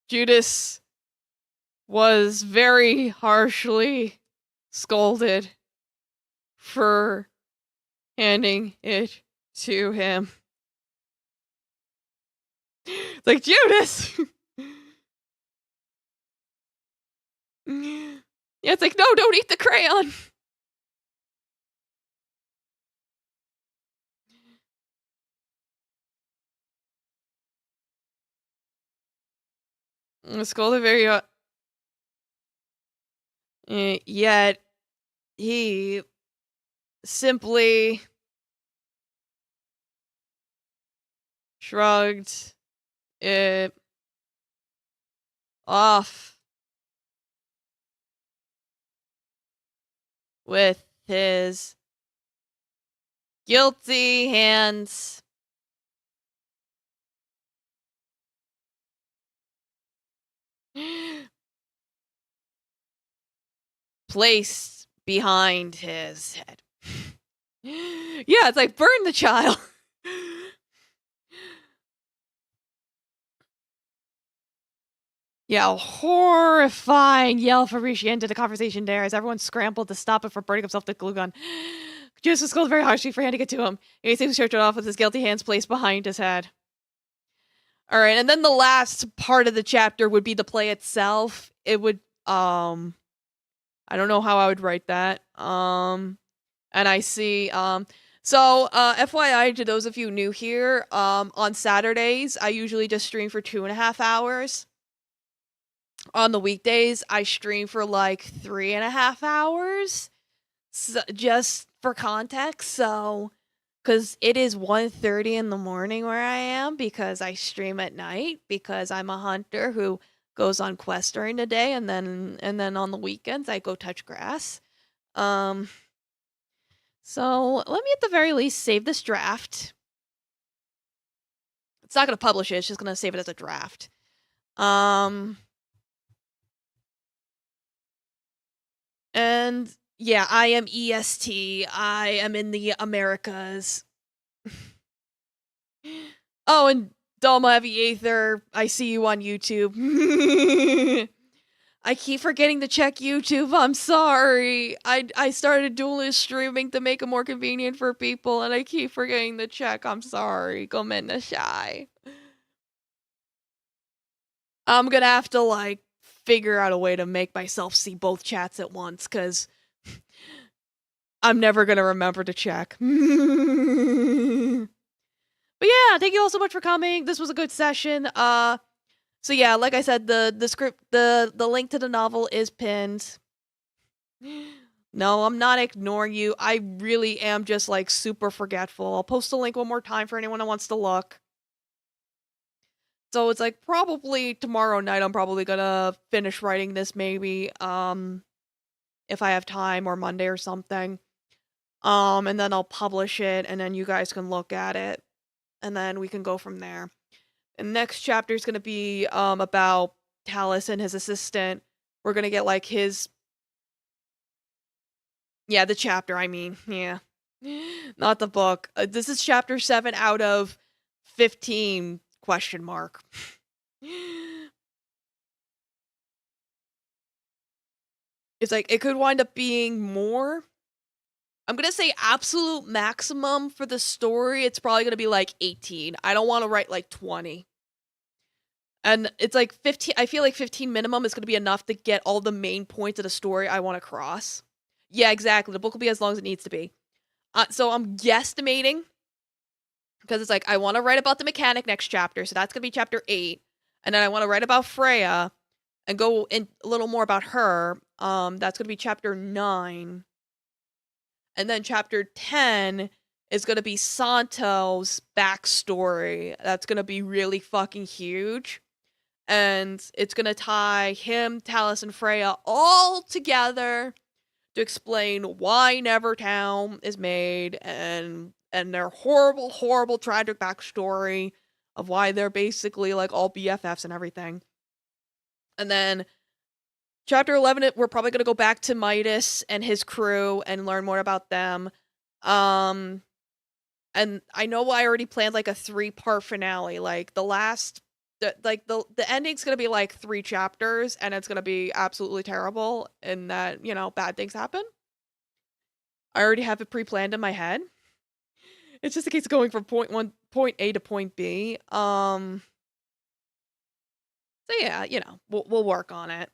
Judas was very harshly scolded for handing it to him. It's like, Judas! Yeah, it's like, no, don't eat the crayon! Scolded very yet he simply shrugged it off with his guilty hands. Placed behind his head. Yeah, it's like, burn the child. Yeah, a horrifying yell for Rishi ended the conversation there as everyone scrambled to stop it from burning himself with the glue gun. Judas scolded very harshly for handing it to him. He seems to off with his guilty hands placed behind his head. All right, and then the last part of the chapter would be the play itself. It would, I don't know how I would write that. And I see, so, FYI to those of you new here, on Saturdays, I usually just stream for 2.5 hours. On the weekdays, I stream for like 3.5 hours. So, just for context, so, because it is 1:30 in the morning where I am, because I stream at night, because I'm a hunter who goes on quests during the day, and then on the weekends I go touch grass. So let me at the very least save this draft. It's not gonna publish it, it's just gonna save it as a draft. And yeah, I am EST. I am in the Americas. Oh, and Dalma Heavy Aether, I see you on YouTube. I keep forgetting to check YouTube. I'm sorry. I started duelist streaming to make it more convenient for people, and I keep forgetting to check. I'm sorry. Gomenna shy. I'm gonna have to, like, figure out a way to make myself see both chats at once, because I'm never gonna remember to check. But yeah, thank you all so much for coming. This was a good session. So yeah, like I said, the script, the link to the novel is pinned. No, I'm not ignoring you. I really am just, like, super forgetful. I'll post the link one more time for anyone who wants to look. So it's, like, probably tomorrow night I'm probably gonna finish writing this, maybe, if I have time, or Monday or something. And then I'll publish it, and then you guys can look at it, and then we can go from there. And next chapter is gonna be, about Talus and his assistant. We're gonna get, like, his... Yeah, the chapter, I mean, yeah. Not the book. This is chapter 7 out of 15, question mark. It's like, it could wind up being more. I'm gonna say absolute maximum for the story, it's probably gonna be like 18. I don't want to write like 20. And it's like 15, I feel like 15 minimum is gonna be enough to get all the main points of the story I want to cross. Yeah, exactly. The book will be as long as it needs to be. So I'm guesstimating, because it's like, I want to write about the mechanic next chapter, so that's gonna be chapter 8. And then I want to write about Freya and go in a little more about her. That's gonna be chapter 9. And then chapter 10 is gonna be Santo's backstory. That's gonna be really fucking huge. And it's gonna tie him, Talus, and Freya all together to explain why Nevertown is made, and their horrible, horrible, tragic backstory of why they're basically, like, all BFFs and everything. And then chapter 11, we're probably gonna go back to Midas and his crew and learn more about them. And I know I already planned, like, a 3-part finale. Like, the ending's gonna be, like, 3 chapters, and it's gonna be absolutely terrible, and that, you know, bad things happen. I already have it pre-planned in my head. It's just a case of going from point A to point B. So yeah, you know, we'll work on it.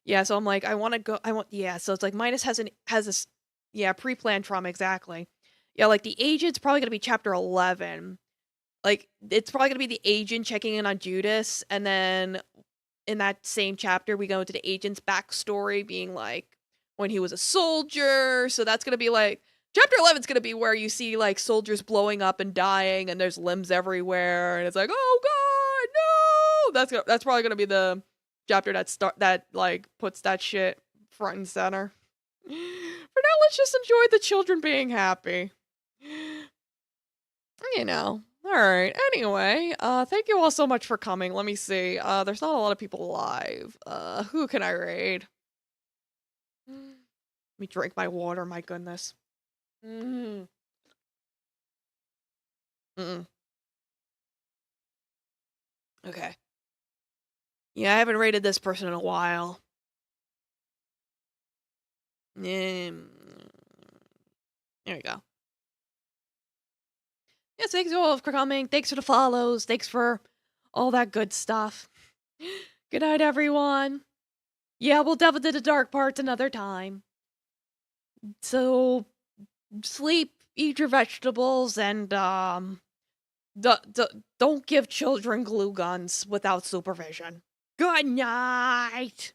Yeah, so I'm like, yeah, so it's like Midas has a pre-planned trauma, exactly. Yeah, like, the agent's probably gonna be chapter 11. Like, it's probably gonna be the agent checking in on Judas, and then in that same chapter, we go into the agent's backstory, being like, when he was a soldier. So that's gonna be like, chapter 11's gonna be where you see, like, soldiers blowing up and dying, and there's limbs everywhere, and it's like, oh god, no! That's probably gonna be the chapter that like puts that shit front and center. For now, let's just enjoy the children being happy. You know. Alright, anyway, thank you all so much for coming. Let me see. There's not a lot of people live. Who can I raid? Let me drink my water, my goodness. Mm. Mm-mm. Okay. Yeah, I haven't raided this person in a while. There you go. Yes, thanks all for coming. Thanks for the follows. Thanks for all that good stuff. Good night, everyone. Yeah, we'll delve into the dark parts another time. So, sleep, eat your vegetables, and, don't give children glue guns without supervision. Good night!